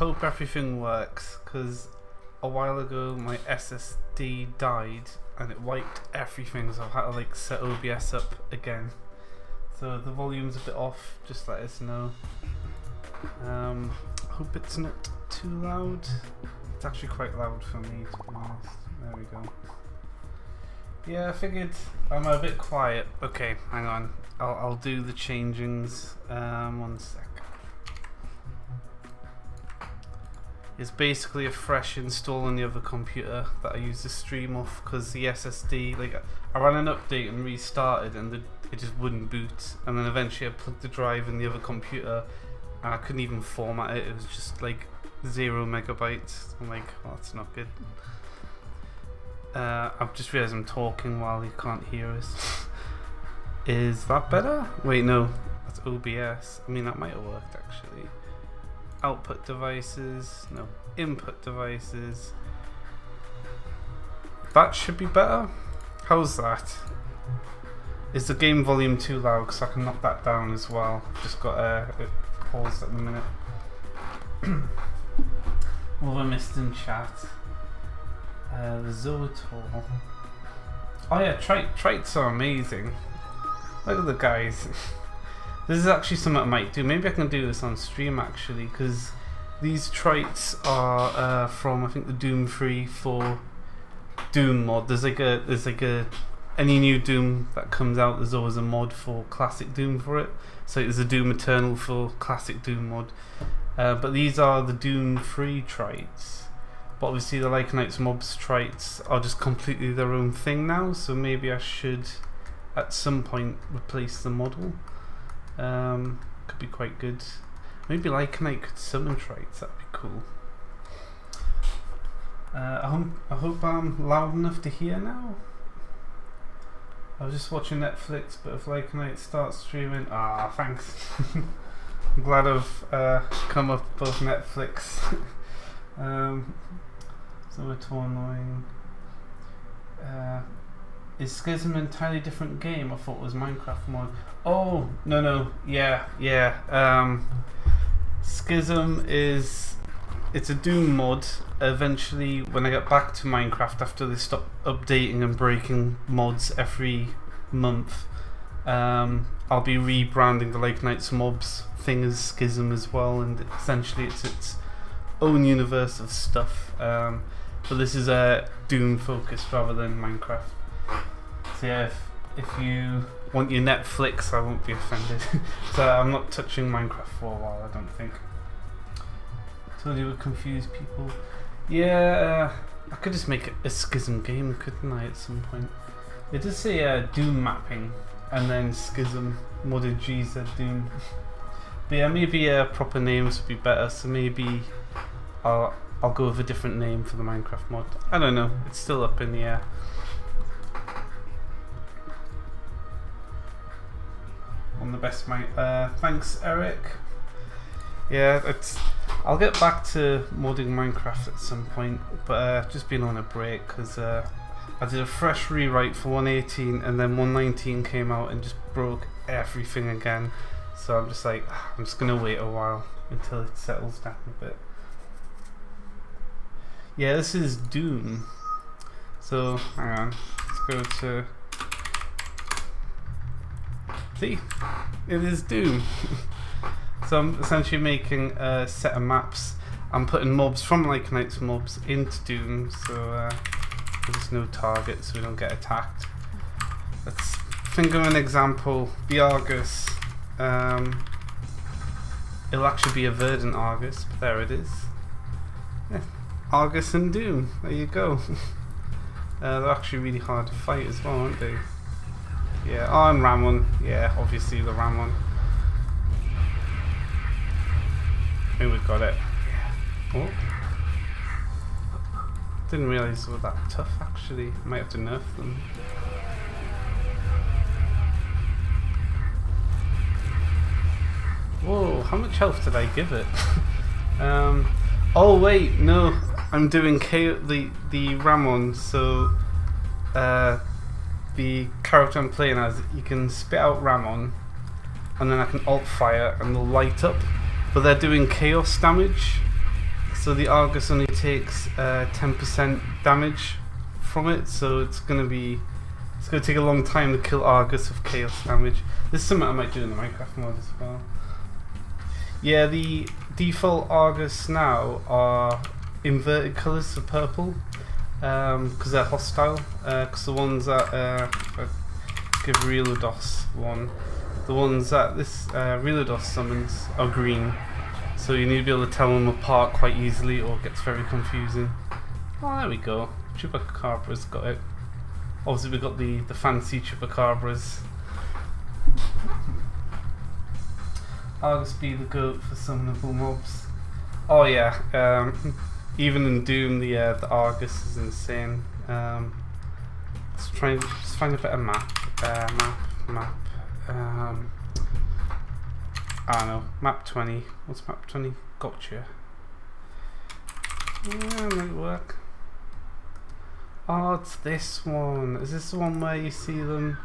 hope everything works, because a while ago my SSD died and it wiped everything, so I've had to like set OBS up again. So the volume's a bit off, just let us know. Hope it's not too loud. It's actually quite loud for me, to be honest. There we go. Yeah, I figured I'm a bit quiet. Okay, hang on. I'll do the changings. One sec. It's basically a fresh install on the other computer that I use to stream off, because the SSD, like, I ran an update and restarted and it just wouldn't boot, and then eventually I plugged the drive in the other computer and I couldn't even format it. It was just like 0 megabytes. I'm like, oh, that's not good. I've just realised I'm talking while you can't hear us. Is that better? Wait, no, that's OBS. I mean, that might have worked actually. Output devices, no, input devices. That should be better. How's that? Is the game volume too loud? Because I can knock that down as well. Just got it paused at the minute. What have I missed in chat? The Zoetor. Oh yeah, traits are amazing. Look at the guys. This is actually something I might do. Maybe I can do this on stream actually, because these traits are from, I think, the Doom 3 for Doom mod. There's like a any new Doom that comes out, there's always a mod for classic Doom for it. So there's a Doom Eternal for classic Doom mod. But these are the Doom 3 traits. But obviously the Lycanites mobs traits are just completely their own thing now. So maybe I should at some point replace the model. Could be quite good. Maybe Lycanite could summon traits, that'd be cool. I hope I'm loud enough to hear now. I was just watching Netflix, but if Lycanite starts streaming, thanks. I'm glad I've come up above Netflix. So we're annoying. Is Schism an entirely different game? I thought it was Minecraft mod. Oh, no, yeah. Schism it's a Doom mod. Eventually, when I get back to Minecraft after they stop updating and breaking mods every month, I'll be rebranding the Lycanites mobs thing as Schism as well, and essentially it's its own universe of stuff. But this is Doom focused rather than Minecraft. So yeah, if you want your Netflix, I won't be offended. So I'm not touching Minecraft for a while, I don't think. Told you would confuse people. Yeah, I could just make it a Schism game, couldn't I, at some point? It does say Doom mapping, and then Schism modded GZDoom. But yeah, maybe proper names would be better, so maybe I'll go with a different name for the Minecraft mod. I don't know, it's still up in the air. On the best mic. Thanks, Eric. Yeah, I'll get back to modding Minecraft at some point, but I've just been on a break because I did a fresh rewrite for 1.18 and then 1.19 came out and just broke everything again. So I'm just like, I'm just gonna wait a while until it settles down a bit. Yeah, this is Doom. So hang on, let's go to. See, it is Doom. So I'm essentially making a set of maps. I'm putting mobs from Lycanites mobs into Doom, so there's no target, so we don't get attacked. Let's think of an example. The Argus. It'll actually be a verdant Argus, but there it is. Yeah. Argus and Doom. There you go. They're actually really hard to fight as well, aren't they? Yeah, and Ramon. Yeah, obviously the Ramon. I think we've got it. Oh. Didn't realise they were that tough actually. Might have to nerf them. Whoa, how much health did I give it? Oh wait, no. I'm doing the Ramon, so the character I'm playing as, you can spit out Ramon and then I can alt fire and they'll light up, but they're doing chaos damage, So the Argus only takes 10% damage from it, so it's gonna take a long time to kill Argus with chaos damage. This is something I might do in the Minecraft mod as well. Yeah, the default Argus now are inverted colours of purple, because they're hostile. Because the ones that give Relodos one, the ones that this Relodos summons are green. So you need to be able to tell them apart quite easily, or it gets very confusing. Oh, there we go. Chupacabra's got it. Obviously, we've got the fancy Chupacabras. Argus be the goat for summonable mobs. Oh yeah. Even in Doom, the Argus is insane. Let's try and just find a better map. Map. I don't know. Map 20. What's map 20? Gotcha. Yeah, might work. Oh, it's this one. Is this the one where you see them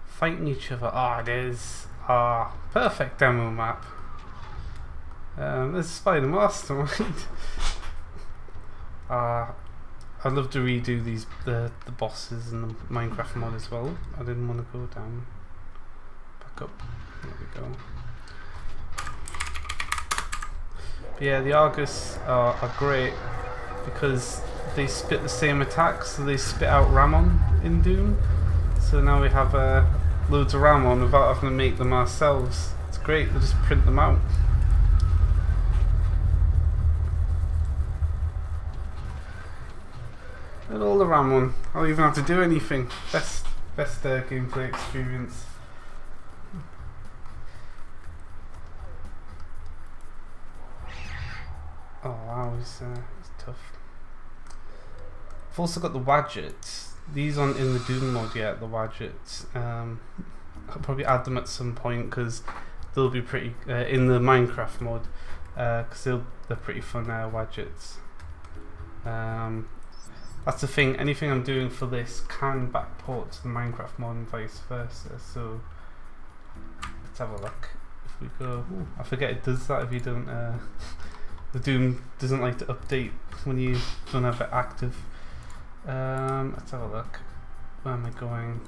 fighting each other? Ah, it is. Ah, perfect demo map. There's Spider Mastermind. I'd love to redo the bosses in the Minecraft mod as well. I didn't want to go down. Back up. There we go. But yeah, the Argus are great because they spit the same attacks, so they spit out Ramon in Doom. So now we have loads of Ramon without having to make them ourselves. It's great, they just print them out. Look at all the Ramon. I don't even have to do anything. Best gameplay experience. Oh wow, he's tough. I've also got the Wadgets. These aren't in the Doom mod yet, the Wadgets. I'll probably add them at some point because they'll be pretty in the Minecraft mod, because they're pretty fun Wadgets. That's the thing, anything I'm doing for this can backport to the Minecraft mod and vice versa, so let's have a look. If we go, ooh, I forget it does that if you don't, the Doom doesn't like to update when you don't have it active. Let's have a look. Where am I going?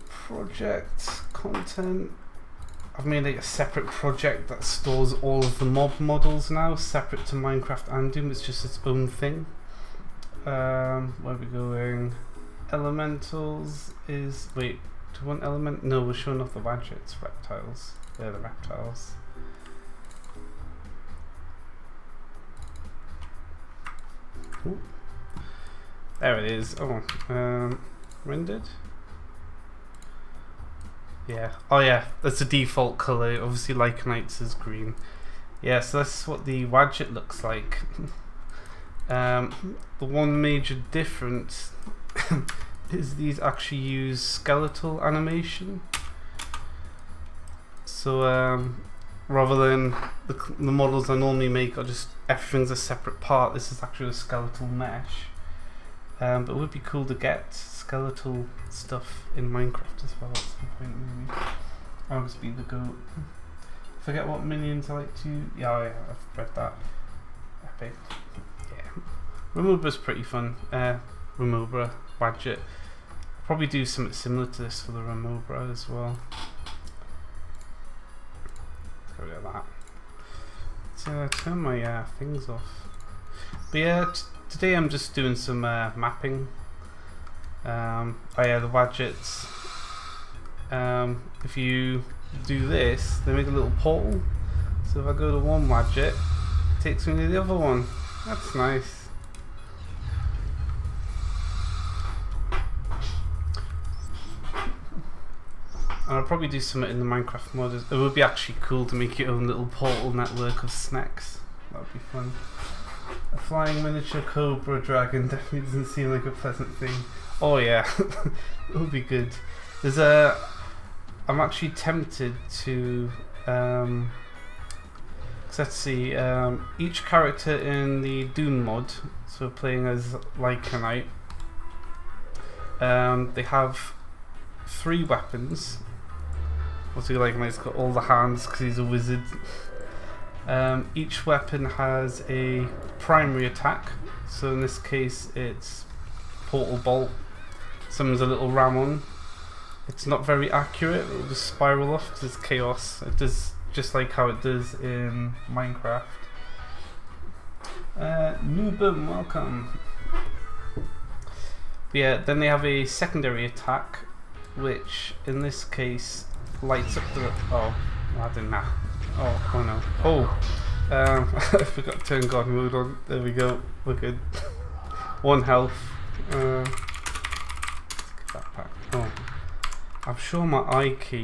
Project, content. I've made like a separate project that stores all of the mob models now, separate to Minecraft and Doom. It's just its own thing. Where are we going? Elementals is, wait, do you want element? No, we're showing off the Wadgets. Reptiles. They're the reptiles. Ooh. There it is. Oh, rendered. Yeah. Oh yeah, that's the default color. Obviously, Lycanite's is green. Yeah, so that's what the Wadget looks like. The one major difference is these actually use skeletal animation. So rather than the models I normally make are just everything's a separate part, this is actually a skeletal mesh. But it would be cool to get skeletal stuff in Minecraft as well at some point maybe. I'll just be the goat. Forget what minions I like to... Yeah, I've read that. Epic. Yeah. Remobra's pretty fun. Remobra, Wadget. I'll probably do something similar to this for the Remobra as well. Let's go get that. Let's turn my things off. But yeah, today I'm just doing some mapping. Oh yeah, the Wadgets. If you do this, they make a little portal. So if I go to one Wadget, it takes me to the other one. That's nice. And I'll probably do something in the Minecraft mod. It would be actually cool to make your own little portal network of snacks. That would be fun. A flying miniature cobra dragon definitely doesn't seem like a pleasant thing. Oh yeah, it would be good. There's I'm actually tempted to, let's see, each character in the Doom mod, so playing as Lycanite, they have 3 weapons. Obviously Lycanite's got all the hands because he's a wizard. Each weapon has a primary attack, so in this case it's Portal Bolt. Summons a little Ramon. It's not very accurate, it'll just spiral off because it's chaos. It does just like how it does in Minecraft. GZDoom, welcome. But yeah, then they have a secondary attack, which in this case lights up the... oh, I didn't know. Oh no. Oh, I forgot to turn God mode on. There we go. We're good. 1 health. Let's get that back. Oh, I'm sure my I key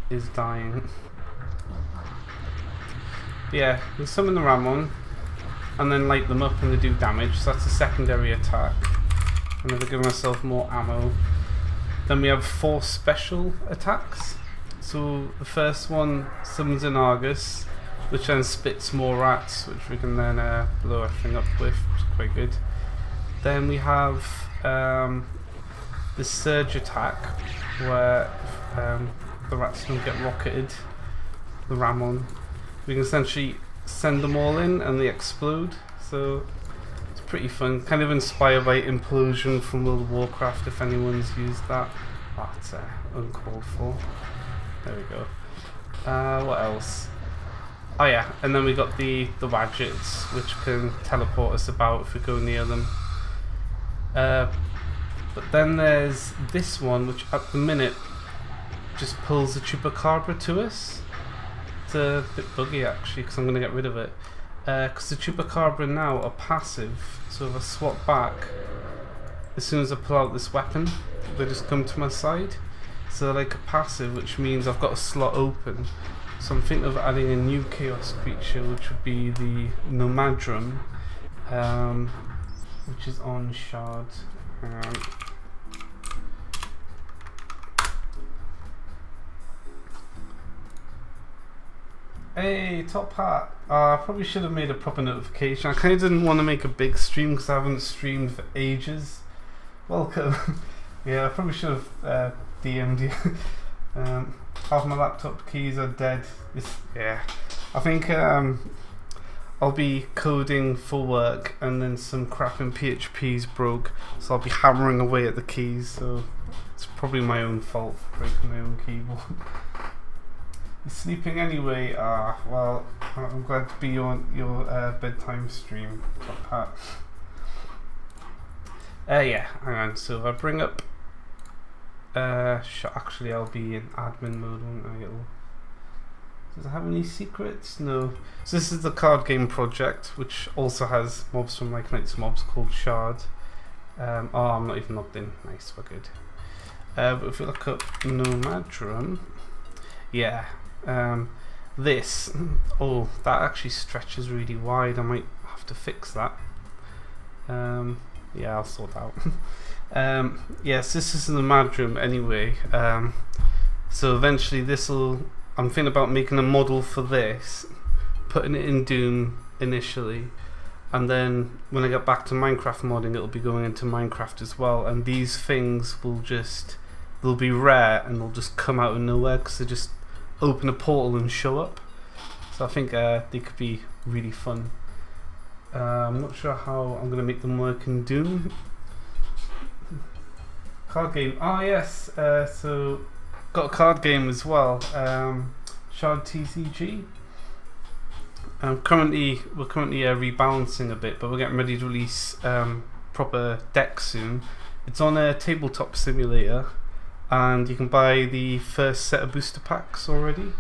is dying. But yeah, we summon the Ramon and then light them up and they do damage. So that's a secondary attack. I'm going to give myself more ammo. Then we have 4 special attacks. So the first one summons an Argus, which then spits more rats, which we can then blow everything up with, which is quite good. Then we have the Surge attack, where the rats don't get rocketed, the Ramon. We can essentially send them all in and they explode, so it's pretty fun. Kind of inspired by Implosion from World of Warcraft, if anyone's used that. Oh, it's uncalled for. There we go. What else? Oh yeah, and then we got the Wadgets, which can teleport us about if we go near them. But then there's this one, which at the minute just pulls the Chupacabra to us. It's a bit buggy actually, because I'm going to get rid of it. Because the Chupacabra now are passive, so if I swap back, as soon as I pull out this weapon, they just come to my side. So like a passive, which means I've got a slot open. So I'm thinking of adding a new chaos creature, which would be the Nomadrum, which is on Shard. Hey, top hat! I probably should have made a proper notification. I kind of didn't want to make a big stream because I haven't streamed for ages. Welcome. Yeah, I probably should have DM'd you. Half my laptop keys are dead. Yeah, I think I'll be coding for work and then some crap in PHP's broke, so I'll be hammering away at the keys, so it's probably my own fault for breaking my own keyboard. You're sleeping anyway? Well, I'm glad to be on your bedtime stream, top hat. Yeah, hang on, so if I bring up actually I'll be in admin mode, won't I? Does it have any secrets? No. So this is the card game project, which also has mobs from like Knights Mobs called Shard. Oh, I'm not even logged in. Nice, we're good. But if we look up Nomadrum, yeah, this, oh, that actually stretches really wide. I might have to fix that. Yeah, I'll sort that out. Yes, this is the Nomadrum anyway. So eventually I'm thinking about making a model for this, putting it in Doom initially, and then when I get back to Minecraft modding, it'll be going into Minecraft as well, and these things they'll be rare and they'll just come out of nowhere because they just open a portal and show up. So I think they could be really fun. I'm not sure how I'm going to make them work in Doom. Card game. Oh yes, so got a card game as well. Shard TCG. We're currently rebalancing a bit, but we're getting ready to release proper decks soon. It's on a tabletop simulator, and you can buy the first set of booster packs already.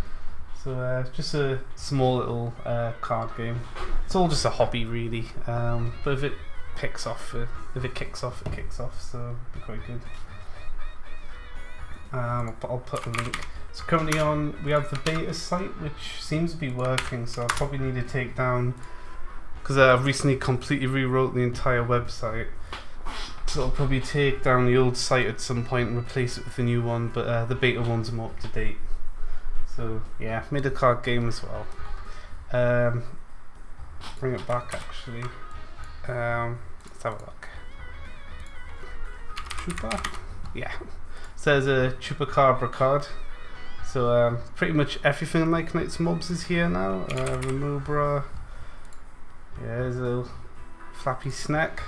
So just a small little card game. It's all just a hobby really, but if it kicks off, it kicks off, so it'll be quite good. I'll put a link. So currently we have the beta site, which seems to be working, so I'll probably need to take down, because I've recently completely rewrote the entire website, so I'll probably take down the old site at some point and replace it with the new one, but the beta one's more up to date. So yeah, made a card game as well. Bring it back actually. Let's have a look. Chupa? Yeah. So there's a Chupacabra card. So pretty much everything like Knight's mobs is here now. Remobra. Yeah, there's a little flappy snack.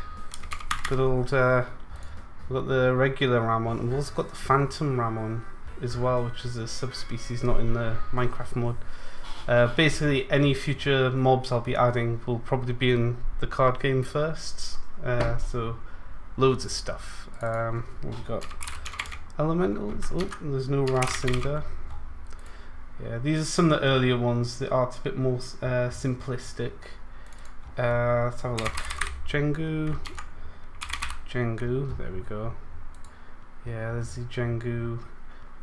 Good old. We've got the regular Ramon, and we've also got the Phantom Ramon as well, which is a subspecies not in the Minecraft mod. Basically, any future mobs I'll be adding will probably be in the card game first. So loads of stuff. We've got elementals. Oh, there's no Racinder. Yeah, these are some of the earlier ones. The art's a bit more simplistic. Let's have a look. Jengu, there we go. Yeah, there's the Jengu.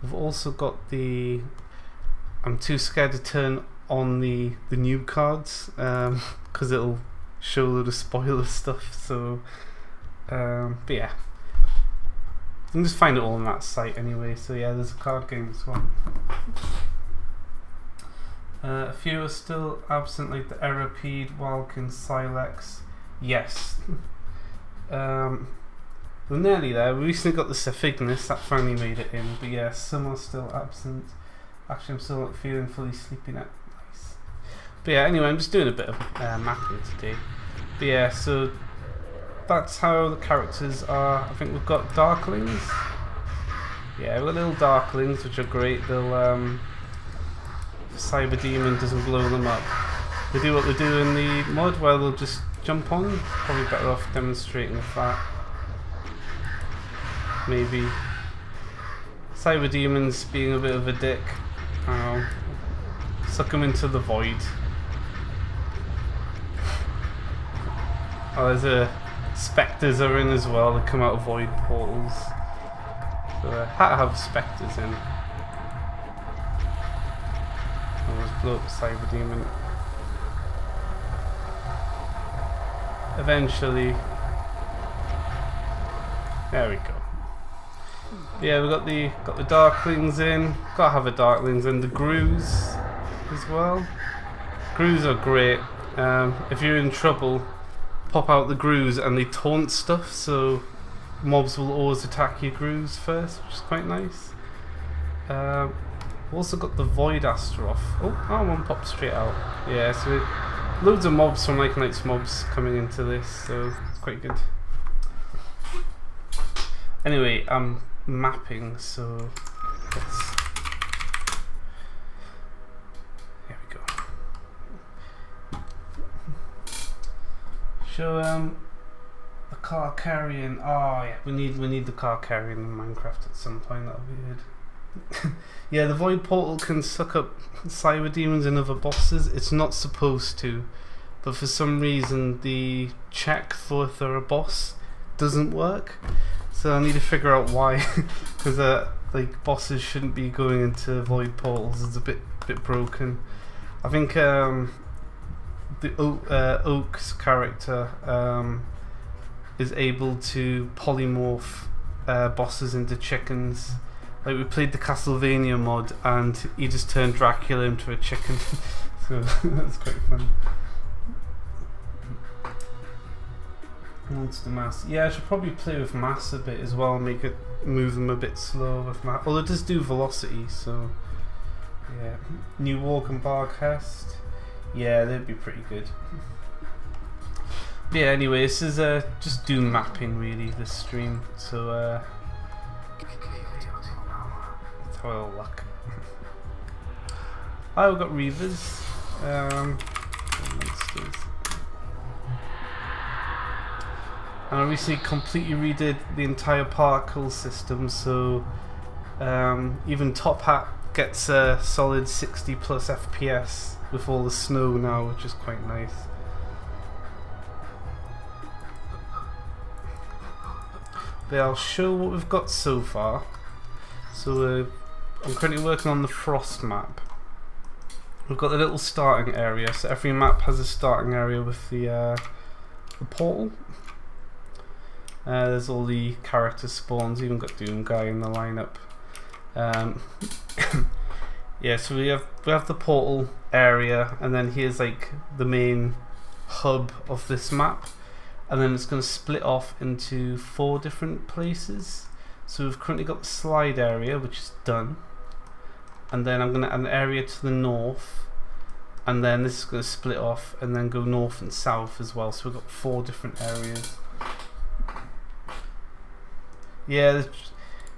We've also got the. I'm too scared to turn on the new cards because it'll show a load of spoiler stuff. So, but yeah, you can just find it all on that site anyway. So yeah, there's a card game as well. A few are still absent, like the Erapede, Walkin, Silex. Yes. We're nearly there. We recently got the Sephignus, that finally made it in. But yeah, some are still absent. Actually, I'm still not feeling fully sleepy now. Nice. But yeah, anyway, I'm just doing a bit of mapping today. But yeah, so that's how the characters are. I think we've got Darklings. Yeah, we've got little Darklings, which are great. They'll Cyber Demon doesn't blow them up. They do what they do in the mod, where they'll just jump on. Probably better off demonstrating with that. Maybe. Cyber Demon's being a bit of a dick. Suck him into the void. Oh, there's a Spectres are in as well. They come out of void portals. So had to have Spectres in. Let's blow up the Cyber Demon. Eventually. There we go. Yeah, we got the Darklings in. Gotta have the Darklings in. The Grews as well. Grews are great. If you're in trouble, pop out the Grews and they taunt stuff, so mobs will always attack your Grews first, which is quite nice. We've also got the Void Astaroth. Oh, one popped straight out. Yeah, so loads of mobs from like Knight's mobs coming into this, so it's quite good. Anyway, I'm mapping, so let's. Here we go. Show the car carrying. Oh yeah, we need the car carrying in Minecraft at some point. That'll be good. Yeah, the void portal can suck up cyber demons and other bosses. It's not supposed to, but for some reason the check for if they're a boss doesn't work. So I need to figure out why, because like bosses shouldn't be going into void portals. It's a bit broken. I think the Oak's character is able to polymorph bosses into chickens. Like we played the Castlevania mod and he just turned Dracula into a chicken. So that's quite fun. Monster Mass. Yeah, I should probably play with Mass a bit as well, make it move them a bit slow with Mass. Although it does do velocity, so yeah. New Walk and Barkhest. Yeah, they'd be pretty good. But yeah, anyway, this is just Doom mapping really, this stream. So well, luck. I've got Reavers. Monsters. And I recently completely redid the entire particle system, so even Top Hat gets a solid 60 plus FPS with all the snow now, which is quite nice. But I'll show what we've got so far. So I'm currently working on the Frost map. We've got the little starting area, so every map has a starting area with the portal. There's all the character spawns, even got Doom Guy in the lineup. Yeah, so we have the portal area, and then here's like the main hub of this map, and then it's going to split off into 4 different places. So we've currently got the slide area, which is done. and then I'm going to add an area to the north, and then this is going to split off and then go north and south as well, so we've got 4 different areas. Yeah, the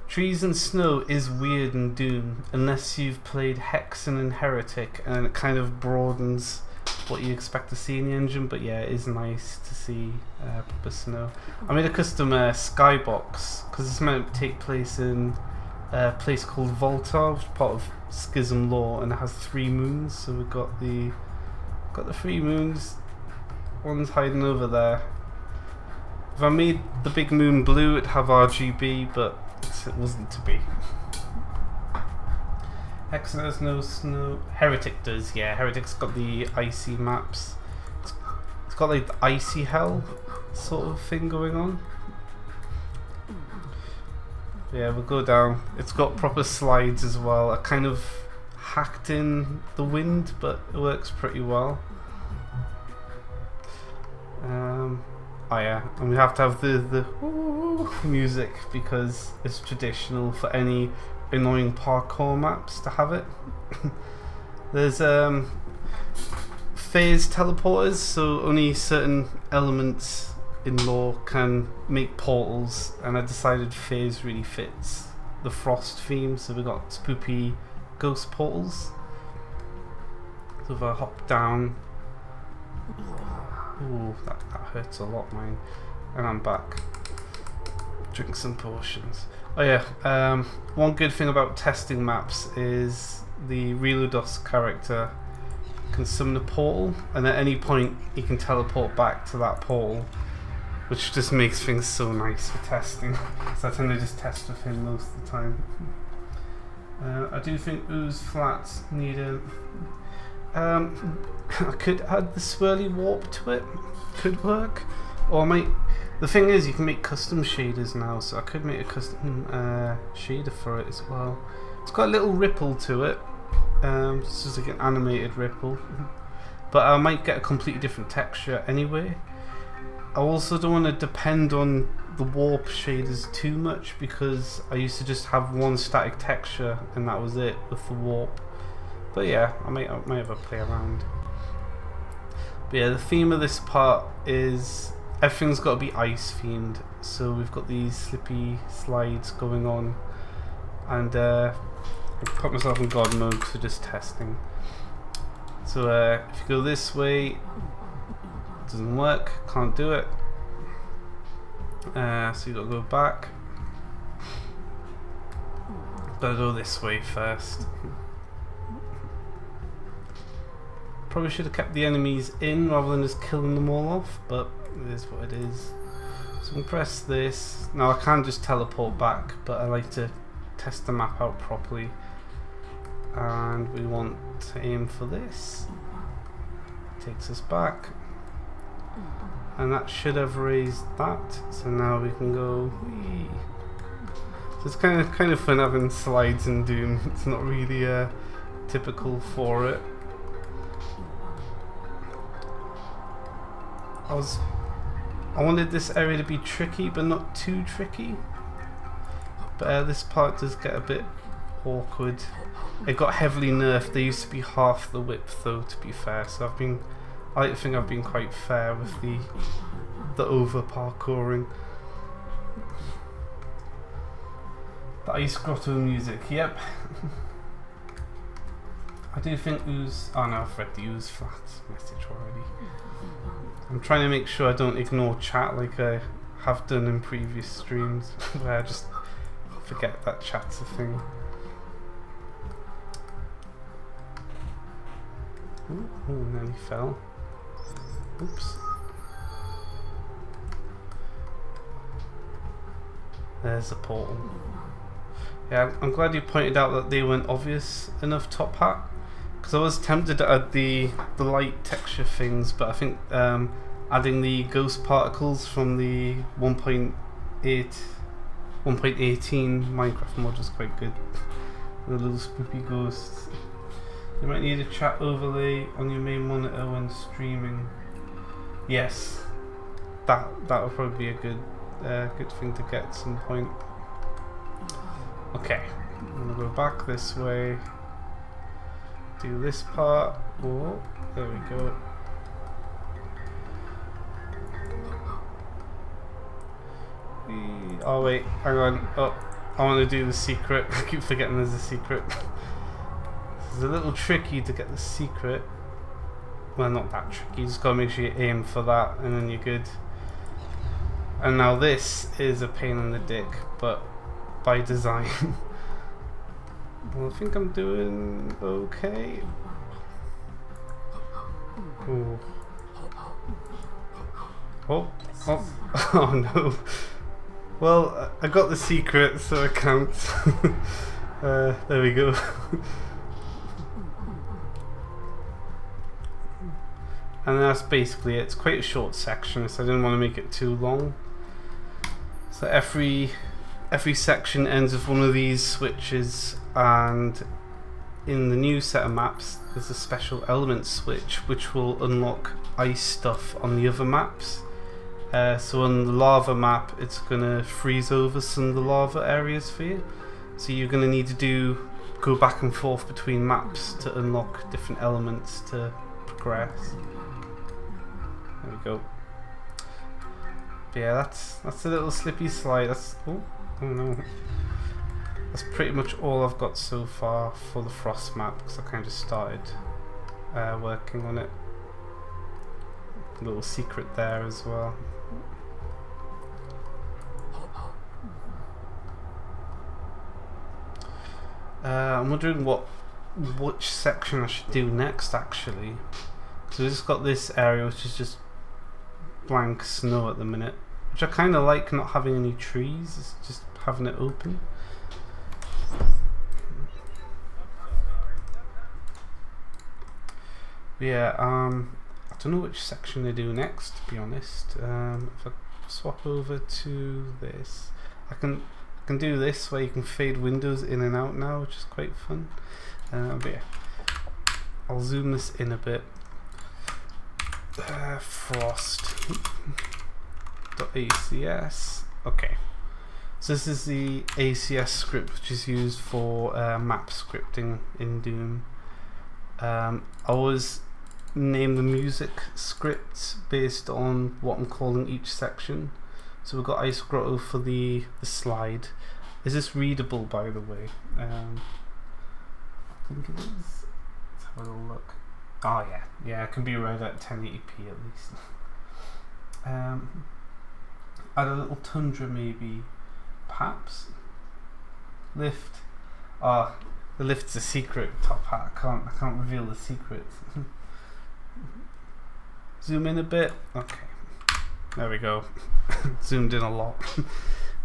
trees and snow is weird in Doom, unless you've played Hexen and Heretic, and it kind of broadens what you expect to see in the engine. But yeah, it is nice to see proper snow. I made a custom skybox because it's meant to take place in a place called Volta, which is part of Schism lore, and it has 3 moons. So we've got the 3 moons. One's hiding over there. If I made the big moon blue, it'd have RGB, but it wasn't to be. Hexen has no snow. Heretic does, yeah. Heretic's got the icy maps. It's got like the icy hell sort of thing going on. Yeah, we'll go down. It's got proper slides as well. I kind of hacked in the wind, but it works pretty well. Oh yeah, and we have to have the music because it's traditional for any annoying parkour maps to have it. There's phase teleporters, so only certain elements in lore can make portals, and I decided phase really fits the frost theme, so we got spoopy ghost portals. So if I hop down, ooh, that hurts a lot, mine. And I'm back. Drink some potions. Oh yeah, one good thing about testing maps is the Relodos character can summon a portal, and at any point he can teleport back to that portal, which just makes things so nice for testing. So I tend to just test with him most of the time. I do think ooze flats need a... I could add the swirly warp to it. Could work. Or I might... The thing is, you can make custom shaders now, so I could make a custom shader for it as well. It's got a little ripple to it. It's just like an animated ripple. But I might get a completely different texture anyway. I also don't want to depend on the warp shaders too much, because I used to just have one static texture and that was it with the warp. But yeah, I might have a play around. But yeah, the theme of this part is everything's got to be ice themed. So we've got these slippy slides going on, and I put myself in God mode for just testing. So if you go this way, it doesn't work, can't do it. So you got to go back. Gotta go this way first. Probably should have kept the enemies in rather than just killing them all off, but it is what it is. So I'm going to press this. Now I can just teleport back, but I like to test the map out properly. And we want to aim for this. Takes us back. And that should have raised that. So now we can go whee. So it's kind of fun having slides in Doom. It's not really typical for it. I wanted this area to be tricky, but not too tricky. But this part does get a bit awkward. It got heavily nerfed. They used to be half the width, though, to be fair. So I like to think I've been quite fair with the over parkouring. The Ice Grotto music, yep. I do think ooze. Oh no, I've read the ooze flats message already. I'm trying to make sure I don't ignore chat like I have done in previous streams, where I just forget that chat's a thing. Ooh, nearly fell. Oops. There's the portal. Yeah, I'm glad you pointed out that they weren't obvious enough top hat, because I was tempted to add the light texture things, but I think adding the ghost particles from the 1.18 Minecraft mod was quite good. The little spoopy ghosts. You might need a chat overlay on your main monitor when streaming. Yes, that would probably be a good thing to get at some point. Okay, I'm gonna go back this way. do this part. Oh, there we go. Oh wait, hang on. Oh, I want to do the secret. I keep forgetting there's a secret. It's a little tricky to get the secret. Well, not that tricky. You just gotta make sure you aim for that, and then you're good. And now this is a pain in the dick, but by design. Well, I think I'm doing okay. Ooh. Oh, oh, oh no. Well, I got the secret, so it counts. There we go. And that's basically it. It's quite a short section, so I didn't want to make it too long. So every section ends with one of these switches, and in the new set of maps there's a special element switch which will unlock ice stuff on the other maps. So on the lava map it's gonna freeze over some of the lava areas for you, so you're gonna need to go back and forth between maps to unlock different elements to progress. There we go. But yeah, that's a little slippy slide. Oh no. That's pretty much all I've got so far for the frost map, because I kind of started working on it. A little secret there as well. I'm wondering which section I should do next actually. So we just got this area which is just blank snow at the minute, which I kind of like, not having any trees, it's just having it open. Yeah, I don't know which section they do next, to be honest. If I swap over to this, I can do this where you can fade windows in and out now, which is quite fun. But yeah, I'll zoom this in a bit. Frost.acs. Okay, so this is the ACS script which is used for map scripting in Doom. I always name the music scripts based on what I'm calling each section. So we've got Ice Grotto for the slide. Is this readable, by the way? I think it is. Let's have a little look. Oh yeah, it can be read at 1080p at least. Add a little tundra maybe, perhaps. Lift. The lift's a secret. Top hat. I can't reveal the secret. Zoom in a bit. Okay, there we go. Zoomed in a lot.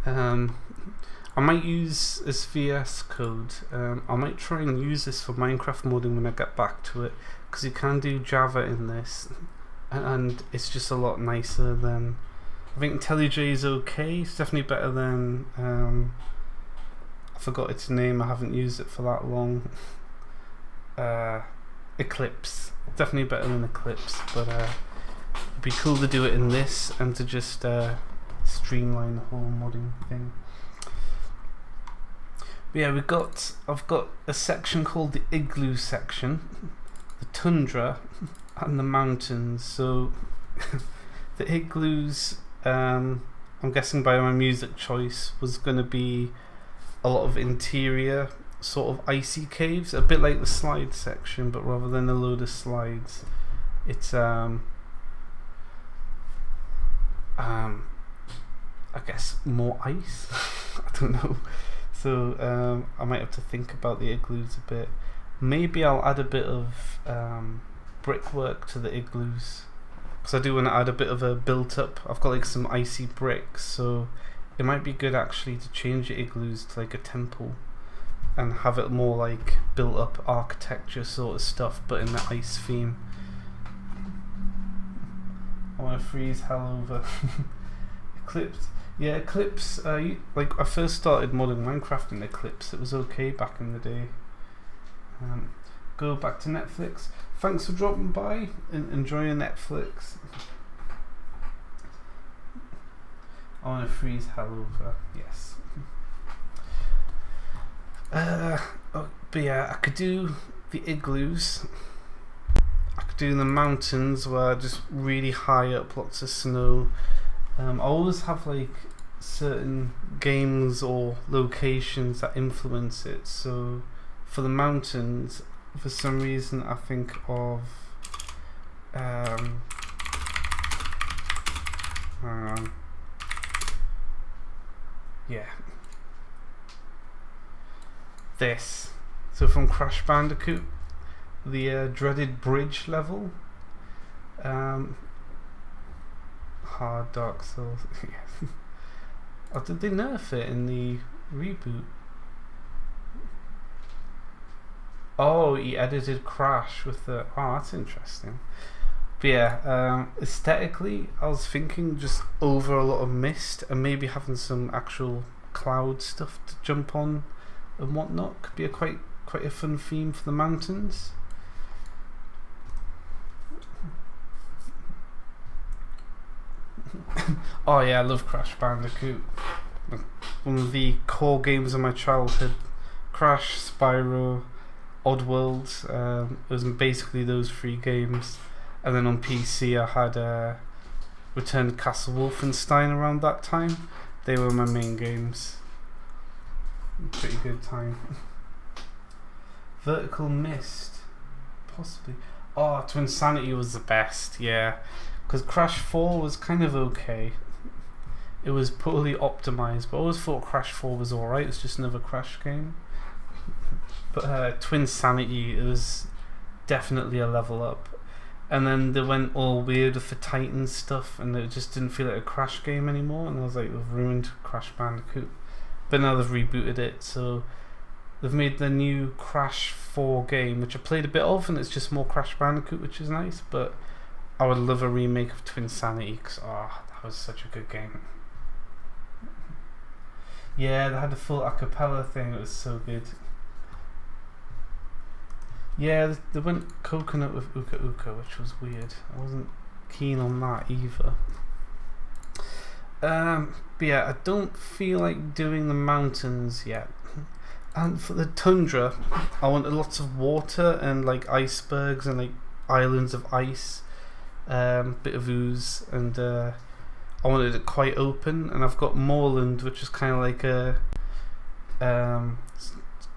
I might use this VS code. I might try and use this for Minecraft modding when I get back to it, because you can do Java in this, and it's just a lot nicer than. I think IntelliJ is okay. It's definitely better than. I forgot its name. I haven't used it for that long. Eclipse. Definitely better than Eclipse, but it'd be cool to do it in this and to just streamline the whole modding thing. But yeah, I've got a section called the igloo section, the tundra, and the mountains. So the igloos, I'm guessing by my music choice, was going to be a lot of interior sort of icy caves, a bit like the slide section, but rather than a load of slides, it's I guess more ice. I don't know. So I might have to think about the igloos a bit. Maybe I'll add a bit of brickwork to the igloos, because I do want to add a bit of a built up. I've got like some icy bricks, so it might be good actually to change the igloos to like a temple and have it more like built up architecture sort of stuff, but in the ice theme. I want to freeze hell over. Eclipse. Yeah, Eclipse, like I first started modding Minecraft in Eclipse. It was okay back in the day. Go back to Netflix. Thanks for dropping by. Enjoy your Netflix. I want to freeze hell over. Yes. But yeah, I could do the igloos. I could do the mountains where just really high up, lots of snow. I always have like certain games or locations that influence it. So for the mountains, for some reason I think of hang on. Yeah. This. So from Crash Bandicoot, the dreaded bridge level. Hard Dark Souls. Oh, did they nerf it in the reboot? Oh, he edited Crash with the... Oh, that's interesting. But yeah, aesthetically, I was thinking just over a lot of mist and maybe having some actual cloud stuff to jump on and whatnot. Could be a quite a fun theme for the mountains. Oh yeah, I love Crash Bandicoot. One of the core games of my childhood. Crash, Spyro, Oddworld. It was basically those 3 games. And then on PC I had Return to Castle Wolfenstein around that time. They were my main games. Pretty good time. Vertical Mist. Possibly. Oh, Twinsanity was the best, yeah. Because Crash 4 was kind of okay. It was poorly optimized, but I always thought Crash 4 was alright. It's just another Crash game. But Twinsanity, it was definitely a level up. And then they went all weird with the Titan stuff, and it just didn't feel like a Crash game anymore. And I was like, we've ruined Crash Bandicoot. But now they've rebooted it, so they've made the new Crash 4 game, which I played a bit of, and it's just more Crash Bandicoot, which is nice. But I would love a remake of Twinsanity, because that was such a good game. Yeah, they had the full a cappella thing, it was so good. Yeah, they went coconut with Uka Uka, which was weird. I wasn't keen on that either. But yeah, I don't feel like doing the mountains yet. And for the tundra, I wanted lots of water and like icebergs and like islands of ice, bit of ooze, and I wanted it quite open. And I've got moorland, which is kind of like a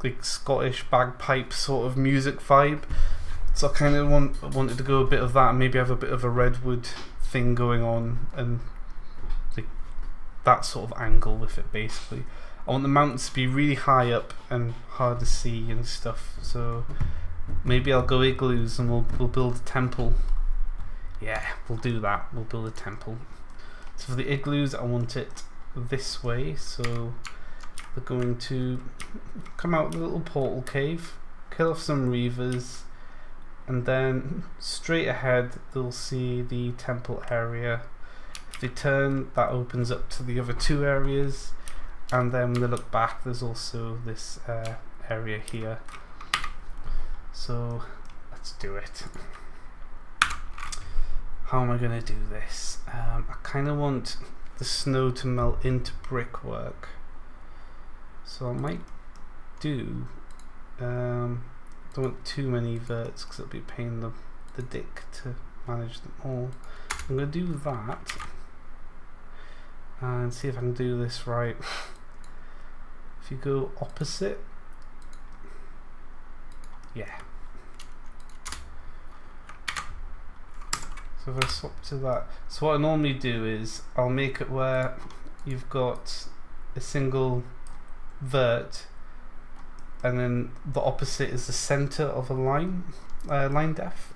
like Scottish bagpipe sort of music vibe. So I kind of wanted to go a bit of that, and maybe have a bit of a redwood thing going on, and like that sort of angle with it. Basically, I want the mountains to be really high up and hard to see and stuff. So maybe I'll go igloos and we'll build a temple. Yeah, we'll do that. We'll build a temple. So for the igloos, I want it this way. So they're going to come out with a little portal cave, kill off some reavers, and then straight ahead they'll see the temple area. If they turn, that opens up to the other 2 areas, and then when they look back, there's also this area here. So let's do it. How am I going to do this? I kind of want the snow to melt into brickwork. So I might do, don't want too many verts because it'll be a pain in the dick to manage them all. I'm going to do that and see if I can do this right. If you go opposite, yeah. So if I swap to that, so what I normally do is I'll make it where you've got a single vert, and then the opposite is the center of a line depth.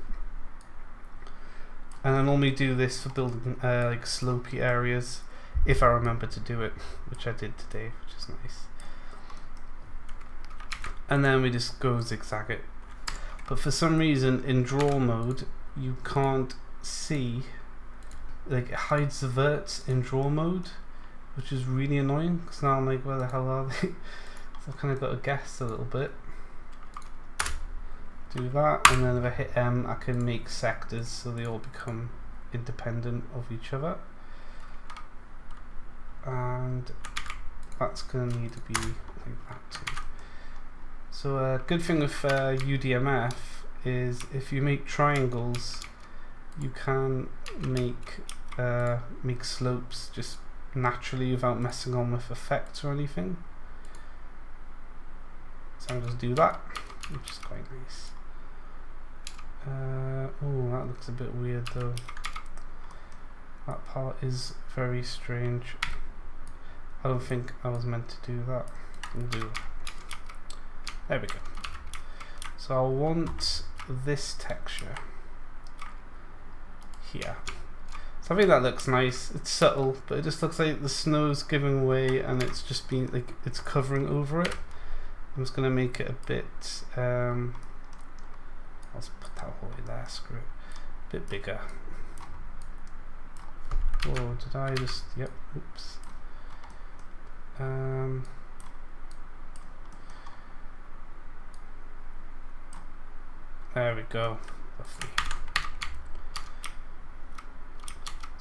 And I normally do this for building like slopey areas, if I remember to do it, which I did today, which is nice. And then we just go zigzag it. But for some reason in draw mode you can't see, like it hides the verts in draw mode, which is really annoying, because now I'm like, where the hell are they? So I've kind of got to guess a little bit. Do that, and then if I hit M, I can make sectors so they all become independent of each other. And that's going to need to be like that too. So a good thing with UDMF is if you make triangles, you can make slopes just naturally without messing on with effects or anything. So I'll just do that, which is quite nice. Oh, that looks a bit weird though. That part is very strange. I don't think I was meant to do that. There we go. So I want this texture here. So I think that looks nice. It's subtle, but it just looks like the snow's giving way and it's just been like it's covering over it. I'm just gonna make it a bit. I'll just put that all way there. Screw it. A bit bigger. Oh, did I just? Yep. Oops. There we go. Lovely.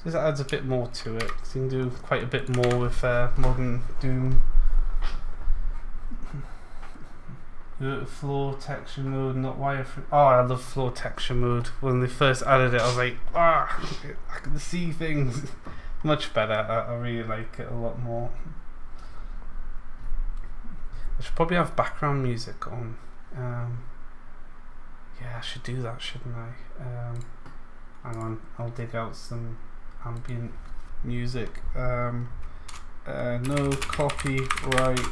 This adds a bit more to it. So you can do quite a bit more with modern Doom. Floor texture mode, not wireframe. Oh, I love floor texture mode. When they first added it, I was like, I can see things. Much better. I really like it a lot more. I should probably have background music on. Yeah, I should do that, shouldn't I? Hang on, I'll dig out some ambient music. No copyright.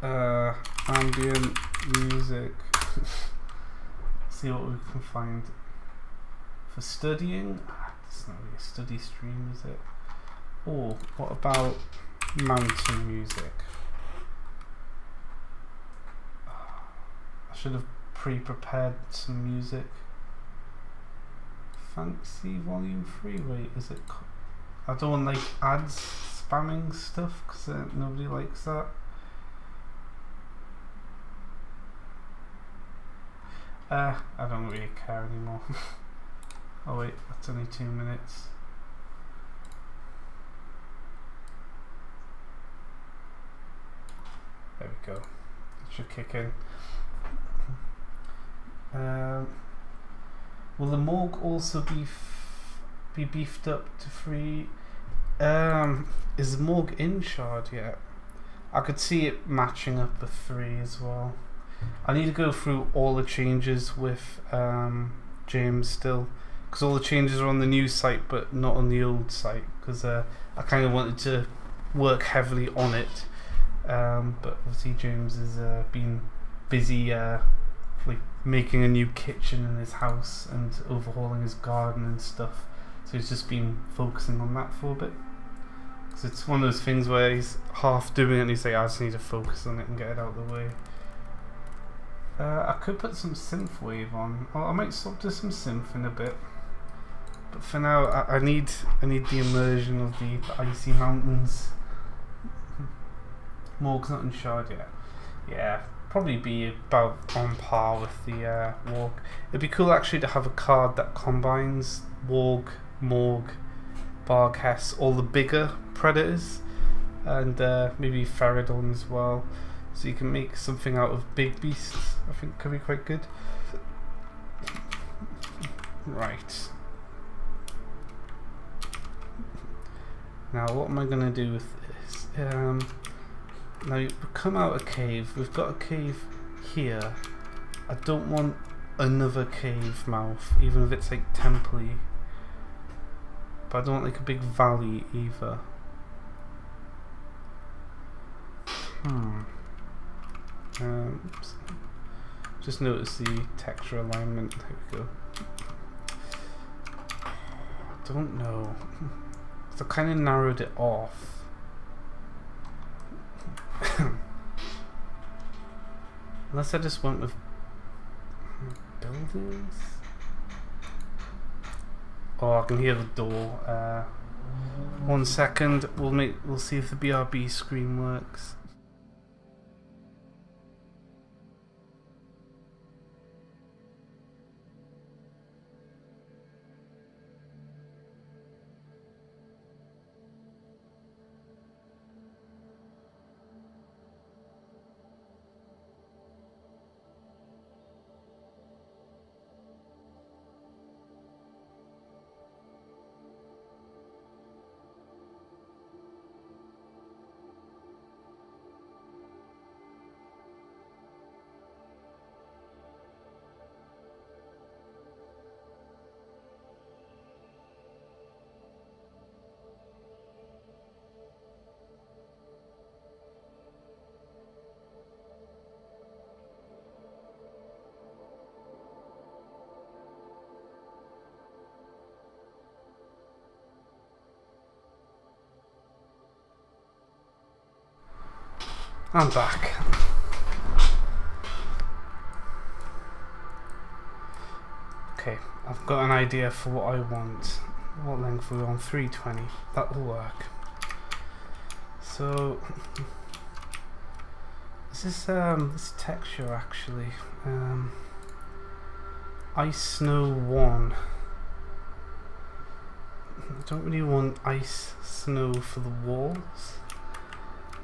Ambient music. See what we can find for studying. It's not really a study stream, is it? Or what about mountain music? I should have pre-prepared some music. Fancy volume 3. Wait, is it? I don't want like ads spamming stuff because nobody likes that. I don't really care anymore. Oh wait, that's only 2 minutes. There we go. It should kick in. Will the morgue also be beefed up to 3? Is the morgue in shard yet? I could see it matching up with 3 as well. I need to go through all the changes with James still, because all the changes are on the new site but not on the old site, because I kind of wanted to work heavily on it, but obviously James has been busy like making a new kitchen in his house and overhauling his garden and stuff, so he's just been focusing on that for a bit. Because it's one of those things where he's half doing it and he's like, I just need to focus on it and get it out of the way. I could put some synthwave on. I might swap to some synth in a bit, but for now I need the immersion of the icy mountains. Morgue's not in shard yet. Yeah, probably be about on par with the Warg. It'd be cool actually to have a card that combines Warg, Morgue, Barg, Hess, all the bigger predators, and maybe Feridon as well. So you can make something out of big beasts. I think could be quite good. Right. Now what am I going to do with this? Now you come out a cave. We've got a cave here. I don't want another cave mouth, even if it's like temple-y. But I don't want like a big valley either. Oops. Just notice the texture alignment. There we go. I don't know. So I kind of narrowed it off. Unless I just went with buildings. Oh, I can hear the door. 1 second. We'll see if the BRB screen works. I'm back. Okay, I've got an idea for what I want. What length are we on? 320. That will work. So this texture actually. Ice Snow 1. I don't really want ice snow for the walls.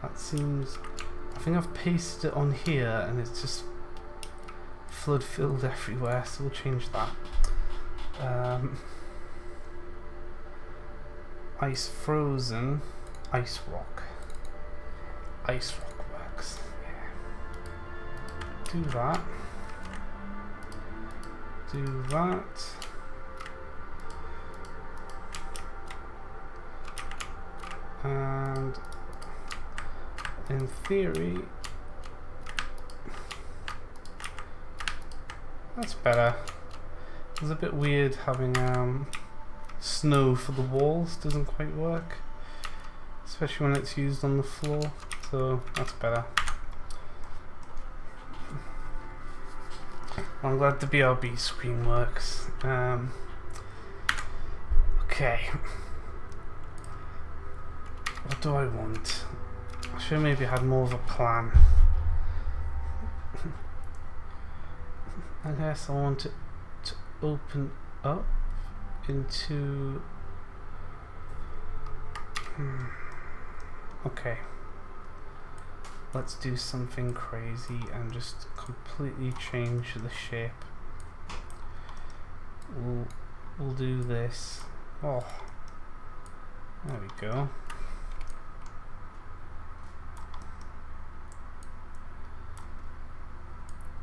That seems... I think I've pasted it on here and it's just flood filled everywhere, so we'll change that. Ice Frozen, Ice Rock. Ice Rock works. Yeah. Do that. Do that. And in theory, that's better. It's a bit weird having snow for the walls, doesn't quite work, especially when it's used on the floor, so that's better. I'm glad the BRB screen works. Okay. What do I want? I should have maybe had more of a plan. I guess I want it to open up into... Okay. Let's do something crazy and just completely change the shape. We'll do this. Oh, there we go.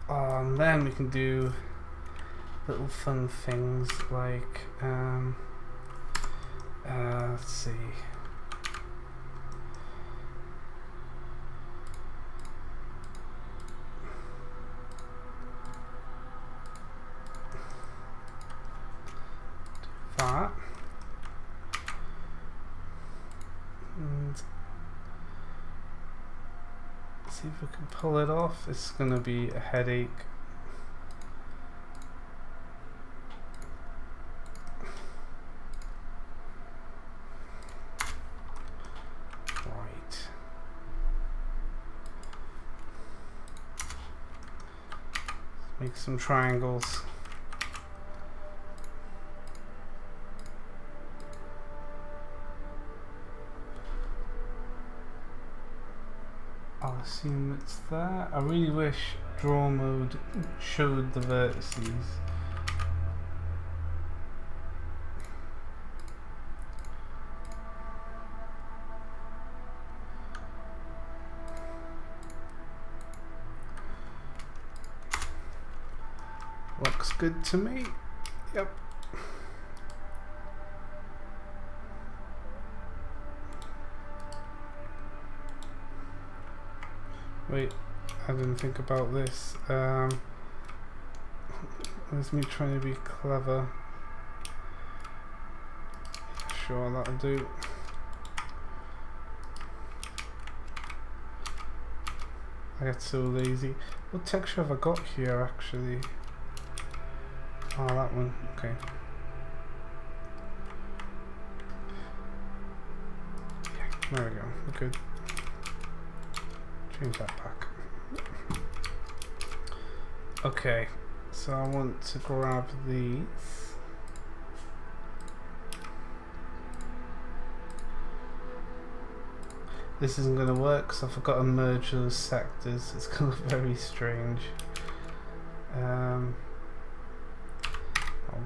And then we can do little fun things like let's see. Do that. And see if we can pull it off. It's gonna be a headache. Right. Let's make some triangles. I'll assume it's there. I really wish draw mode showed the vertices. Looks good to me. Yep. Wait, I didn't think about this. There's me trying to be clever. Sure, that'll do. I get so lazy. What texture have I got here actually? Oh, that one. Okay. Yeah, there we go. We're good. Change that back. Okay, so I want to grab these. This isn't going to work because I forgot to merge those sectors. It's going to look very strange. I'll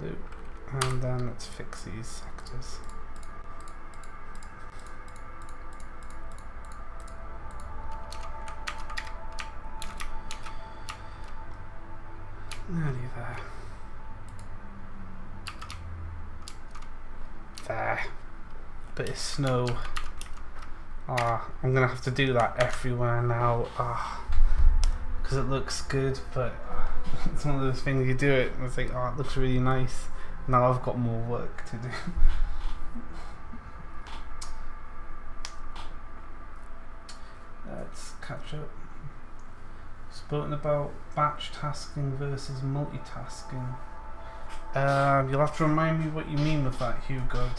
do. And then let's fix these sectors. Nearly there. There. Bit of snow. Ah, I'm gonna have to do that everywhere now. Because it looks good, but it's one of those things you do it and it's like, oh, it looks really nice. Now I've got more work to do. Let's catch up. Spoken about batch tasking versus multitasking. You'll have to remind me what you mean with that, Hugo.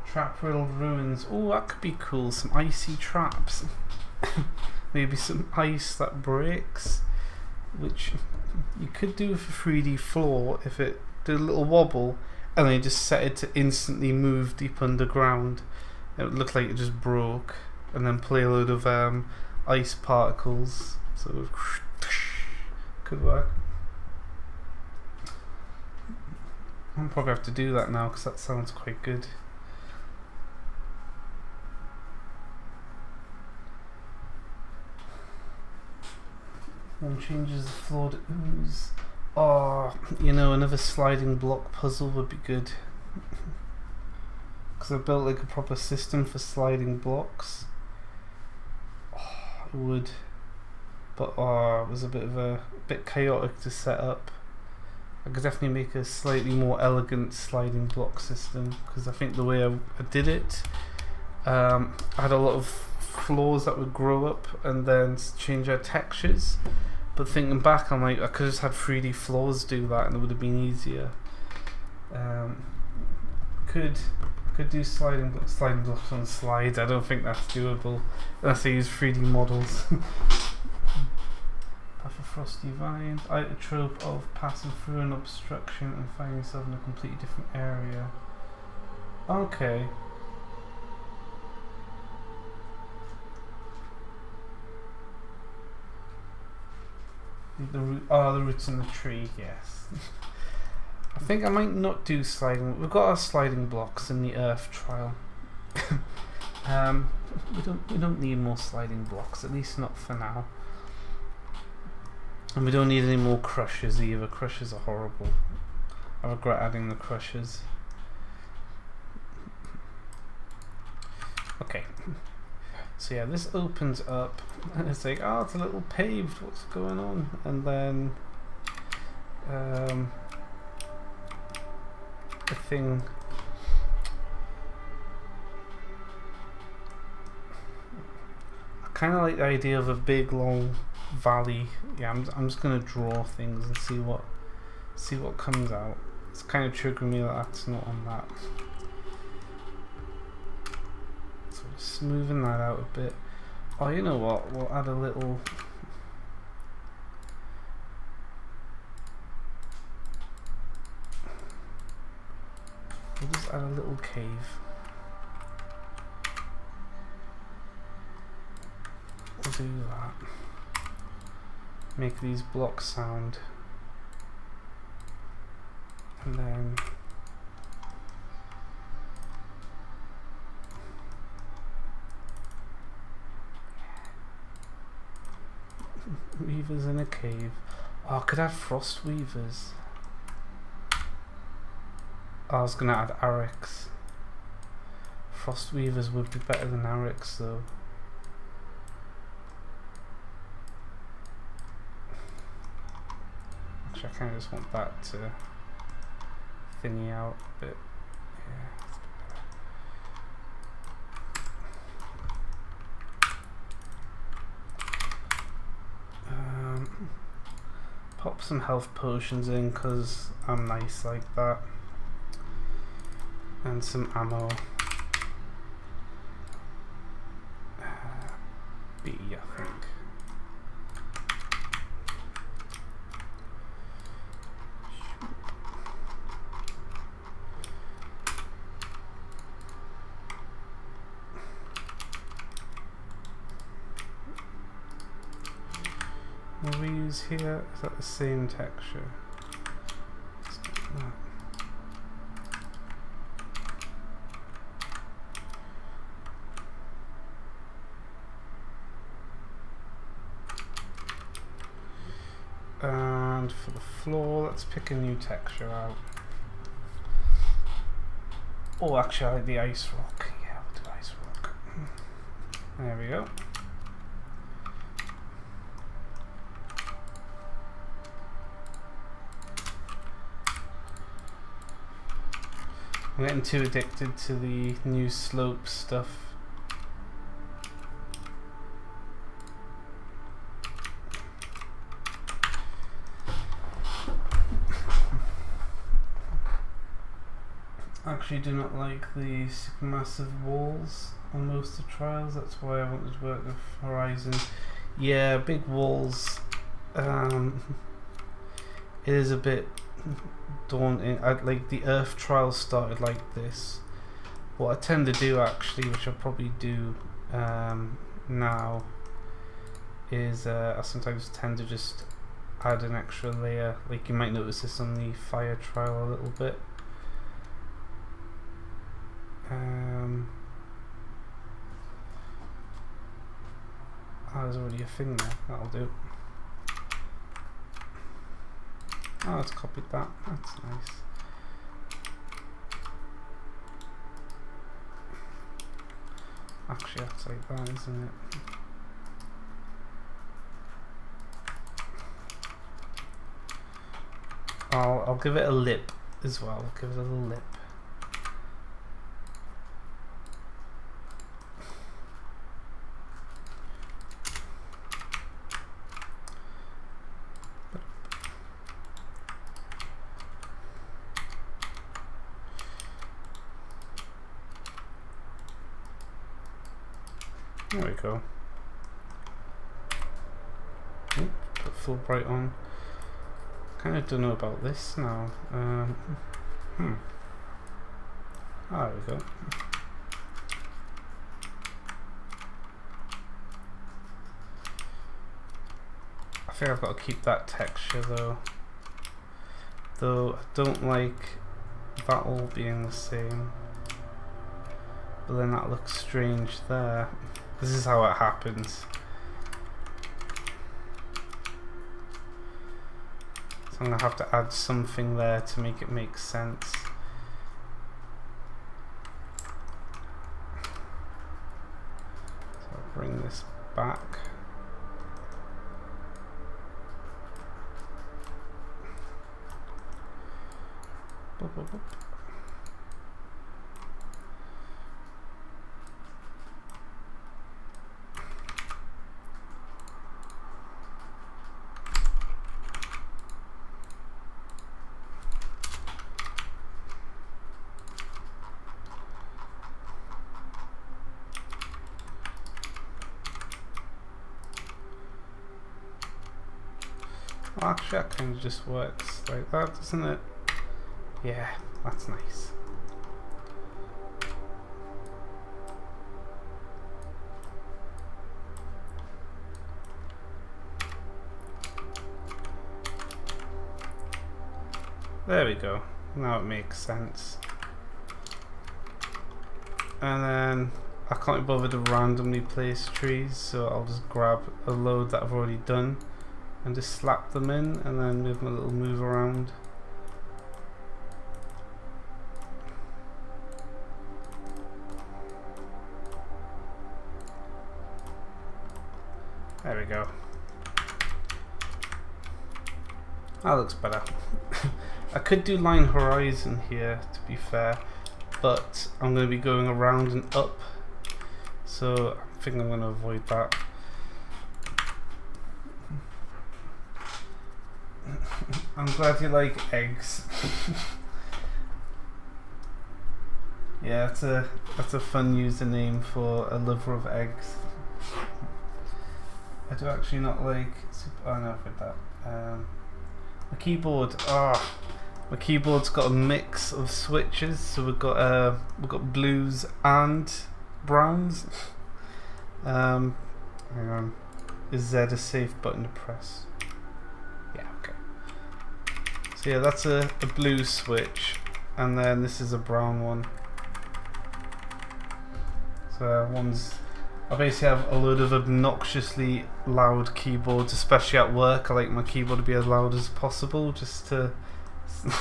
Trap riddled ruins. Oh, that could be cool. Some icy traps. Maybe some ice that breaks, which you could do with a 3D floor if it did a little wobble and then you just set it to instantly move deep underground. It would look like it just broke, and then play a load of ice particles. So could work. I'll probably have to do that now because that sounds quite good. One changes the floor to ooze. Oh, you know, another sliding block puzzle would be good. Because I built like a proper system for sliding blocks. Oh, it would. But it was a bit chaotic to set up. I could definitely make a slightly more elegant sliding block system, because I think the way I did it, I had a lot of floors that would grow up and then change their textures. But thinking back, I'm like, I could have just had 3D floors do that and it would have been easier. Could do sliding blocks on slides. I don't think that's doable unless I use 3D models. Path of Frosty Vine. I like the trope of passing through an obstruction and finding yourself in a completely different area. Okay. The roots in the tree, yes. I think I might not do sliding. We've got our sliding blocks in the Earth trial. We don't need more sliding blocks, at least not for now. And we don't need any more crushers either. Crushers are horrible. I regret adding the crushers. Okay. So yeah, this opens up and it's like, oh, it's a little paved, what's going on? And then the thing, I kind of like the idea of a big long valley. Yeah, I'm just gonna draw things and see what comes out. It's kind of triggering me that that's not on that. Smoothing that out a bit. Oh, you know what? We'll add a little. We'll just add a little cave. We'll do that. Make these blocks sound. And then. Weavers in a cave. Oh, I could add frost weavers. Oh, I was gonna add Arix. Frost weavers would be better than Arix though. Actually, I kind of just want that to thingy out a bit. Yeah. Pop some health potions in because I'm nice like that, and some ammo. B, I think. What we use here, is that the same texture? Let's do that. And for the floor, let's pick a new texture out. Oh, actually, I like the ice rock. Yeah, we'll do ice rock. There we go. I'm getting too addicted to the new slope stuff. Actually do not like the supermassive walls on most of the trials, that's why I wanted to work with Horizon. Yeah, big walls, it is a bit daunting. Like the Earth trials started like this. What I tend to do actually, which I'll probably do now, is I sometimes tend to just add an extra layer. Like you might notice this on the fire trial a little bit. There's already a thing there, that'll do. Oh, it's copied that, that's nice. Actually, that's like that, isn't it? I'll give it a lip as well, give it a little lip. There we go. Ooh, put full bright on. Kind of don't know about this now. There we go. I think I've got to keep that texture though. Though I don't like that all being the same. But then that looks strange there. This is how it happens. So I'm going to have to add something there to make it make sense. So I'll bring this back. Boop, boop, boop. Well, actually that kind of just works like that, doesn't it? Yeah, that's nice. There we go. Now it makes sense. And then I can't be bothered to randomly place trees, so I'll just grab a load that I've already done and just slap them in and then move my little move around. There we go. That looks better. I could do line horizon here, to be fair, but I'm going to be going around and up, so I think I'm going to avoid that. I'm glad you like eggs. Yeah, that's a fun username for a lover of eggs. I do actually not like. Oh no, I've read that. My keyboard. My keyboard's got a mix of switches, so we've got blues and browns. Hang on. Is Z a safe button to press? Yeah, okay. So yeah, that's a blue switch, and then this is a brown one. So I basically have a load of obnoxiously loud keyboards, especially at work. I like my keyboard to be as loud as possible, just to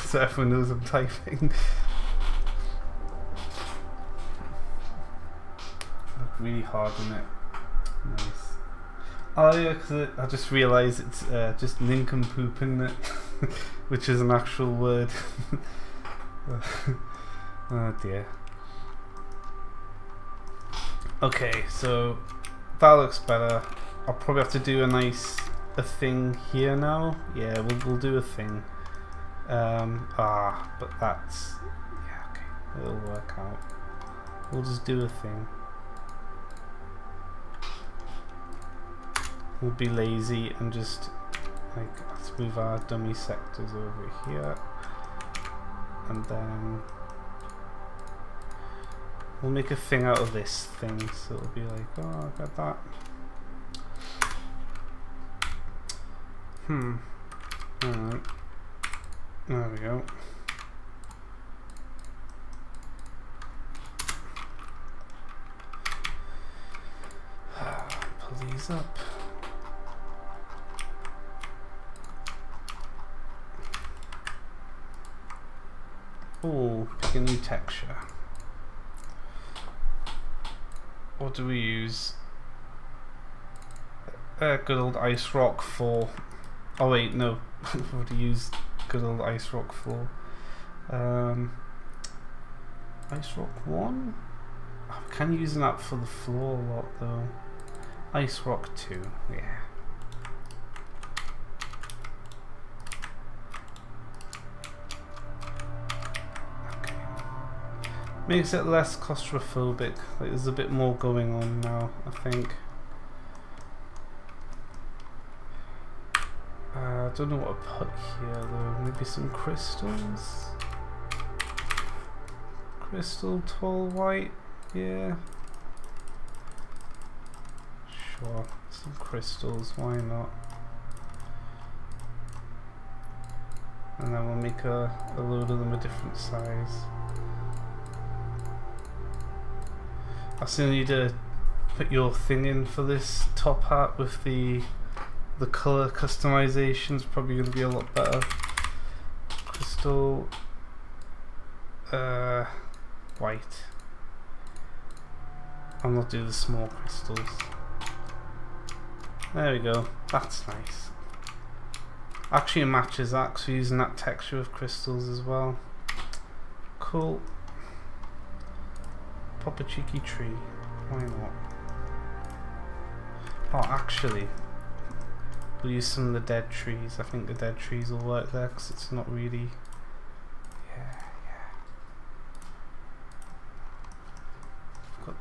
so everyone knows I'm typing. Really hard, isn't it? Nice. Oh yeah, because I just realised it's just nincompoop, isn't it? Which is an actual word. Oh dear. Okay, so that looks better. I'll probably have to do a thing here now. Yeah, we'll do a thing. But that's, yeah, okay, it'll work out. We'll just do a thing. We'll be lazy and just let's move our dummy sectors over here, and then we'll make a thing out of this thing, so it'll be like, oh, I got that. Alright. There we go. Pull these up. Oh, pick a new texture. What do we use? Good old ice rock 4. Oh wait, no. I've already used good old ice rock 4. Ice rock 1? I'm kind of using that for the floor a lot though. Ice rock 2, yeah. Okay. Makes it less claustrophobic. Like there's a bit more going on now, I think. I don't know what to put here though. Maybe some crystals. Crystal tall white, yeah. Sure, some crystals, why not? And then we'll make a load of them a different size. I still need to put your thing in for this top hat with the colour customization is probably going to be a lot better. Crystal white. I'll not do the small crystals. There we go. That's nice. Actually, it matches that because we're using that texture of crystals as well. Cool. Pop a cheeky tree. Why not? Oh, actually, we'll use some of the dead trees. I think the dead trees will work there because it's not really. Yeah. I've got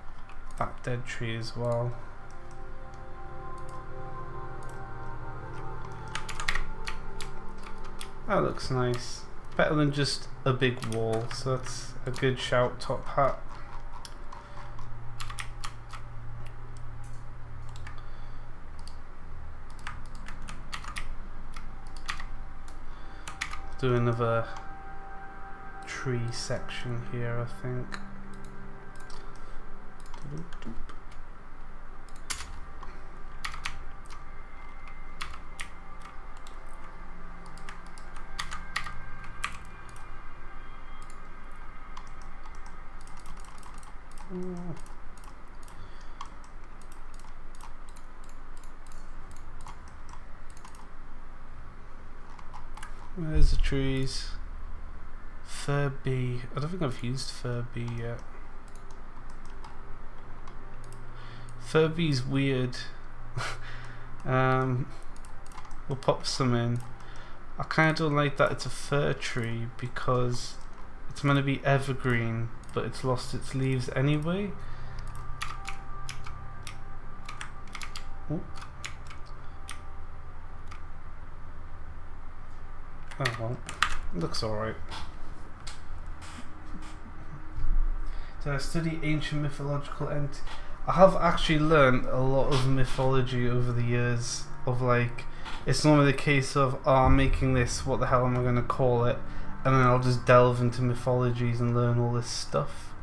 that dead tree as well. That looks nice. Better than just a big wall, so that's a good shout, top hat. Do another tree section here, I think. Where's the trees? Furby. I don't think I've used Furby yet. Furby's weird. We'll pop some in. I kind of don't like that it's a fir tree because it's meant to be evergreen, but it's lost its leaves anyway. Oh. Oh well, looks alright. So I study ancient mythological entities. I have actually learned a lot of mythology over the years. Of like, it's normally the case of, oh, I'm making this, what the hell am I going to call it? And then I'll just delve into mythologies and learn all this stuff.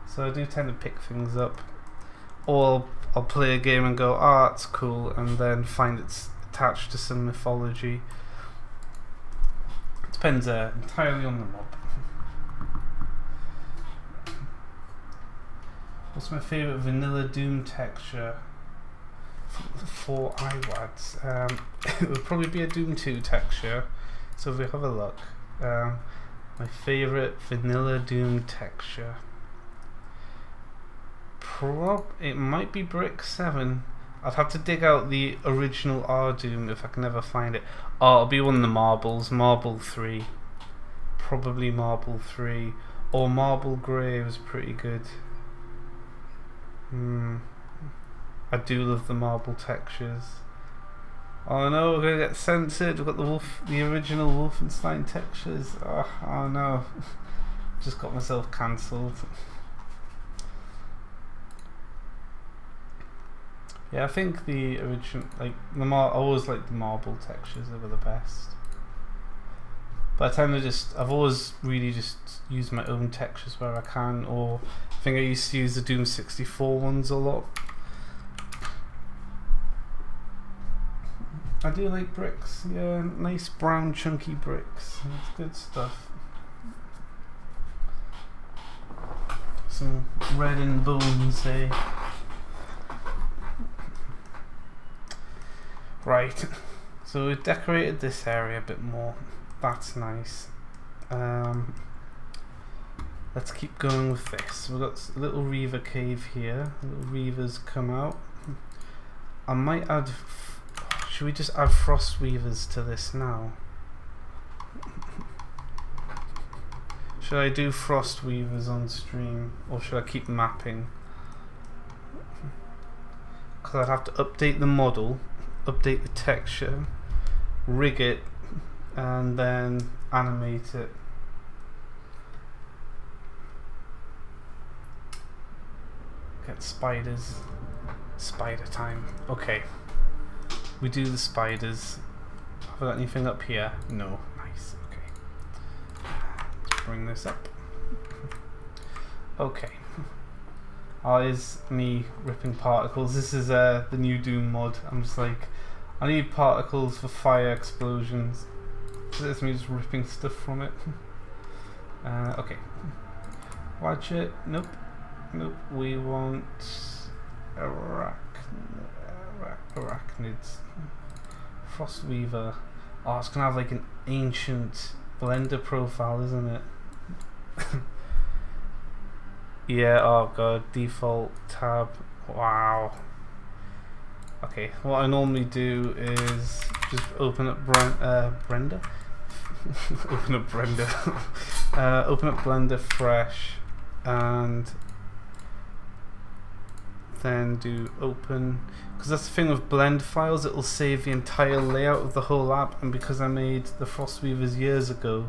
So I do tend to pick things up. Or I'll play a game and go, ah, that's cool, and then find it's attached to some mythology. Depends entirely on the mob. What's my favourite vanilla Doom texture for iWads? It would probably be a Doom 2 texture. So if we have a look, My favourite vanilla Doom texture. It might be Brick 7. I'd have to dig out the original R Doom if I can ever find it. Oh, it'll be one of the marbles. Marble 3. Probably Marble 3. Or Marble Grey was pretty good. I do love the marble textures. Oh no, we're gonna get censored. We've got the original Wolfenstein textures. Oh no. Just got myself cancelled. Yeah, I think the original, like I always like the marble textures. They were the best. By the time I've always really just used my own textures where I can, or I think I used to use the Doom 64 ones a lot. I do like bricks, yeah, nice brown chunky bricks. That's good stuff. Some red in bones, eh? Right, so we've decorated this area a bit more. That's nice. Let's keep going with this. We've got a little Reaver cave here. Little Reavers come out. I might add. Should we just add Frost Weavers to this now? Should I do Frost Weavers on stream, or should I keep mapping? Because I'd have to update the model, update the texture, rig it, and then animate it. Get spiders. Spider time. Okay. We do the spiders. Have I got anything up here? No. Nice. Okay. Let's bring this up. Okay. Is me ripping particles. This is the new Doom mod. I'm just like, I need particles for fire explosions. So that's me just ripping stuff from it. Okay. Watch it. Nope. Nope. We want arachnids. Frostweaver. Oh, it's gonna have like an ancient Blender profile, isn't it? Yeah, oh god, default tab. Wow. Okay, what I normally do is just open up Blender. Open up Blender. Open up Blender fresh and then do open, because that's the thing with blend files, it will save the entire layout of the whole app, and because I made the Frostweavers years ago,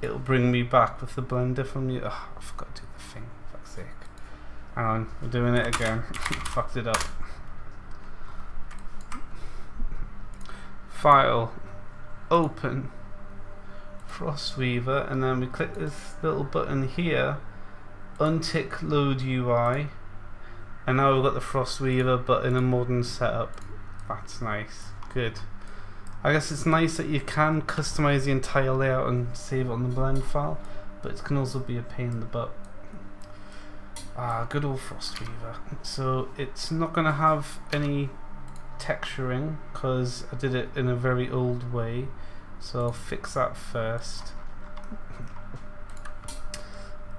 it'll bring me back with the blender from you. Oh, I forgot to do the thing, for fuck's sake. Hang on, we're doing it again. Fucked it up. File, open, Frostweaver, and then we click this little button here, untick load UI, and now we've got the Frostweaver but in a modern setup. That's nice. Good. I guess it's nice that you can customize the entire layout and save it on the blend file, but it can also be a pain in the butt. Good old Frostweaver. So it's not going to have any texturing because I did it in a very old way, so I'll fix that first.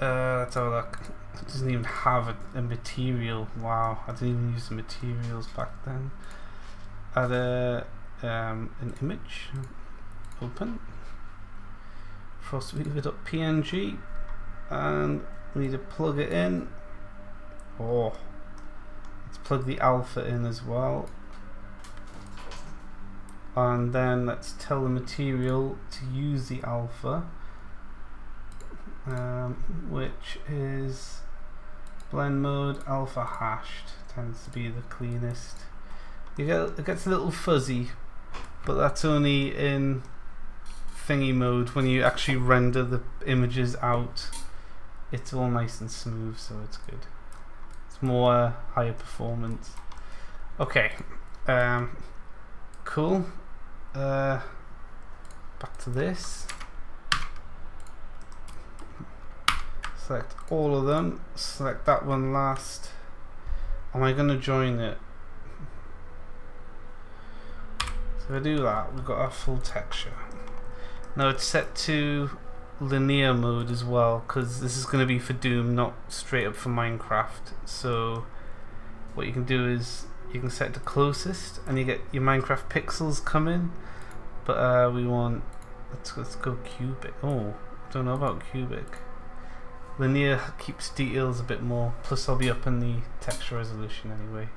Let's have a look. It doesn't even have a material. Wow, I didn't even use the materials back then. Add an image. Open. Frostweaver.png, and we need to plug it in. Oh, let's plug the alpha in as well. And then let's tell the material to use the alpha, which is blend mode alpha hashed. Tends to be the cleanest. It gets a little fuzzy, but that's only in thingy mode. When you actually render the images out, it's all nice and smooth, so it's good. It's more higher performance. Okay, cool. Back to this. Select all of them. Select that one last. Am I going to join it? So if I do that, we've got our full texture. Now it's set to linear mode as well, because this is going to be for Doom, not straight up for Minecraft. So what you can do is you can set it to closest and you get your Minecraft pixels come in, but we want, let's go cubic. Oh, don't know about cubic. Linear keeps details a bit more, plus I'll be up in the texture resolution anyway.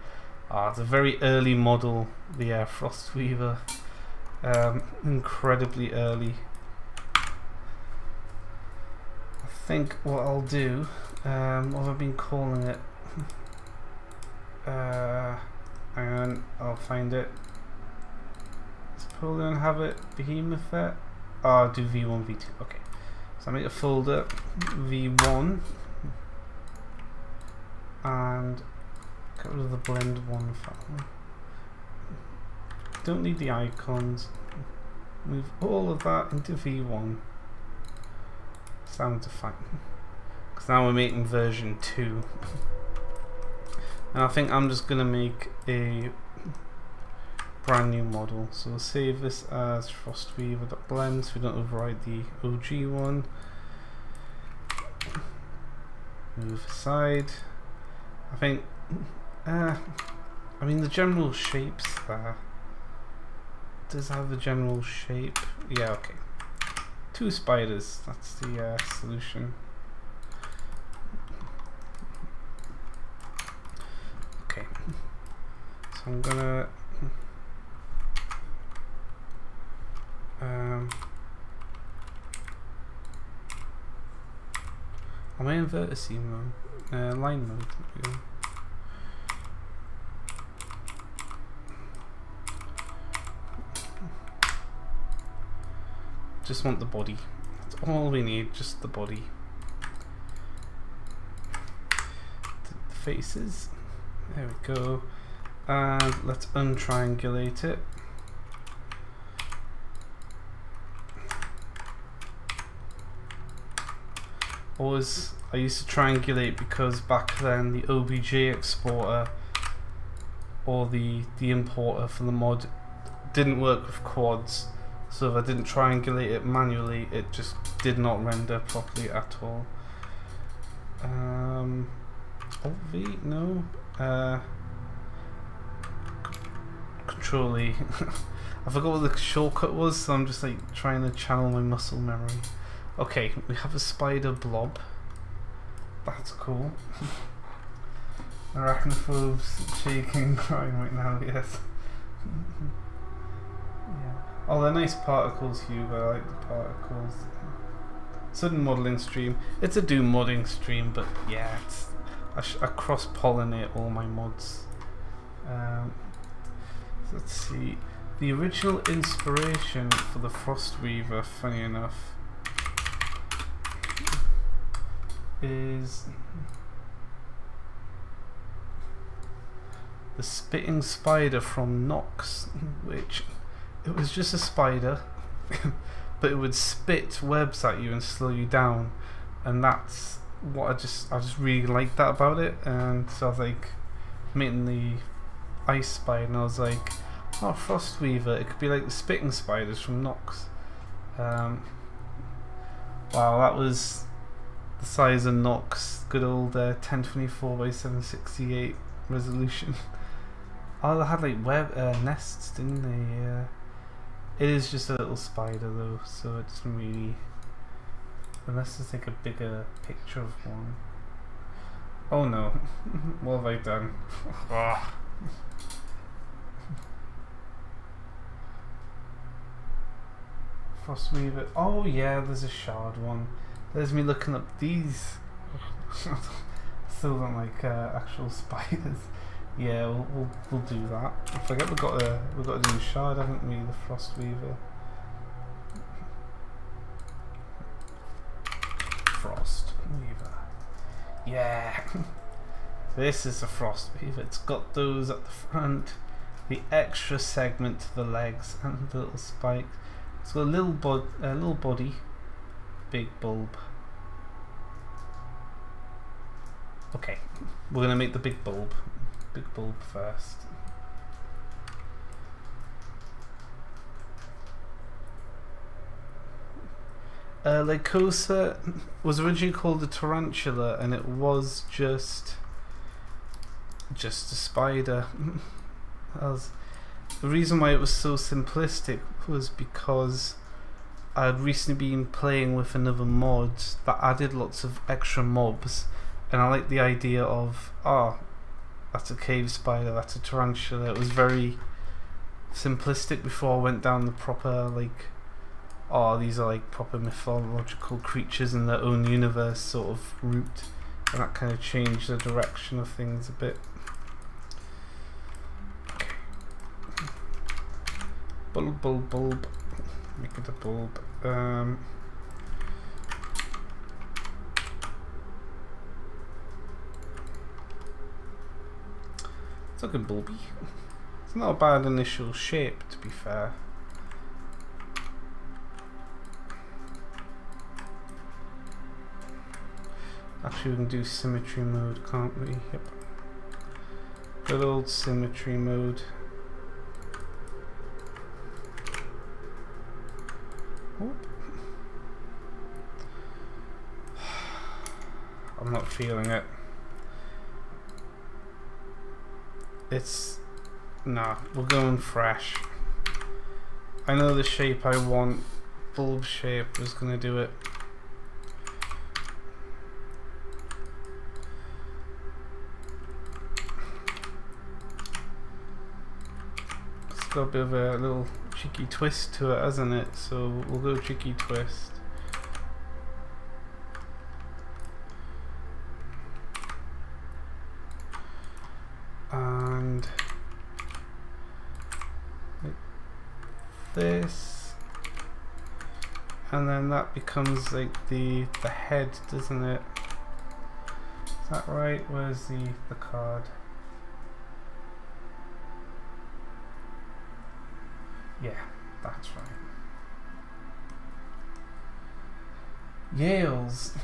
It's a very early model, the Frostweaver, incredibly early. I think what I'll do, what have I been calling it? And I'll find it. Let's probably don't have it. Behemoth there. I'll do V1, V2. Okay. So I make a folder V1 and get rid of the blend 1 file. Don't need the icons. Move all of that into V1. Sounds fine. Because now we're making version 2. And I think I'm just going to make a brand new model. So we'll save this as frostweaver.blend so we don't override the OG one. Move aside. I think, I mean the general shape's there. Does it have the general shape? Yeah, okay. 2 spiders, that's the solution. Okay, so I'm gonna am I in vertex mode? Line mode. There we go. Just want the body. That's all we need, just the body. The faces. There we go. And let's untriangulate it. I used to triangulate because back then the OBJ exporter or the importer for the mod didn't work with quads. So if I didn't triangulate it manually, it just did not render properly at all. Alt V? No. Control E. I forgot what the shortcut was, so I'm just like trying to channel my muscle memory. Okay, we have a spider blob. That's cool. Arachnophobes shaking, crying right now, yes. Yeah. Oh, they're nice particles, Hugo. I like the particles. Sudden modelling stream. It's a Doom modding stream, but yeah, it's, I cross-pollinate all my mods. So let's see. The original inspiration for the Frostweaver, funny enough, is the spitting spider from Nox, which it was just a spider but it would spit webs at you and slow you down, and that's what I just really liked that about it. And so I was like making the ice spider and I was like, oh, Frostweaver, it could be like the spitting spiders from Nox. Wow, that was the size of Nox, good old 1024 by 768 resolution. Oh, they had like web nests, didn't they? It is just a little spider though, so it doesn't really, unless it's like a bigger picture of one. Oh no, what have I done? Frostweaver. Oh yeah, there's a shard one. There's me looking up these. Still don't like actual spiders. Yeah, we'll do that. I forget we've got a new shard, haven't we? The Frostweaver. Frostweaver. Yeah. This is a Frostweaver. It's got those at the front, the extra segment to the legs, and the little spikes. It's got a little body, big bulb. Okay, we're gonna make the big bulb. Big bulb first. Lycosa was originally called a tarantula, and it was just a spider. The reason why it was so simplistic was because I'd recently been playing with another mod that added lots of extra mobs, and I like the idea of, that's a cave spider, that's a tarantula. It was very simplistic before I went down the proper, like, these are like proper mythological creatures in their own universe sort of route, and that kind of changed the direction of things a bit. Okay. Bulb. Make it a bulb. It's looking bulby. It's not a bad initial shape, to be fair. Actually, we can do symmetry mode, can't we? Yep. Good old symmetry mode. Oh. I'm not feeling it. Nah, we're going fresh. I know the shape I want. Bulb shape is gonna do it. It's got a bit of a little cheeky twist to it, hasn't it? So we'll go cheeky twist. And like this, and then that becomes like the head, doesn't it? Is that right? Where's the card? Yeah, that's right. Yales.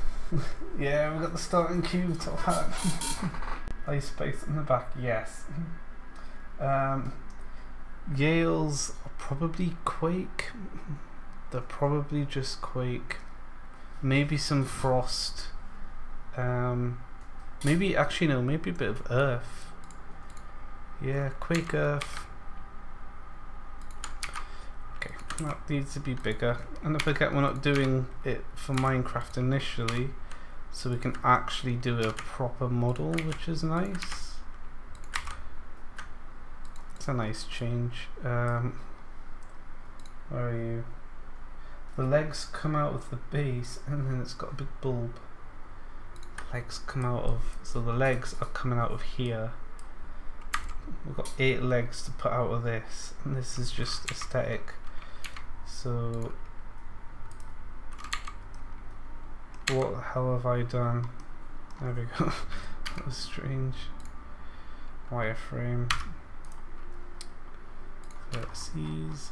Yeah, we got the starting cube top hat. Ice space in the back, yes. Yales are probably Quake. They're probably just Quake. Maybe some Frost. Maybe a bit of Earth. Yeah, Quake Earth. Okay, that needs to be bigger. And don't forget, we're not doing it for Minecraft initially, so we can actually do a proper model, which is nice. It's a nice change. Where are you? The legs come out of the base, and then it's got a big bulb. Legs come out of, so the legs are coming out of here. We've got 8 legs to put out of this, and this is just aesthetic. So what the hell have I done? There we go. That was strange. Wireframe. Vertices.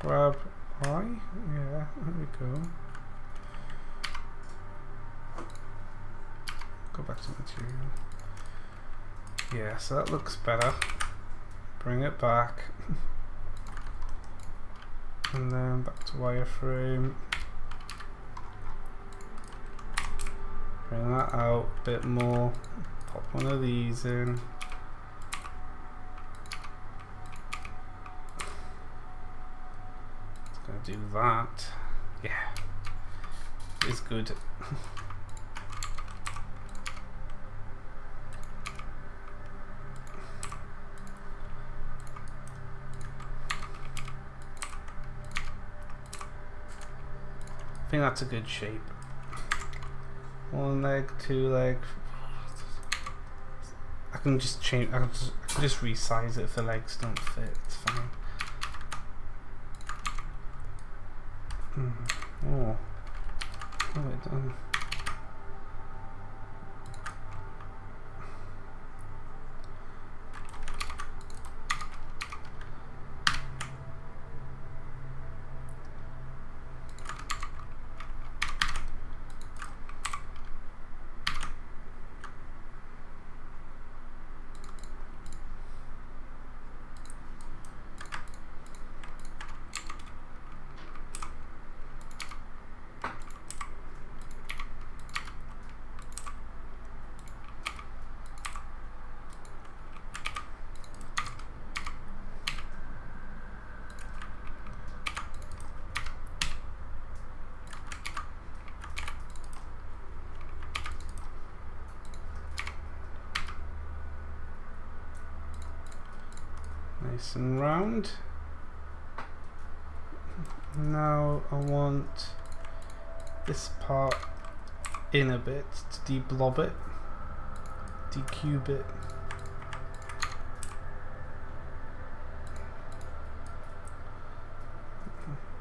Grab I. Yeah, there we go. Go back to material. Yeah, so that looks better. Bring it back. And then back to wireframe. Bring that out a bit more. Pop one of these in. It's gonna do that. Yeah, it's good. I think that's a good shape. 1 leg, 2 leg. I can just change. I can just resize it if the legs don't fit. It's fine. Oh, it done. Nice and round. Now I want this part in a bit to de-blob it, de-cube it.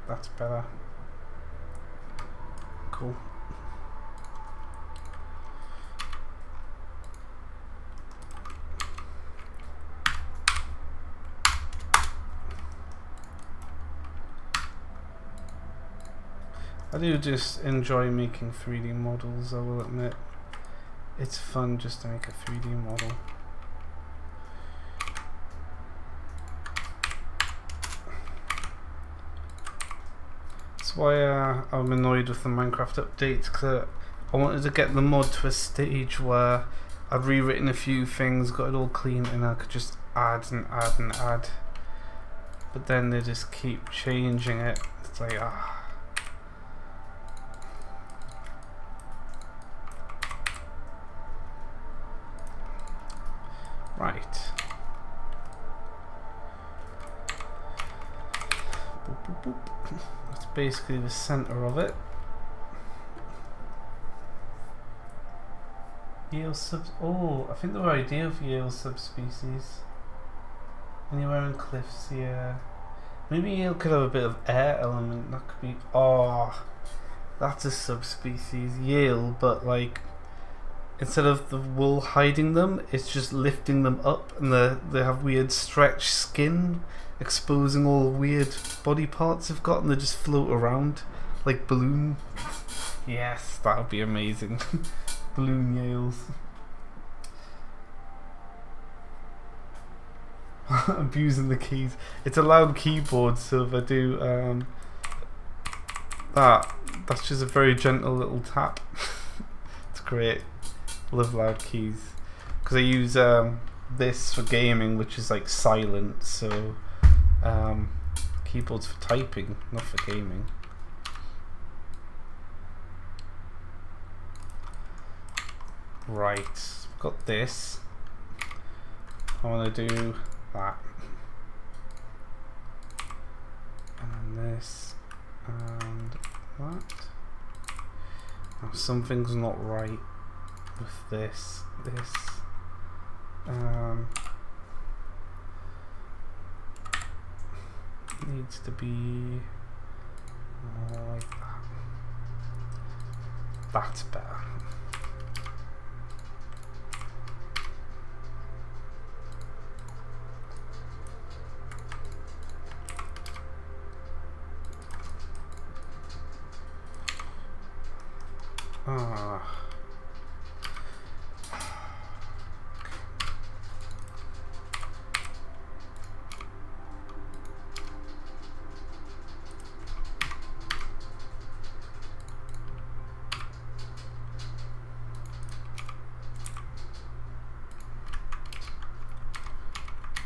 That's better. Cool. I do just enjoy making 3D models, I will admit. It's fun just to make a 3D model. That's why I'm annoyed with the Minecraft updates, because I wanted to get the mod to a stage where I'd rewritten a few things, got it all clean, and I could just add and add and add. But then they just keep changing it. It's like, Right. Boop, boop, boop. That's basically the center of it. Yale subs. Oh, I think they were ideal for Yale subspecies. Anywhere in cliffs, yeah. Maybe Yale could have a bit of air element. That could be. Oh, that's a subspecies. Yale, but like, instead of the wool hiding them, it's just lifting them up, and they have weird stretched skin, exposing all weird body parts they've got, and they just float around like balloon. Yes, that would be amazing. Balloon Yales. Abusing the keys. It's a loud keyboard, so if I do that's just a very gentle little tap. It's great. Love loud keys, because I use this for gaming, which is like silent, so keyboard's for typing, not for gaming. Right, got this. I want to do that, and this, and that. Now something's not right with this needs to be more like that. That's better.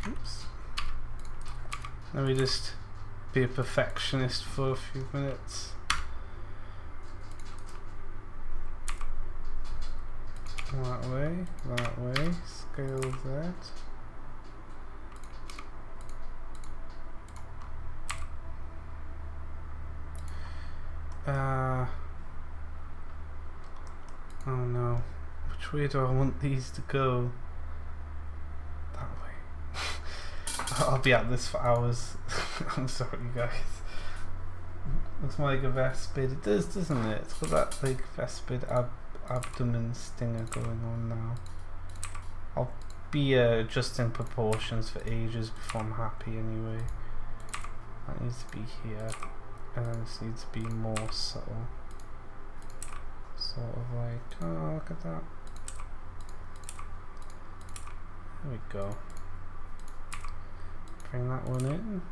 Oops. Let me just be a perfectionist for a few minutes. That way, scale that. Oh no, which way do I want these to go? That way. I'll be at this for hours. I'm sorry guys. Looks more like a Vespid. It does, doesn't it? It's got that like Vespid abdomen stinger going on now. I'll be adjusting proportions for ages before I'm happy anyway. That needs to be here, and then this needs to be more subtle. Sort of like, oh look at that. There we go. Bring that one in.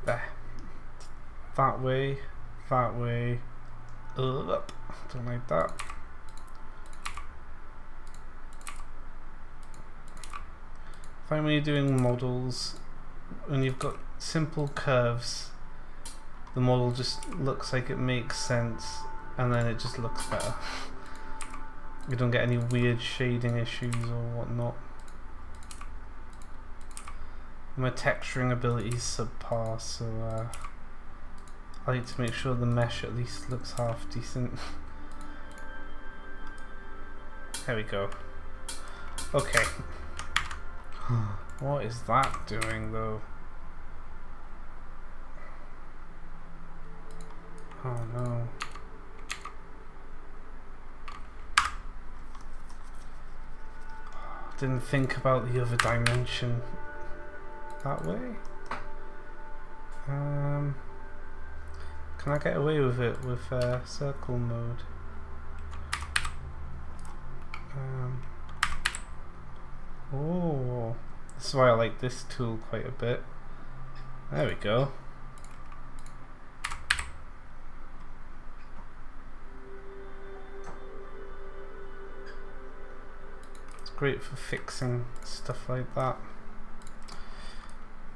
There. That way, that way. Up. Don't like that. Find when you're doing models, when you've got simple curves, the model just looks like it makes sense, and then it just looks better. You don't get any weird shading issues or whatnot. My texturing ability is subpar, so I like to make sure the mesh at least looks half decent. There we go. Okay. What is that doing though? Oh no. Didn't think about the other dimension that way. Can I get away with it with circle mode? Oh, this is why I like this tool quite a bit. There we go. It's great for fixing stuff like that.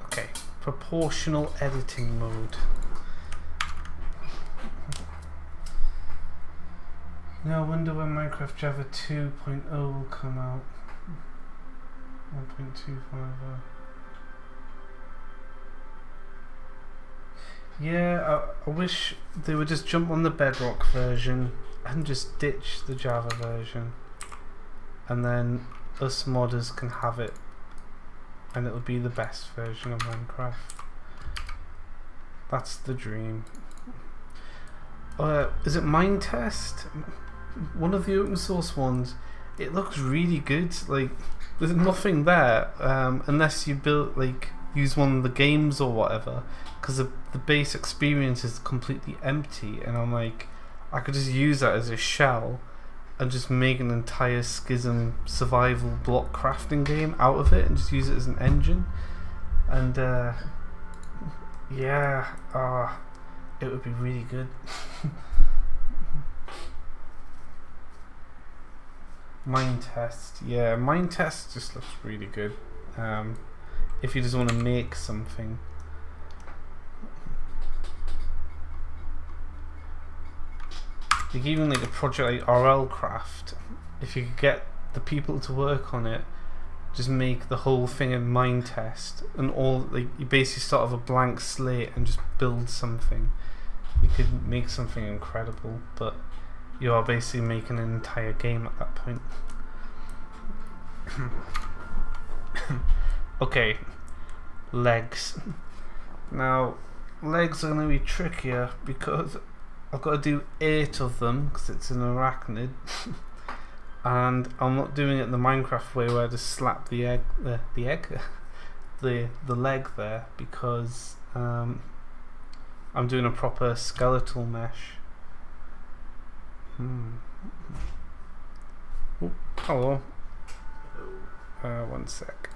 Okay, proportional editing mode. Now I wonder when Minecraft Java 2.0 will come out. 1.250. Yeah, I wish they would just jump on the Bedrock version and just ditch the Java version, and then us modders can have it, and it will be the best version of Minecraft. That's the dream. Is it Minetest? One of the open source ones. It looks really good. Like, there's nothing there unless you use one of the games or whatever, because the base experience is completely empty, and I'm like, I could just use that as a shell and just make an entire Schism survival block crafting game out of it and just use it as an engine, and yeah, it would be really good. Minetest, yeah, Minetest just looks really good. If you just want to make something. Like, even like a project like RL Craft, if you could get the people to work on it, just make the whole thing in Minetest, and all, like, you basically start with a blank slate and just build something. You could make something incredible, but you are basically making an entire game at that point. Okay, legs. Now, legs are going to be trickier because I've got to do 8 of them because it's an arachnid. And I'm not doing it the Minecraft way where I just slap the leg there, because I'm doing a proper skeletal mesh. Oh, hello. One sec.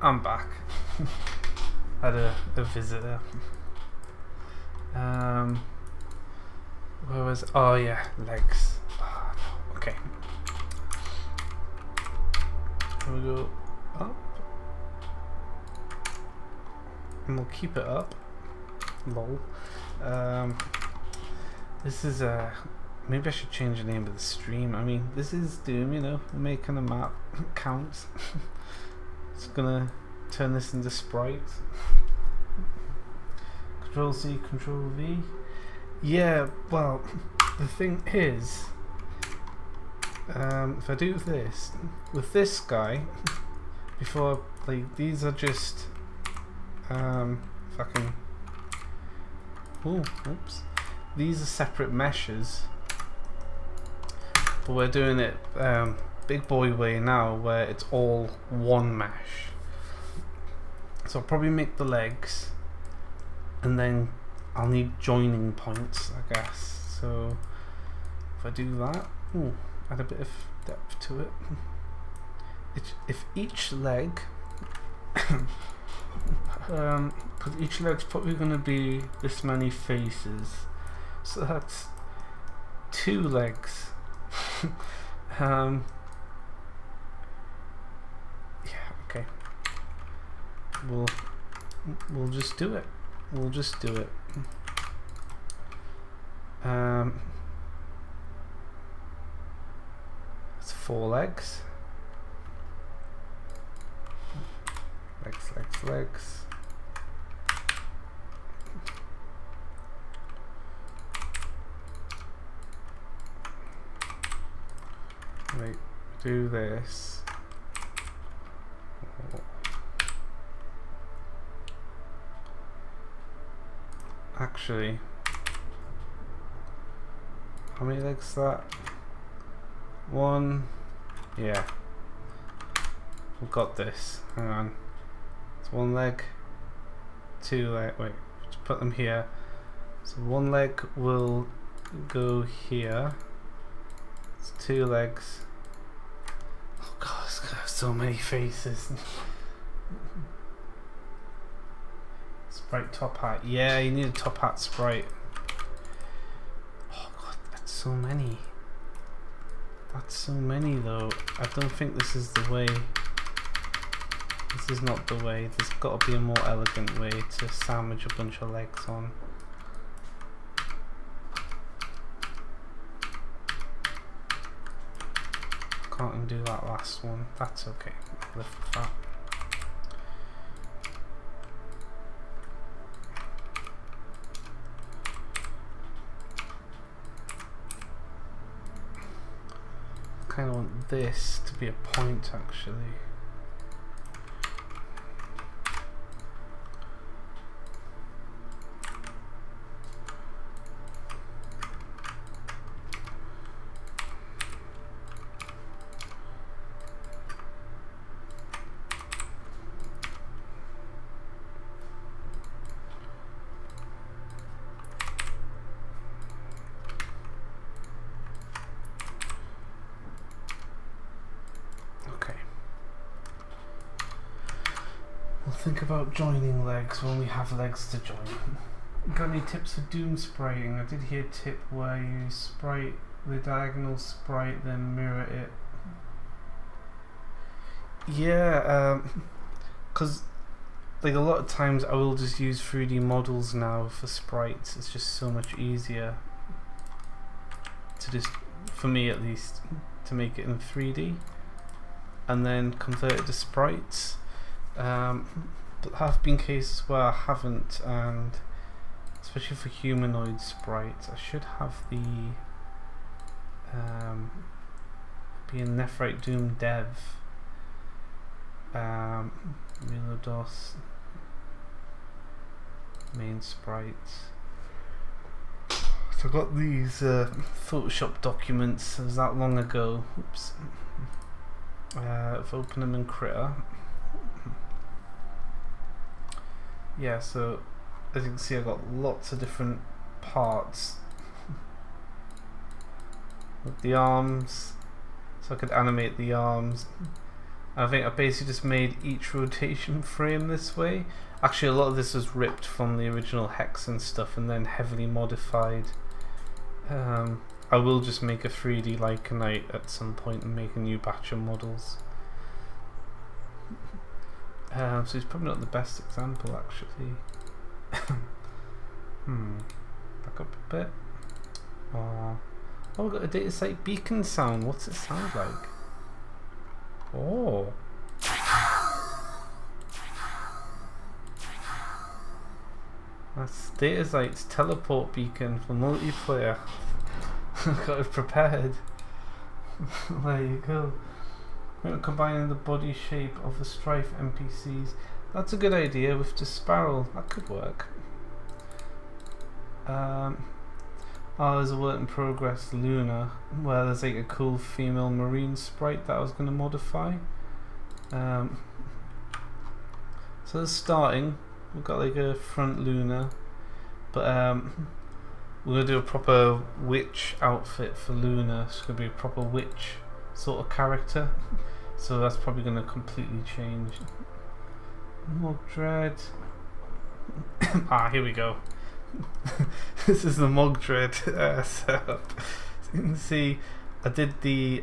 I'm back. Had a visitor. Where was? Oh yeah, legs. Oh, no. Okay. Here we go. Up. and we'll keep it up. Lol. This is maybe I should change the name of the stream. I mean, this is Doom, you know, we're making a map. Counts. It's gonna turn this into sprites. Control C, Control V. Yeah, well, the thing is, if I do this with this guy, before, like, these are just fucking. Oh, oops. These are separate meshes, but we're doing it big boy way now, where it's all one mesh. So I'll probably make the legs, and then I'll need joining points, I guess. So if I do that, ooh, add a bit of depth to it. If each leg, because each leg's probably going to be this many faces, so that's 2 legs. Yeah, okay. We'll just do it. We'll just do it. It's 4 legs. Legs. Right, do this. Actually, how many legs is that? 1. Yeah, we've got this. Hang on. It's 1 leg, 2 leg. Wait, just put them here. So 1 leg will go here. It's 2 legs. Oh god, it's gonna have so many faces. Sprite top hat. Yeah, you need a top hat sprite. Oh god, that's so many. That's so many though. I don't think this is the way. This is not the way. There's got to be a more elegant way to sandwich a bunch of legs on. Can't undo that last one. That's okay. I'll live with that. I kind of want this to be a point actually. Think about joining legs when we have legs to join. Got any tips for Doom spraying? I did hear a tip where you sprite the diagonal sprite, then mirror it. Yeah, because like a lot of times I will just use 3D models now for sprites. It's just so much easier to just, for me at least, to make it in 3D and then convert it to sprites. But there have been cases where I haven't, and especially for humanoid sprites, I should have the be a Nephrite Doom dev. Milodos main sprites. So I got these Photoshop documents. It was that long ago. Oops. I've opened them in Critter. Yeah, so as you can see, I've got lots of different parts. With the arms, so I could animate the arms. I think I basically just made each rotation frame this way. Actually, a lot of this was ripped from the original Hex and stuff and then heavily modified. I will just make a 3D Lycanite at some point and make a new batch of models. So he's probably not the best example, actually. Back up a bit. Oh, we've got a data site beacon sound. What's it sound like? Oh. That's data site's teleport beacon for multiplayer. Got it prepared. There you go. We're combining the body shape of the Strife NPCs. That's a good idea with the Sparrow. That could work. There's a work in progress, Luna, where there's like a cool female marine sprite that I was going to modify. So there's starting. We've got like a front Luna, but we're going to do a proper witch outfit for Luna. It's going to be a proper witch sort of character. So that's probably going to completely change. More dread. Here we go. This is the Mog Dread setup. So you can see I did the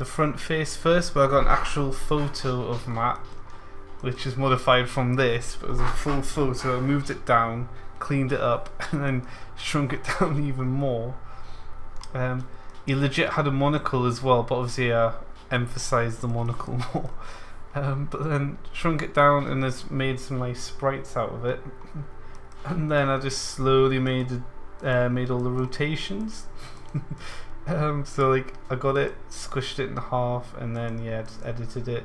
front face first, but I got an actual photo of Matt, which is modified from this, but it was a full photo. I moved it down, cleaned it up, and then shrunk it down even more. He legit had a monocle as well, but obviously I emphasised the monocle more. But then shrunk it down and has made some nice sprites out of it. And then I just slowly made all the rotations. So like I got it, squished it in half, and then yeah, just edited it.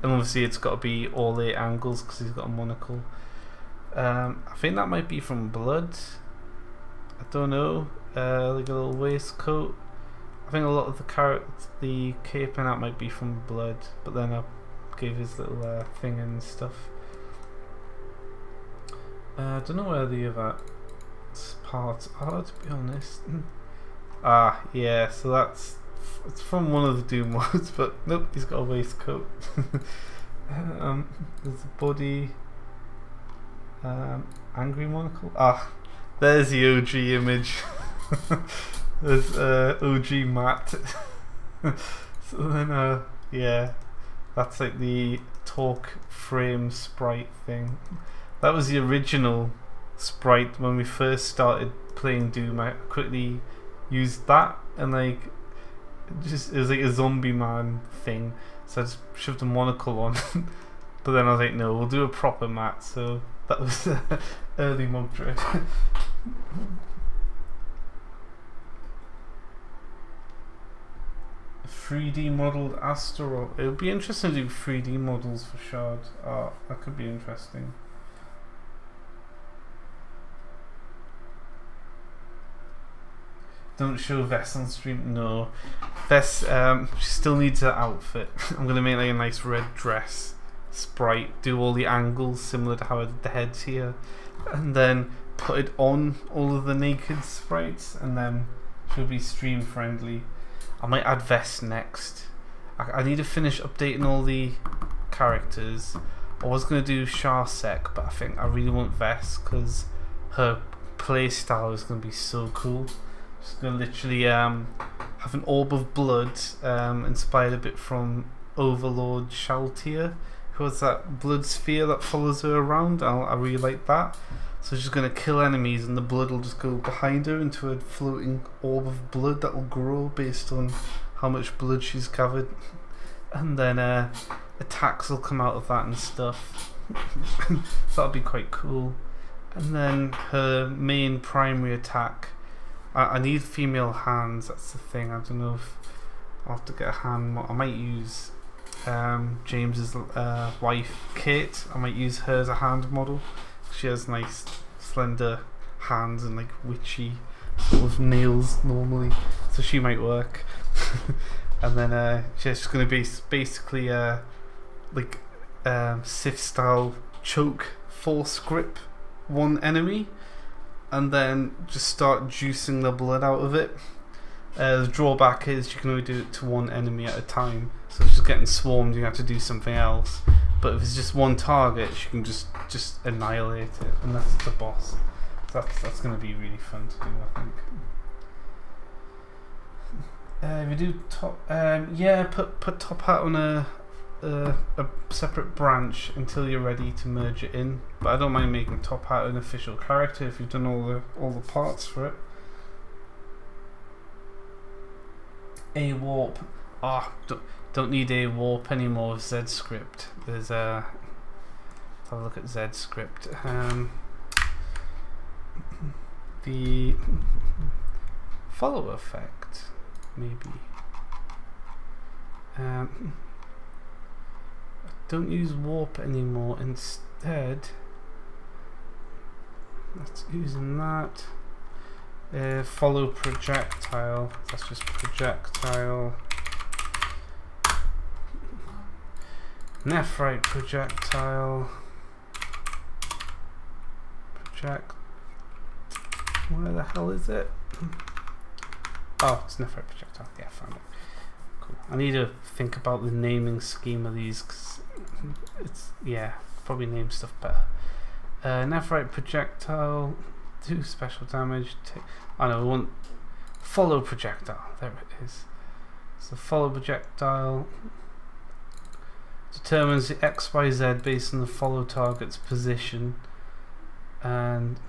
And obviously it's got to be all 8 angles because he's got a monocle. I think that might be from Blood. I don't know. Like a little waistcoat. I think a lot of the cape and that might be from Blood, but then I gave his little thing and stuff. I don't know where the other parts are, to be honest. Yeah, so it's from one of the Doom mods, but nope, he's got a waistcoat. There's a body, angry monocle. There's the OG image. There's OG Matt. So then, yeah, that's like the talk frame sprite thing. That was the original sprite when we first started playing Doom. I quickly used that, and like it was like a zombie man thing, so I just shoved a monocle on. But then I was like, no, we'll do a proper Matt. So that was early Mog Dread. 3D modelled asteroid. It would be interesting to do 3D models for Shard. That could be interesting. Don't show Vess on stream. No, Vess. She still needs her outfit. I'm gonna make like a nice red dress sprite. Do all the angles similar to how I did the heads here, and then put it on all of the naked sprites, and then she'll be stream friendly. I might add Vess next. I need to finish updating all the characters. I was gonna do Sharsec, but I think I really want Vess because her playstyle is gonna be so cool. She's gonna literally have an orb of blood, inspired a bit from Overlord Shaltir, who has that blood sphere that follows her around. I really like that. So she's gonna kill enemies, and the blood will just go behind her into a floating orb of blood that will grow based on how much blood she's gathered. And then attacks will come out of that and stuff. That'll be quite cool. And then her main primary attack. I need female hands, that's the thing. I don't know if I'll have to get a hand. I might use James's wife, Kate. I might use her as a hand model. She has nice slender hands and like witchy sort of nails normally, so she might work. And then she's going to be basically like Sith style choke, force grip one enemy, and then just start juicing the blood out of it. The drawback is you can only do it to one enemy at a time, so if it's just getting swarmed you have to do something else. But if it's just one target, you can just annihilate it, and that's the boss. So that's going to be really fun to do, I think. We do top, yeah. Put top hat on a a separate branch until you're ready to merge it in. But I don't mind making Top Hat an official character if you've done all the parts for it. A warp. Don't need a warp anymore with Z script. There's a. Let's have a look at Z script. The follow effect, maybe. Don't use warp anymore. Instead, that's using that. Follow projectile. That's just projectile. Nephrite projectile. Where the hell is it? Oh, it's Nephrite projectile. Yeah, found it. Cool. I need to think about the naming scheme of these because it's probably name stuff better. Nephrite projectile. 2 special damage. I know. We want follow projectile. There it is. So follow projectile determines the XYZ based on the follow target's position, and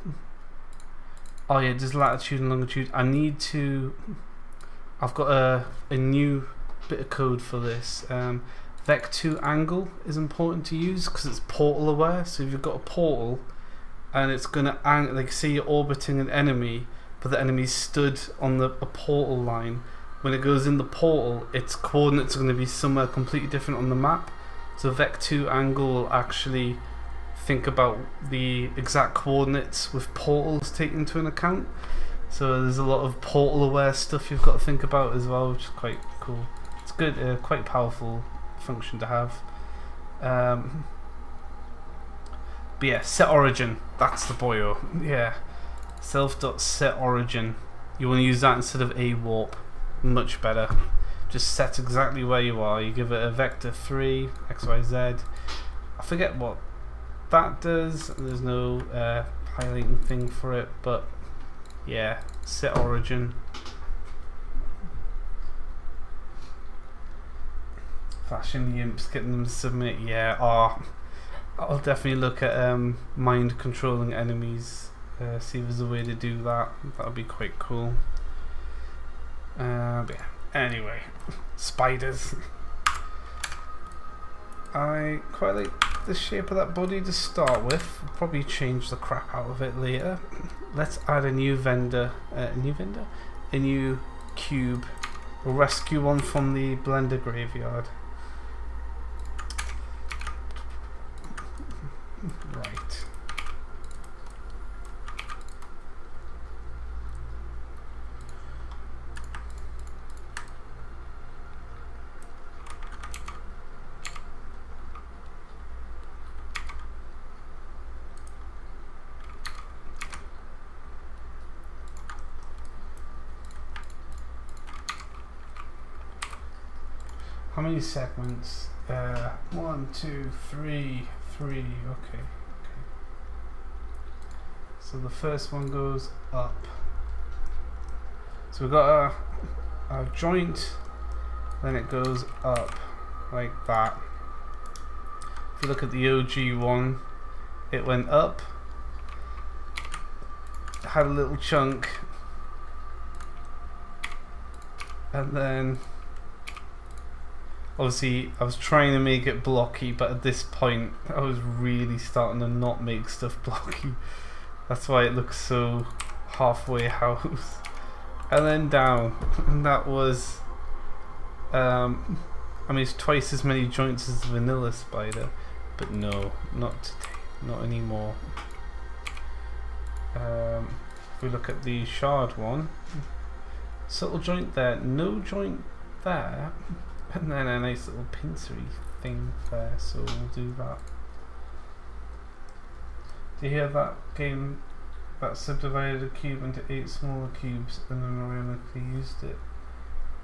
oh yeah, there's latitude and longitude. I've got a new bit of code for this. Vec2 angle is important to use because it's portal aware. So if you've got a portal and it's gonna like say you're orbiting an enemy, but the enemy's stood on a portal line. When it goes in the portal, its coordinates are going to be somewhere completely different on the map. So Vec2 angle will actually think about the exact coordinates with portals taken into an account. So there's a lot of portal aware stuff you've got to think about as well, which is quite cool. It's good, quite powerful function to have. But yeah, set origin, that's the boyo. Yeah, self.set origin. You want to use that instead of a warp. Much better. Just set exactly where you are. You give it a vector 3 XYZ. I forget what that does. There's no highlighting thing for it, but yeah, set origin. Flashing the imps, getting them to submit. Yeah, I'll definitely look at mind controlling enemies. See if there's a way to do that. That would be quite cool. But yeah. Anyway, spiders. I quite like the shape of that body to start with. I'll probably change the crap out of it later. Let's add a new vendor. A new cube. We'll rescue one from the blender graveyard. Right. How many segments? 1, 2, 3, 3. Okay. So the first one goes up. So we've got a joint, then it goes up like that. If you look at the OG one, it went up, had a little chunk, and then obviously I was trying to make it blocky, but at this point I was really starting to not make stuff blocky. That's why it looks so halfway house. And then down, and that was I mean it's twice as many joints as the vanilla spider, but no, not today, not anymore. If we look at the shard one, subtle joint there, no joint there, and then a nice little pincery thing there, so we'll do that. Do you hear that game that subdivided a cube into 8 smaller cubes and then ironically used it?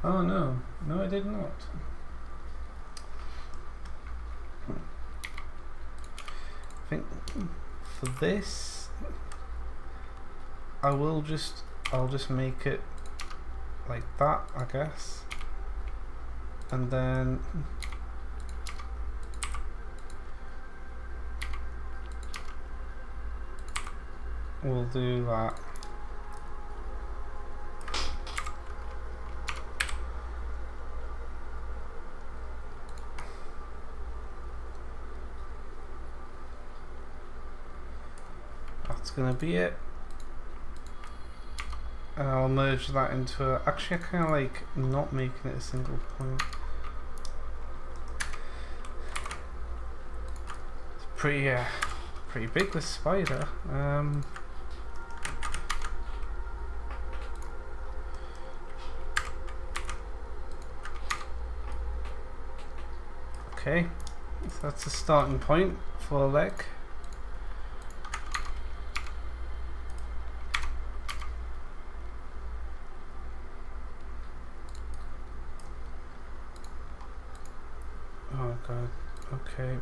Oh no, no I did not. I think for this I'll just make it like that, I guess. And then we'll do that. That's gonna be it. And I'll merge that into a... Actually, I kind of like not making it a single point. It's pretty big, this spider. Okay, so that's the starting point for a leg. Oh god, okay.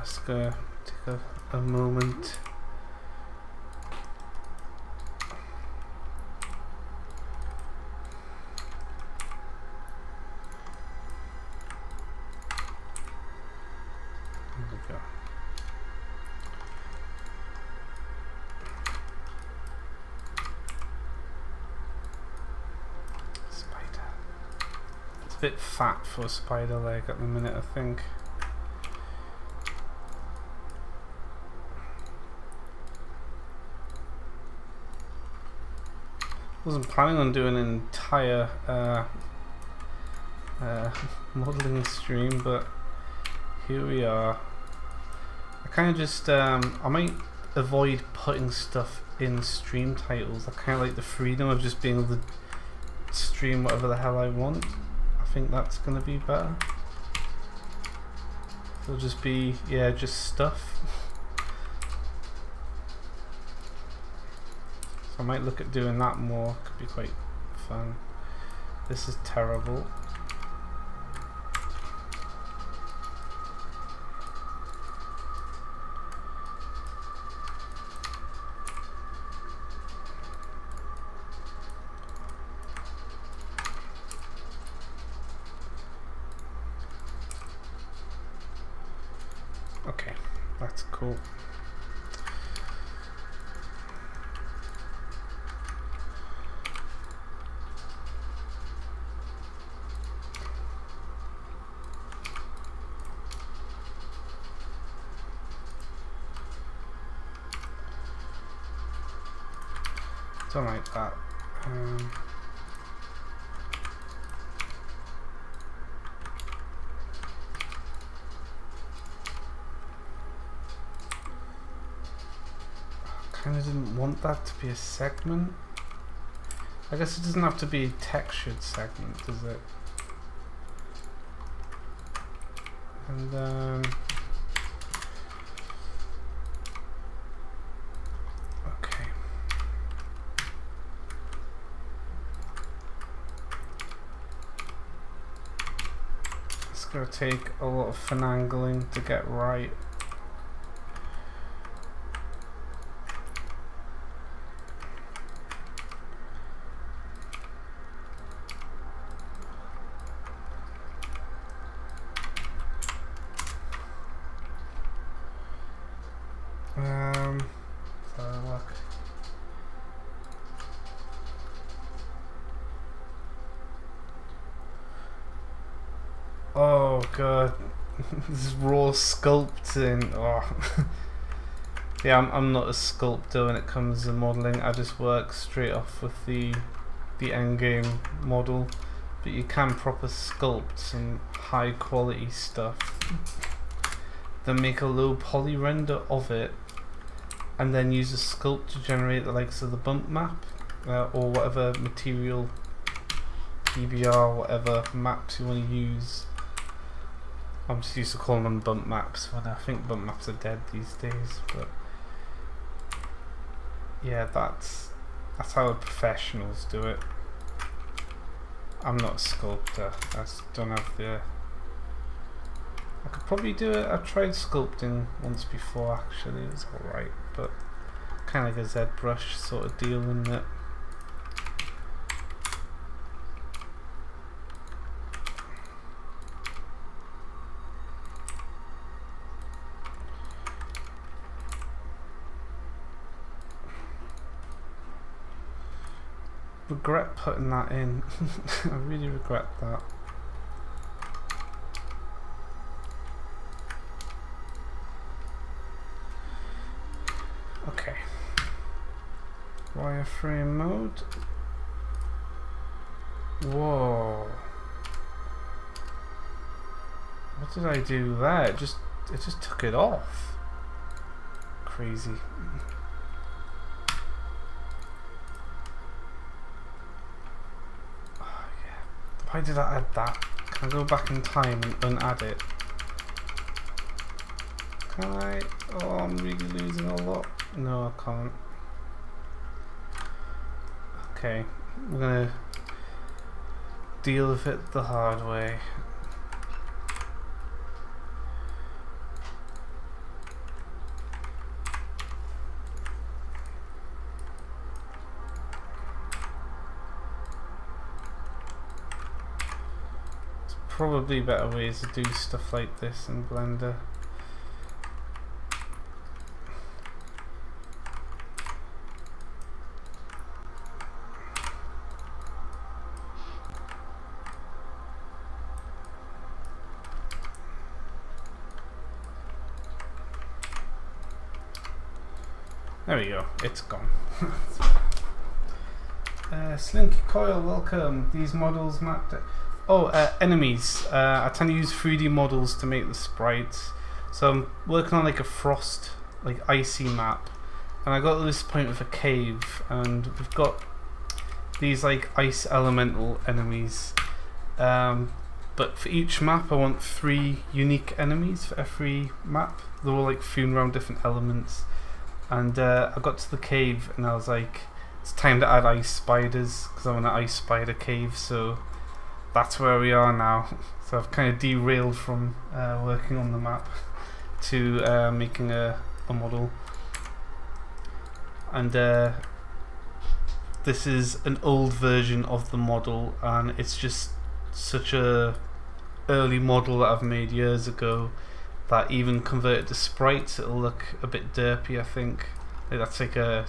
It's gonna take a moment. There we go. A bit fat for a spider leg at the minute, I think. Wasn't planning on doing an entire modelling stream, but here we are. I kind of just I might avoid putting stuff in stream titles. I kind of like the freedom of just being able to stream whatever the hell I want. I think that's gonna be better. It'll just be, yeah, just stuff. So I might look at doing that more. Could be quite fun. This is terrible. Okay, that's cool. Don't like that. Kinda didn't want that to be a segment. I guess it doesn't have to be a textured segment, does it? And then okay. It's gonna take a lot of finagling to get right. Oh god, this is raw sculpting. Oh. Yeah, I'm not a sculptor when it comes to modelling. I just work straight off with the endgame model. But you can proper sculpt some high quality stuff. Then make a low poly render of it, and then use a sculpt to generate the likes of the bump map or whatever material, PBR, whatever maps you want to use. I'm just used to calling them bump maps when I think bump maps are dead these days, but yeah, that's how the professionals do it. I'm not a sculptor. I just don't have the... I could probably do it. I've tried sculpting once before actually, it was alright, but kind of like a ZBrush sort of deal, isn't it? regret putting that in. I really regret that. Okay. Wireframe mode. Whoa. What did I do there? It just took it off. Crazy. Oh, yeah. Why did I add that? Can I go back in time and unadd it? Can I? Oh, I'm really losing a lot. No, I can't. Okay, we're gonna deal with it the hard way. There's probably better ways to do stuff like this in Blender. There we go, it's gone. Slinky Coil, welcome. These models mapped. Enemies. I tend to use 3D models to make the sprites. So I'm working on like a frost, like icy map. And I got to this point with a cave, and we've got these like ice elemental enemies. But for each map I want 3 unique enemies for every map. They're all like themed around different elements. And I got to the cave and I was like, it's time to add ice spiders because I'm in an ice spider cave, so that's where we are now. So I've kind of derailed from working on the map to making a model. And this is an old version of the model, and it's just such a early model that I've made years ago that even converted to sprites it'll look a bit derpy, I think. Like that's like a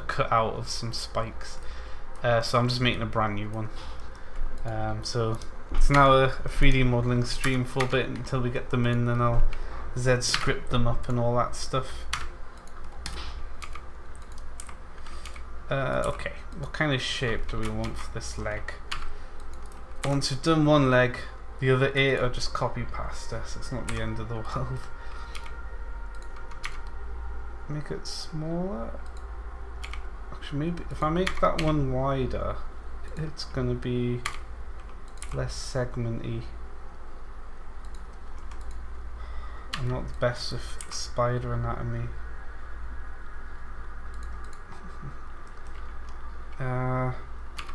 cutout of some spikes. So I'm just making a brand new one. So it's now a 3D modelling stream for a bit until we get them in, then I'll Z-script them up and all that stuff. Okay, what kind of shape do we want for this leg? Once we've done one leg, the other 8 are just copy pasta, so it's not the end of the world. Make it smaller. Actually, maybe if I make that one wider, it's gonna be less segmenty. I'm not the best with spider anatomy.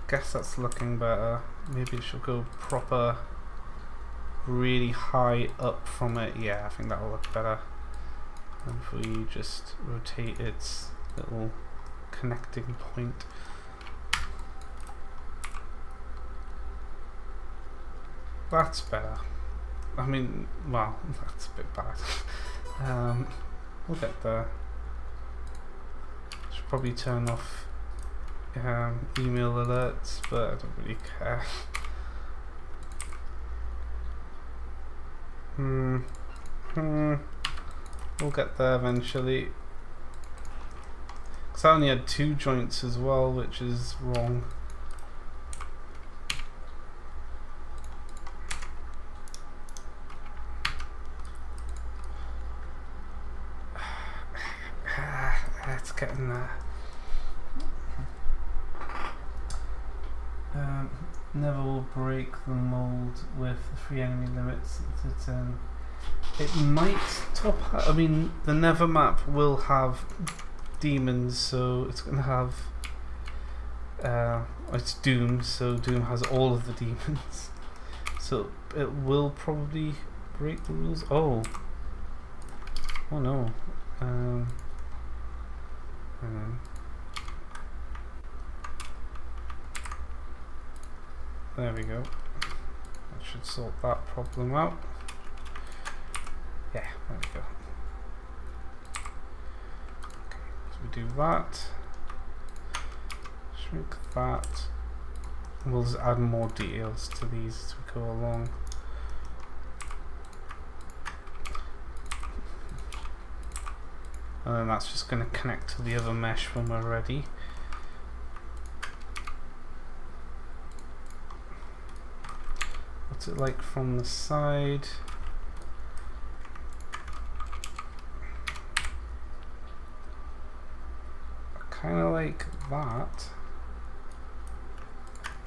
Guess that's looking better. Maybe it should go proper, really high up from it. Yeah, I think that'll look better. And if we just rotate its little connecting point. That's better. I mean, well, that's a bit bad. We'll get there. Should probably turn off email alerts, but I don't really care. We'll get there eventually. Because I only had 2 joints as well, which is wrong. It's getting there. Never will break the mold with 3 enemy limits to 10. It might top. I mean, the Never map will have demons, so it's going to have. It's Doom, so Doom has all of the demons. So it will probably break the rules. Oh. Oh no. Hang on. There we go. That should sort that problem out. Yeah, there we go. Okay, so we do that. Shrink that. We'll just add more details to these as we go along. And then that's just going to connect to the other mesh when we're ready. What's it like from the side? I kind of like that.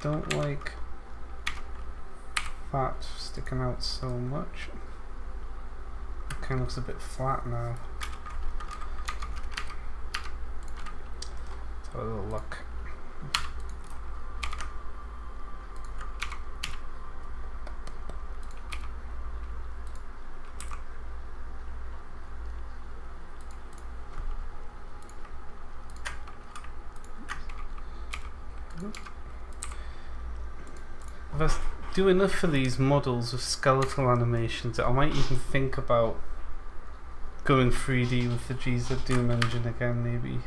Don't like that sticking out so much. It kind of looks a bit flat now. Let's have a little look. If I do enough for these models with skeletal animations, I might even think about going 3D with the GZDoom engine again, maybe.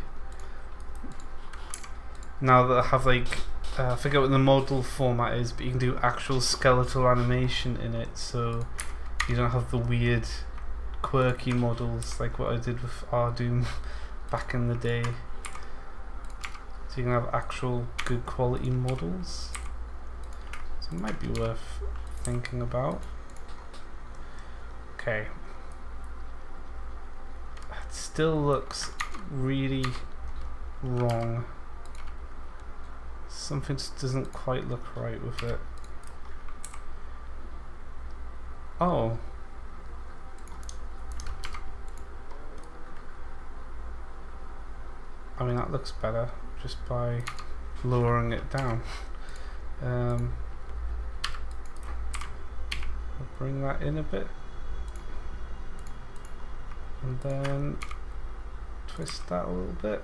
Now that I have like, I forget what the model format is, but you can do actual skeletal animation in it, so you don't have the weird, quirky models like what I did with Doom back in the day. So you can have actual good quality models. So it might be worth thinking about. Okay. It still looks really wrong. Something just doesn't quite look right with it. Oh. I mean, that looks better just by lowering it down. I'll bring that in a bit. And then twist that a little bit.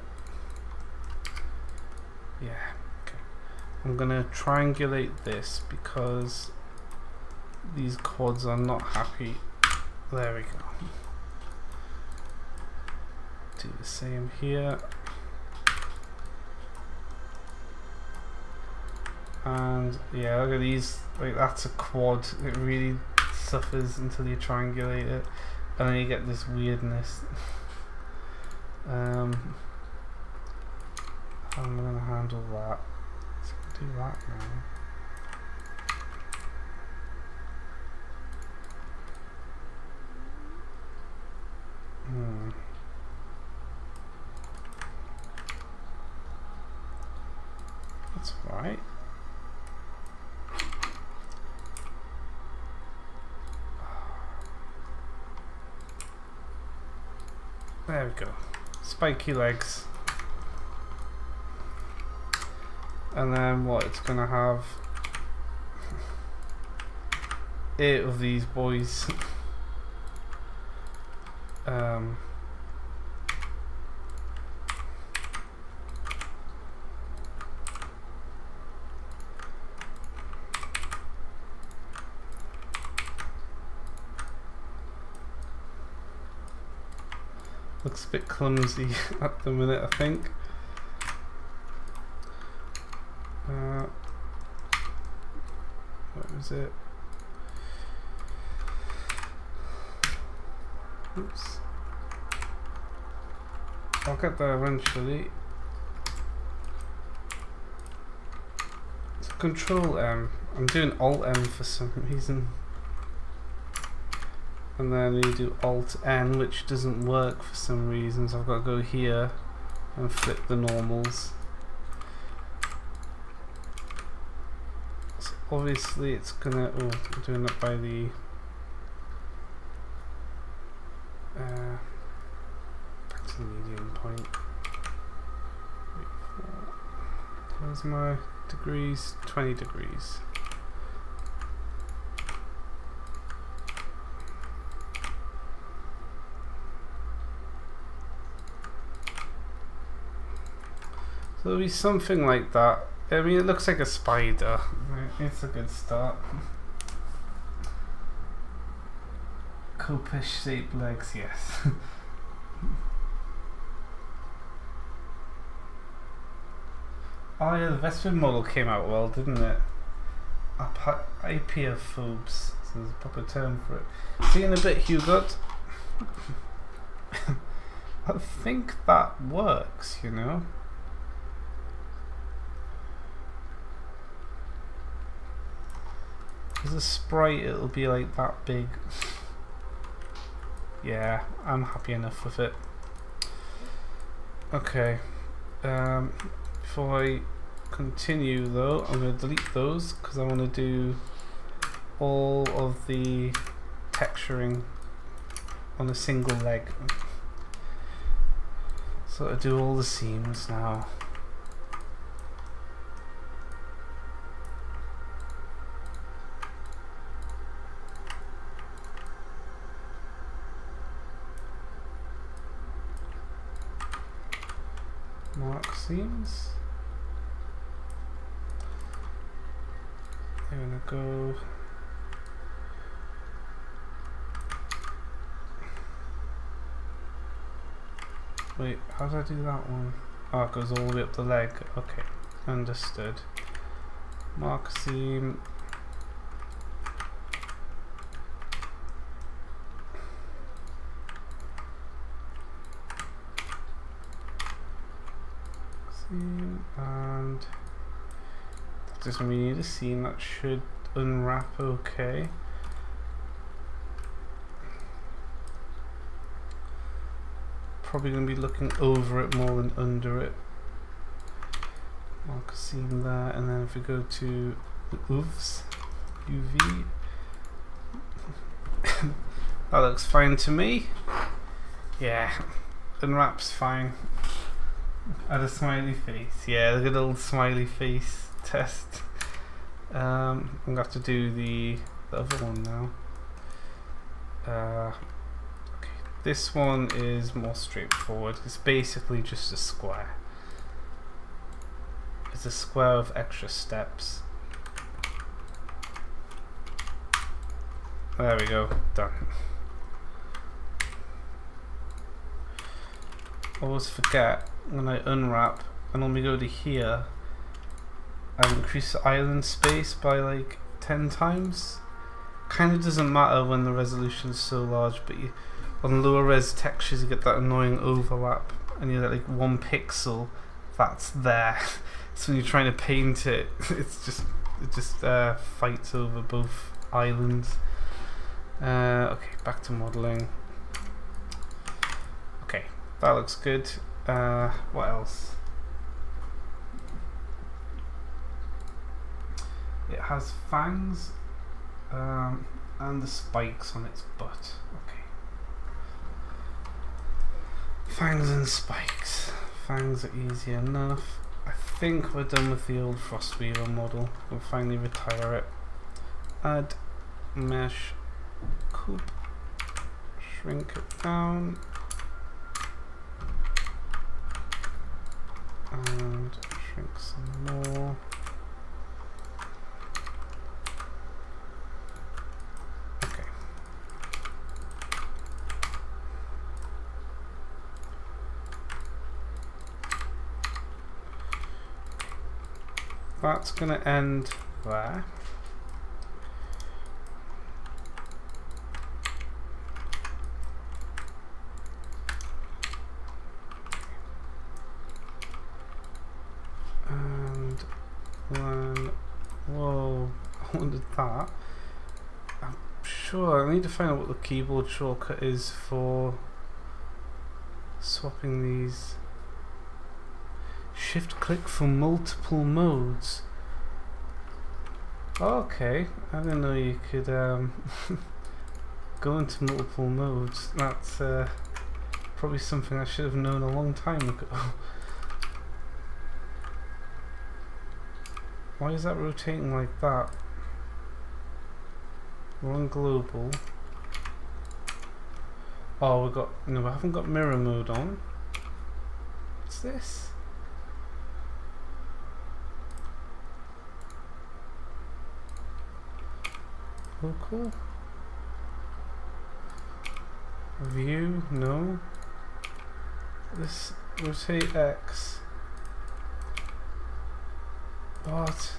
Yeah. I'm gonna triangulate this because these quads are not happy. There we go. Do the same here. And yeah, look at these, like that's a quad. It really suffers until you triangulate it. And then you get this weirdness. How am I gonna handle that? Do that now. That's right. There we go. Spiky legs. And then what, it's gonna have 8 of these boys. Looks a bit clumsy at the minute, I think. What was it? Oops. I'll get there eventually. So Control M. I'm doing Alt M for some reason. And then you do Alt N, which doesn't work for some reasons. I've got to go here and flip the normals. So obviously it's gonna, oh, I'm doing it by the back to the median point. Where's my degrees? 20 degrees. So it'll be something like that. I mean, it looks like a spider. It's a good start. Copish shaped legs, yes. Oh yeah, the Vesper model came out well, didn't it? Apiophobes, so there's a proper term for it. See you in a bit, Hugot. I think that works, you know. As a sprite, it'll be like that big. Yeah, I'm happy enough with it. Okay. Before I continue though, I'm going to delete those because I want to do all of the texturing on a single leg. So I do all the seams now. Mark seams. I'm gonna go. Wait, how did I do that one? Oh, it goes all the way up the leg. Okay, understood. Mark seam. Seam, and that doesn't really need a seam. That should unwrap okay. Probably going to be looking over it more than under it. Mark a seam there, and then if we go to the UV, that looks fine to me. Yeah, unwraps fine. Add a smiley face. Yeah, the good old smiley face test. I'm going to have to do the other one now. This one is more straightforward. It's basically just a square. It's a square of extra steps. There we go, done. I always forget when I unwrap, I normally go to here and increase the island space by like 10 times. Kind of doesn't matter when the resolution is so large, but on lower res textures you get that annoying overlap and you get like 1 pixel that's there. So when you're trying to paint it, it just fights over both islands. Okay, back to modeling. Okay, that looks good. What else? It has fangs and the spikes on its butt. Okay. Fangs and spikes. Fangs are easy enough. I think we're done with the old Frostweaver model. We'll finally retire it. Add mesh cube. Shrink it down. And shrink some more. Okay. That's going to end there. And then, whoa, I wanted that. I'm sure I need to find out what the keyboard shortcut is for swapping these. Shift click for multiple modes. Okay, I didn't know you could go into multiple modes. That's probably something I should have known a long time ago. Why is that rotating like that? We're on global. Oh, we haven't got mirror mode on. What's this? Local? View? No. This rotate X. What?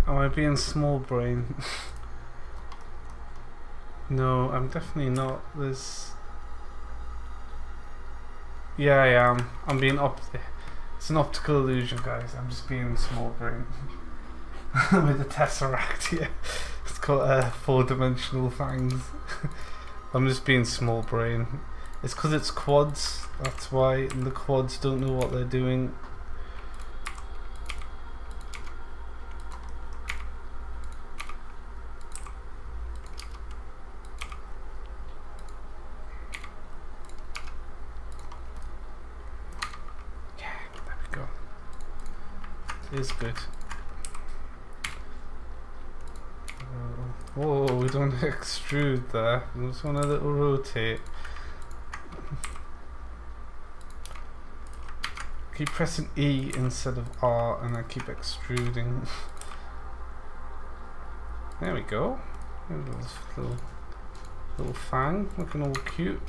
Am I being small brain? No, I'm definitely not. Yeah, I am. I'm being It's an optical illusion, guys. I'm just being small brain. With the tesseract here. It's got 4-dimensional fangs. I'm just being small brain. It's because it's quads. That's why. And the quads don't know what they're doing. Is good. Whoa, we don't extrude there. We just want a little rotate. Keep pressing E instead of R and I keep extruding. There we go. Little fang looking all cute.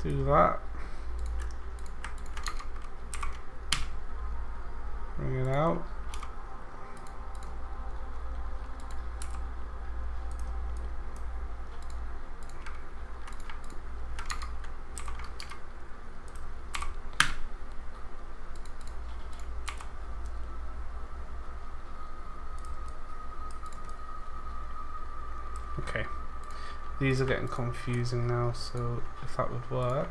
Do that. Bring it out. Okay. These are getting confusing now, so if that would work.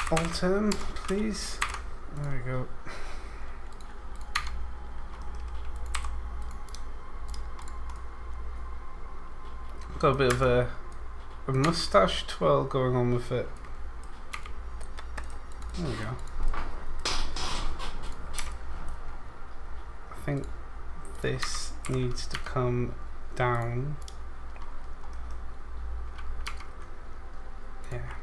Alter them, please. There we go. Got a bit of a mustache twirl going on with it. There we go. I think this needs to come down. Yeah.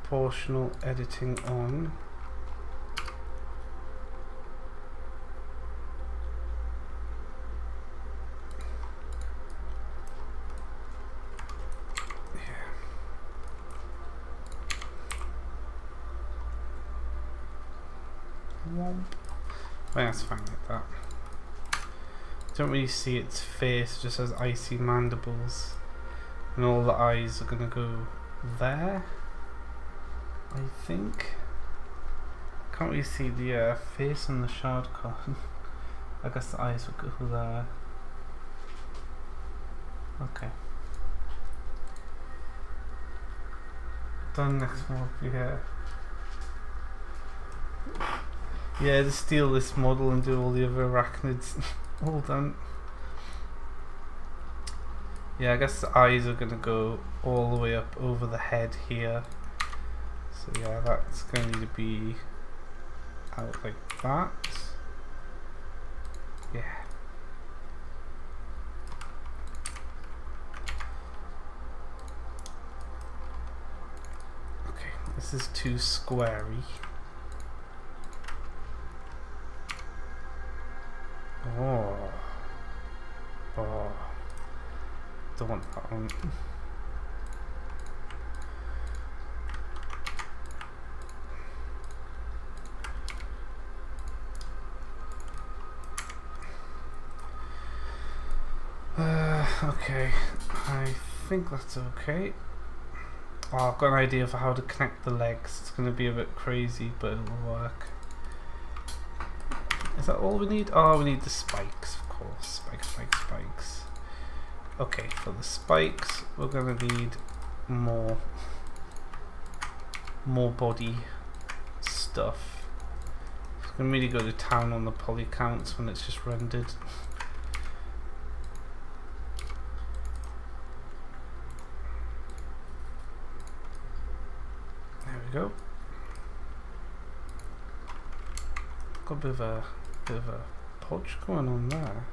Proportional editing on. Well, that's fine like that. Don't really see its face, just has icy mandibles, and all the eyes are gonna go there. I think. Can't really see the face on the shard card. I guess the eyes will go there. Okay. Done. Next one up here. Yeah, just steal this model and do all the other arachnids. All done. Yeah, I guess the eyes are gonna go all the way up over the head here. So yeah, that's going to need to be out like that. Yeah. Okay, this is too squarey. Oh. Oh. Don't want that one. Okay, I think that's okay. Oh, I've got an idea for how to connect the legs. It's going to be a bit crazy, but it'll work. Is that all we need? Oh, we need the spikes, of course. Spikes, spikes, spikes. Okay, for the spikes, we're going to need more body stuff. I'm going to really go to town on the poly counts when it's just rendered. Go. Got a bit of a Poach going on there?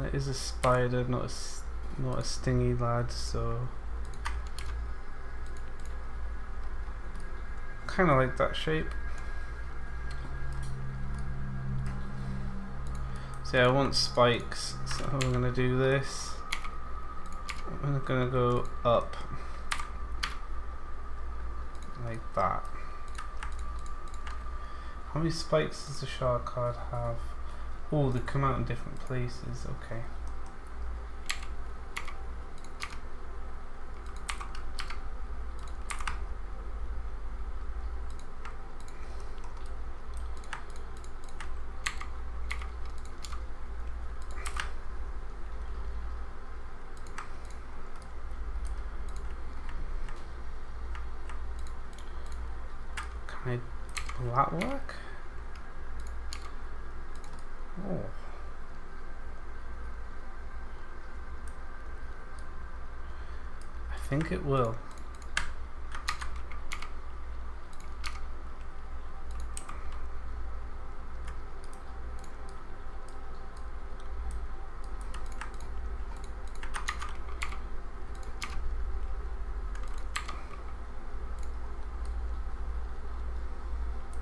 It is a spider, not a stingy lad, so kind of like that shape. So yeah, I want spikes, so I'm gonna do this. I'm gonna go up like that. How many spikes does the shark card have? Oh, they come out in different places, okay. Will that work? Oh. I think it will.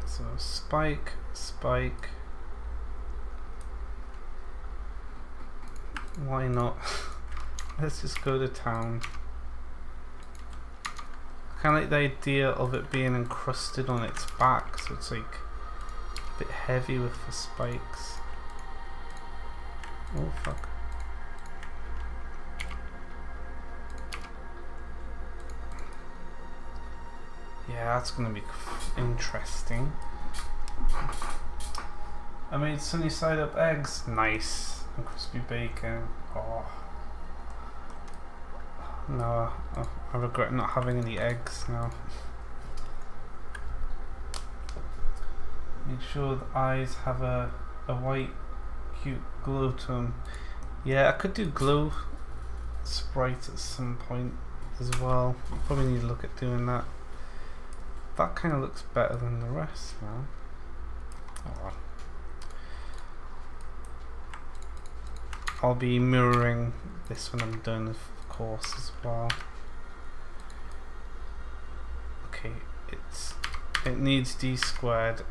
So spike, spike. Why not? Let's just go to town. I kind of like the idea of it being encrusted on its back, so it's like a bit heavy with the spikes. Oh fuck. Yeah, that's gonna be interesting. I made sunny side up eggs. Nice. And crispy bacon. Oh. No, I regret not having any eggs now. Make sure the eyes have a white, cute glow to them. Yeah, I could do glow sprite at some point as well. Probably need to look at doing that. That kind of looks better than the rest now. Oh well. I'll be mirroring this when I'm done, of course, as well. Okay, it needs d squared.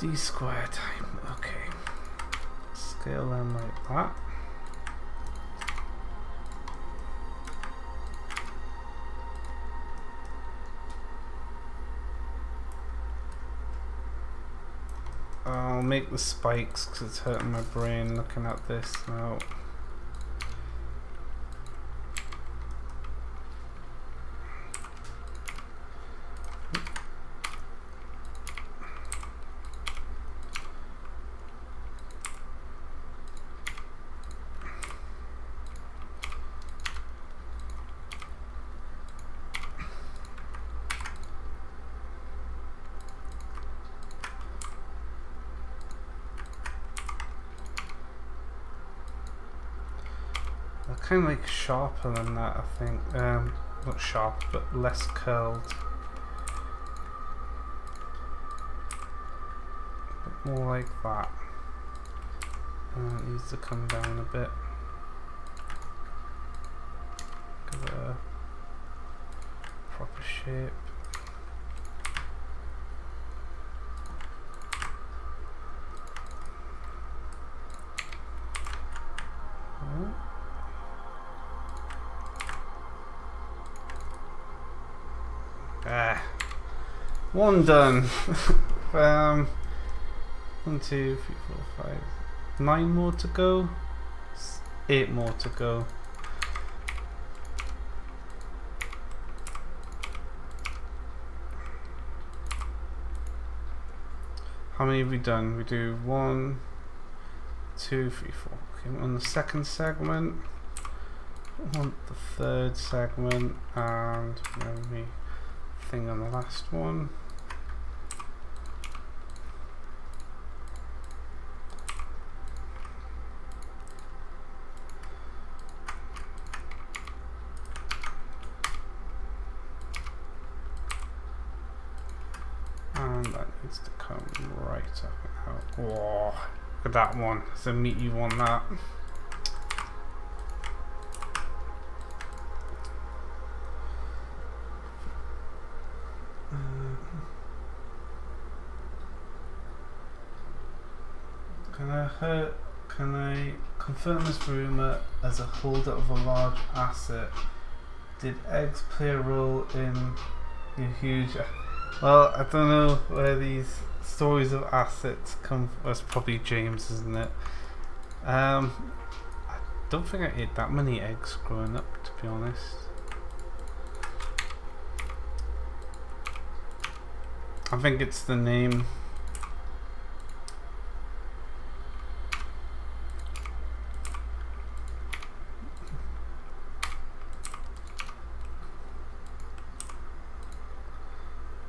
D squared time. Okay, scale them like that. I'll make the spikes because it's hurting my brain looking at this now. Kind of like sharper than that, I think. Not sharp, but less curled. But more like that. And it needs to come down a bit. Give it a proper shape. One done. 1, 2, 3, 4, 5, 9 more to go. 8 more to go. How many have we done? We do 1, 2, 3, 4. Okay, on the second segment. I want the third segment and memory thing on the last one. And that needs to come right up and out. Whoa, look at that one. It's a meaty one, that. Can I confirm this rumor as a holder of a large asset? Did eggs play a role in your huge... Well, I don't know where these stories of assets come from. It's probably James, isn't it? I don't think I ate that many eggs growing up, to be honest. I think it's the name.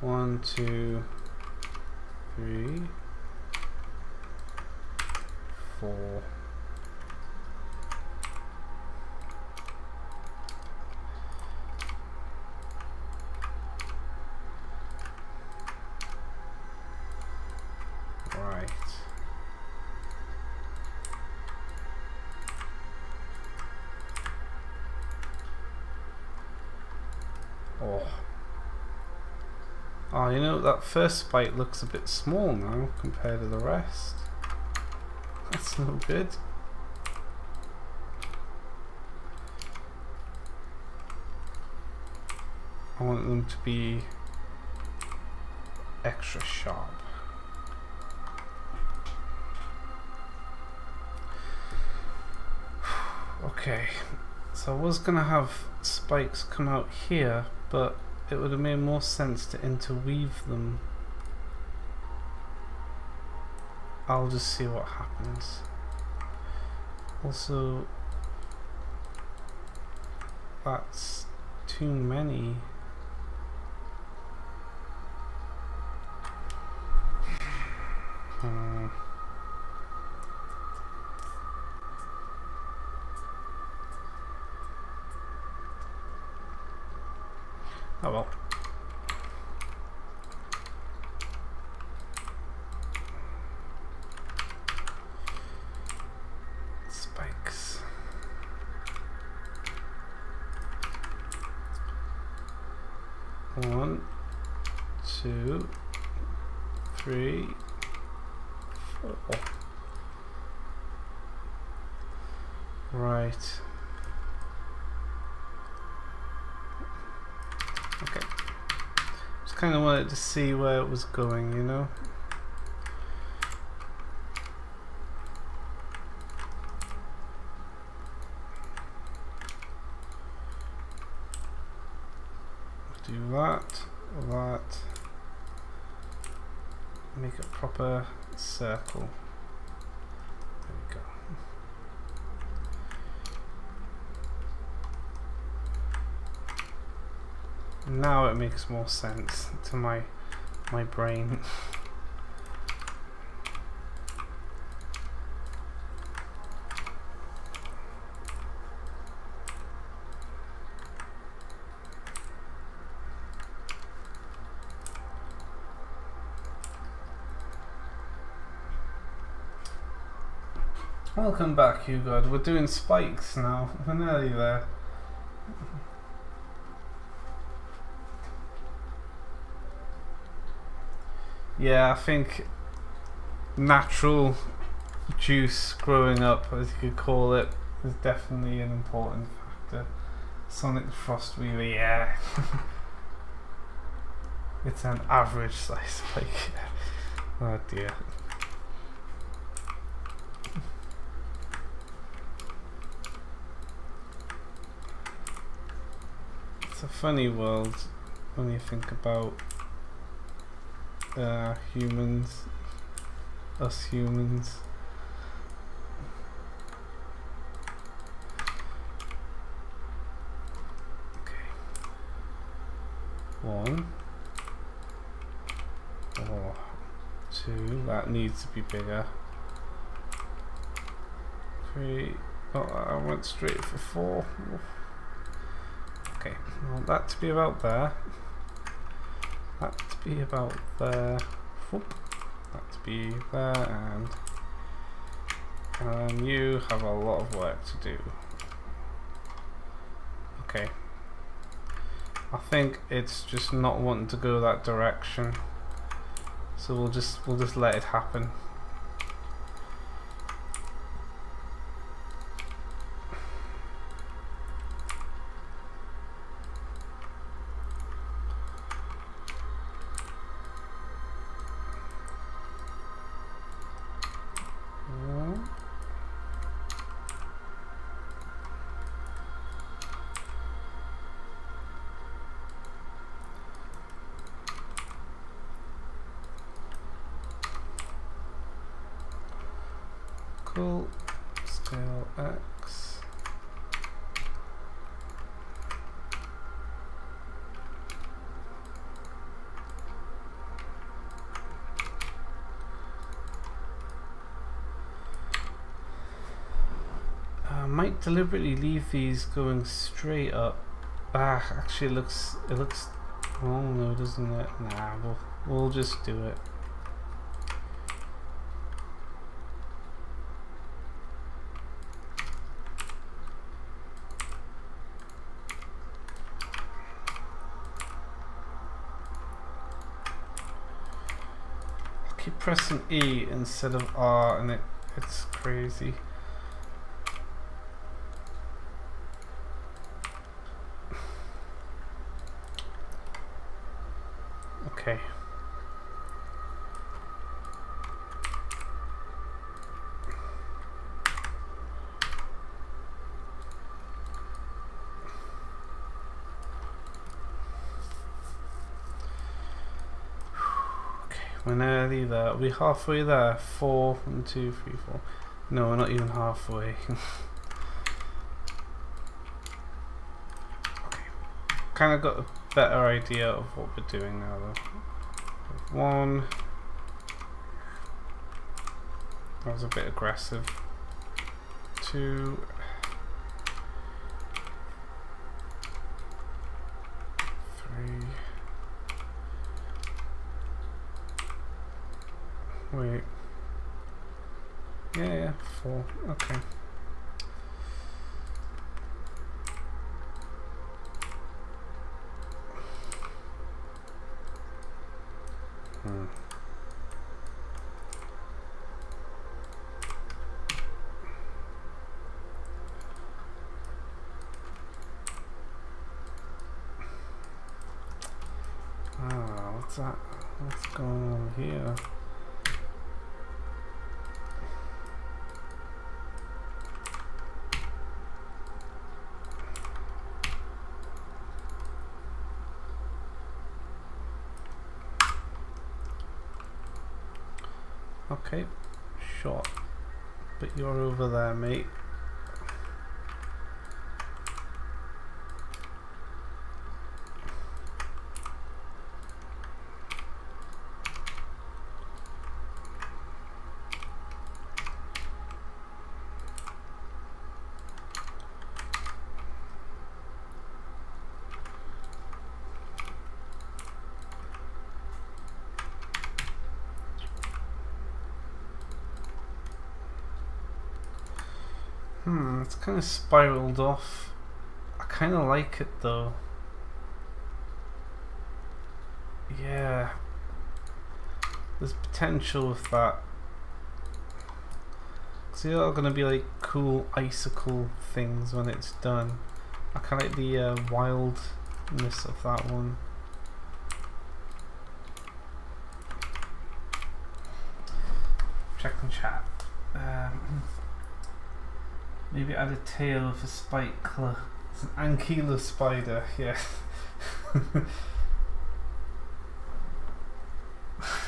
One, two, three, four. Right. Oh. Oh, you know, that first spike looks a bit small now compared to the rest. That's no good. I want them to be extra sharp. Okay, so I was gonna have spikes come out here, but it would have made more sense to interweave them. I'll just see what happens. Also, that's too many. Oh well. Spikes. One, two, three, four. Right. Okay. Just kind of wanted to see where it was going, you know? Do that, that. Make a proper circle. There we go. Now it makes more sense to my brain. Welcome back, Hugo. We're doing spikes now. We're nearly there. Yeah, I think natural juice growing up, as you could call it, is definitely an important factor. Sonic the Frost Weaver, yeah. It's an average size spike. Oh dear. It's a funny world when you think about humans, us humans. that needs to be bigger. 3. Oh, I went straight for 4. Okay, I want that to be about there. That to be about there. Whoop. That to be there, and you have a lot of work to do. Okay. I think it's just not wanting to go that direction. So we'll just let it happen. Cool. Scale X. I might deliberately leave these going straight up. Actually, it looks. Oh no, doesn't it? Nah, we'll just do it. Keep pressing E instead of R, and it's crazy. Okay. We're nearly there. We're halfway there. 4, 1, 2, 3, 4. No, we're not even halfway. Okay. Kind of got a better idea of what we're doing now, though. 1. That was a bit aggressive. 2. 3. Wait. Yeah, 4. Okay. What's that? What's going on here? Okay, shot. But you're over there, mate. It's kind of spiraled off. I kind of like it though. Yeah. There's potential with that. So they're all going to be like cool icicle things when it's done. I kind of like the wildness of that one. Check the chat. Maybe add a tail of a spike. It's an ankylo spider, yeah.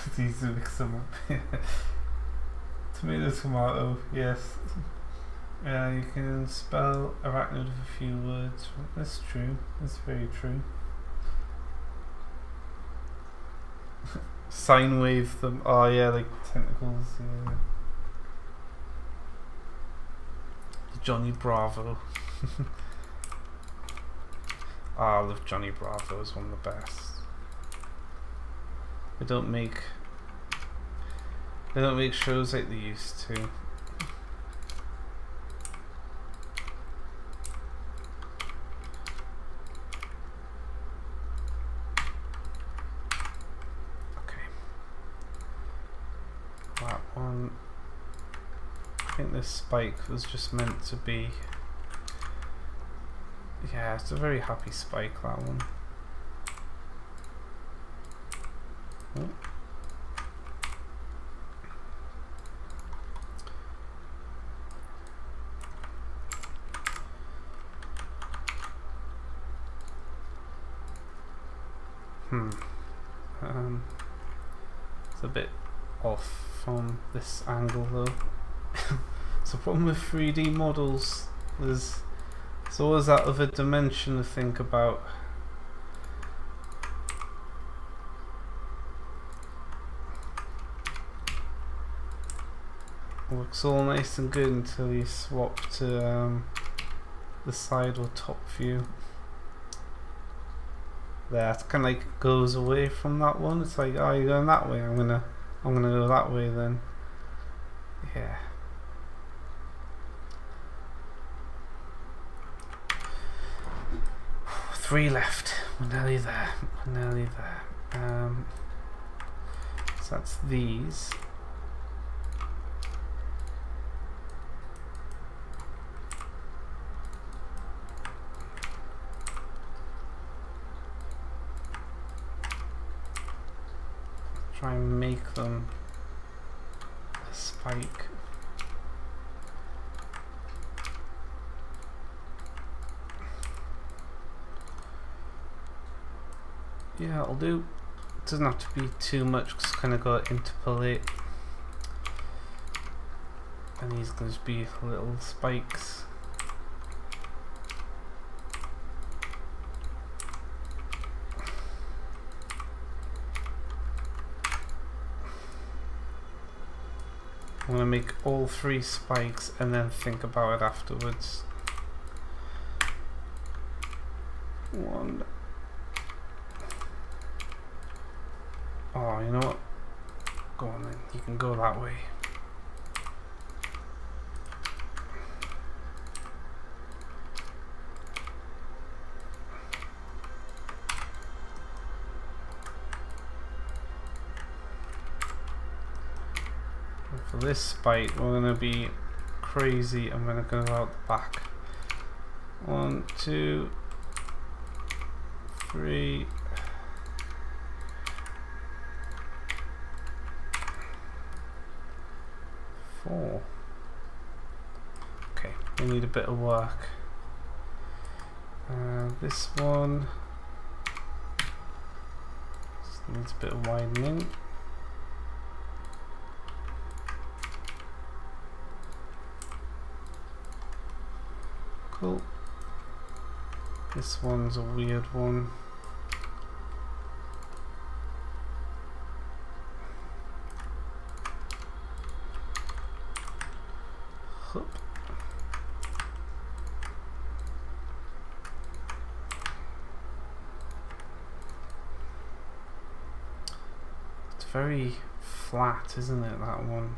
It's easy to mix them up. Tomato, tomato, yes. You can spell arachnid with a few words. That's true. That's very true. sine wave them. Oh yeah, like tentacles. Yeah. Johnny Bravo. I love Johnny Bravo. Is one of the best. They don't make shows like they used to. Okay. That one. I think this spike was just meant to be. Yeah, it's a very happy spike, that one. Oh. It's a bit off from this angle though. It's a problem with 3D models. There's always that other dimension to think about. Looks all nice and good until you swap to the side or top view. That kind of like goes away from that one. It's like, oh, you're going that way. I'm gonna go that way then. Yeah. Three left. We're nearly there. We're nearly there. So that's these. Try and make them a spike. Yeah, it'll do. It doesn't have to be too much, because it's kind of got to interpolate. And these can just be little spikes. I'm going to make all three spikes and then think about it afterwards. One. Oh, you know what? Go on then. You can go that way. For this spike, we're going to be crazy. I'm going to go out the back. 1, 2, 3. 4. Okay, we need a bit of work. This one needs a bit of widening. Cool. This one's a weird one. Hup. It's very flat, isn't it, that one?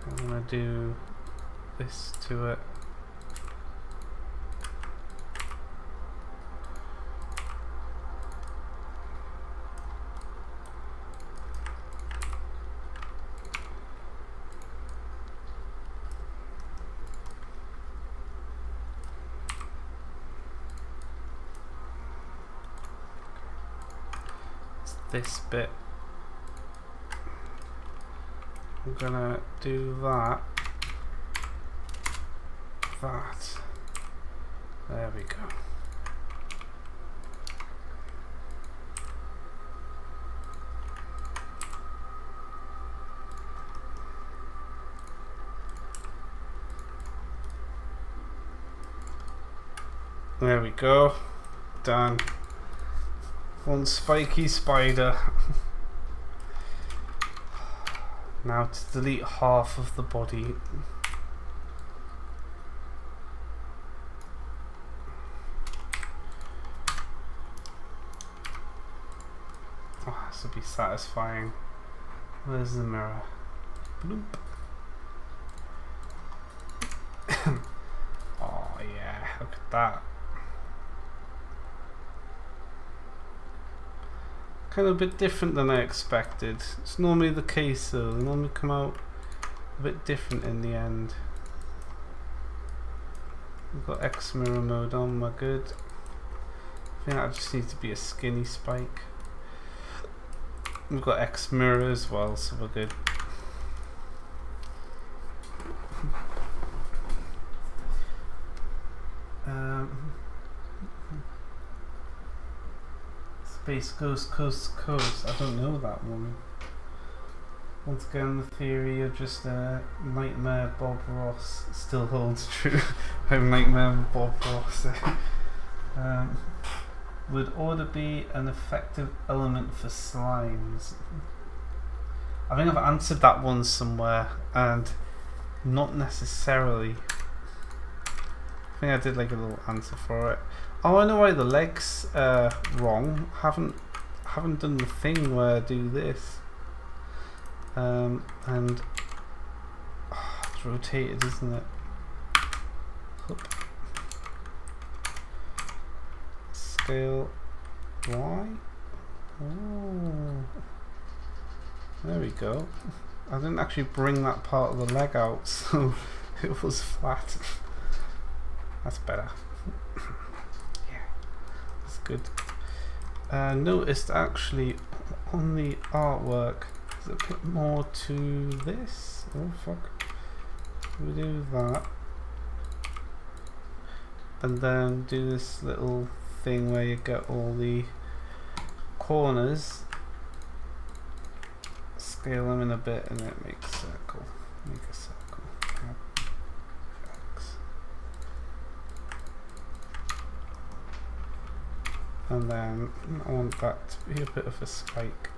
I'm gonna do this to it. It's this bit. I'm gonna do that. There we go. There we go. Done. One spiky spider. Now to delete half of the body. Oh, this would be satisfying. Where's the mirror? Bloop. Oh yeah, look at that. Kind of a bit different than I expected. It's normally the case though, they normally come out a bit different in the end. We've got X mirror mode on, we're good. I think that just needs to be a skinny spike. We've got X mirror as well, so we're good. Space Ghost Coast to Coast. I don't know that one. Once again, the theory of just Nightmare Bob Ross still holds true. I'm Nightmare Bob Ross. Would order be an effective element for slimes? I think I've answered that one somewhere, and not necessarily. I think I did like a little answer for it. Oh, I know why the leg's wrong. Haven't done the thing where I do this. And it's rotated, isn't it? Up. Scale Y. Oh, there we go. I didn't actually bring that part of the leg out, so it was flat. That's better. Yeah, that's good. Noticed actually on the artwork there's a bit more to this. Oh fuck. We do that. And then do this little thing where you get all the corners, scale them in a bit, and it makes a circle. Make a circle. X. And then I want that to be a bit of a spike.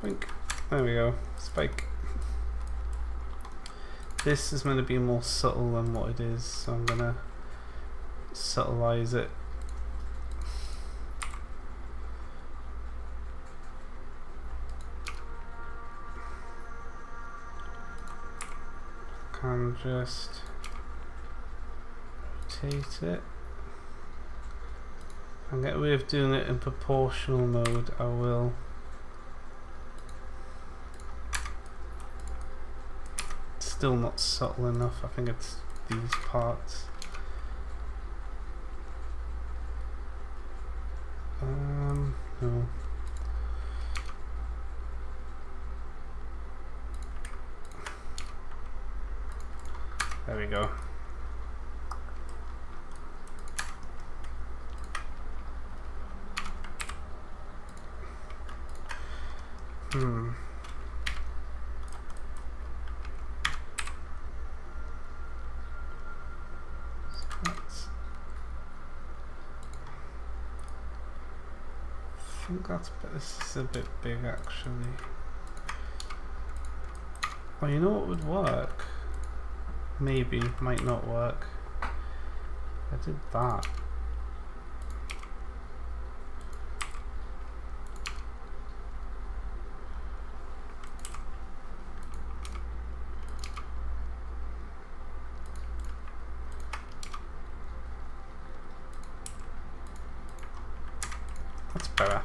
Blink. There we go. Spike. This is going to be more subtle than what it is, so I'm going to subtleize it. Can just rotate it and get a way of doing it in proportional mode. I will. Still not subtle enough. I think it's these parts. No. There we go. I think this is a bit big actually. Oh, you know what would work? Maybe, might not work. I did that. That's better.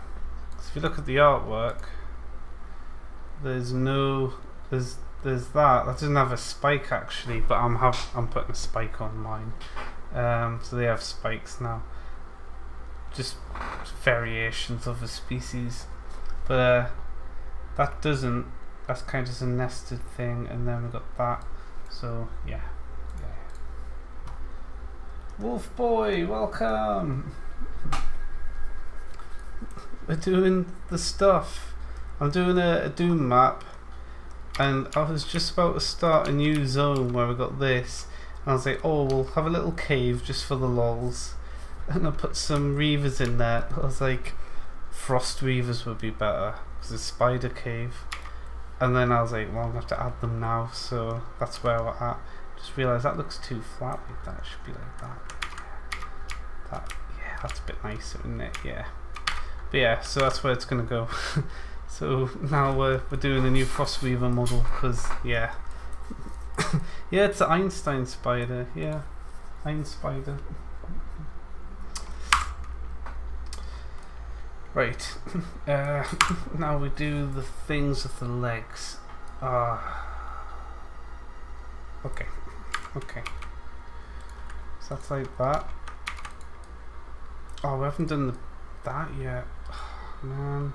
If you look at the artwork, there's that doesn't have a spike actually, but I'm putting a spike on mine. So they have spikes now, just variations of a species. But that doesn't. That's kind of just a nested thing, and then we've got that. So yeah. Wolf boy, welcome. We're doing the stuff. I'm doing a Doom map, and I was just about to start a new zone where we got this, and I was like, oh, we'll have a little cave just for the lols, and I put some reavers in there. I was like, frost reavers would be better because it's spider cave, and then I was like, well, I'm gonna have to add them now, so that's where we're at. Just realised that looks too flat like that. It should be like that. Yeah, that's a bit nicer, isn't it? Yeah. But yeah, so that's where it's gonna go. So now we're doing a new Frostweaver model because yeah, yeah, it's an Einstein spider. Yeah, Ein spider. Right. Now we do the things with the legs. Okay. Okay. So that's like that. Oh, we haven't done that yet. Man.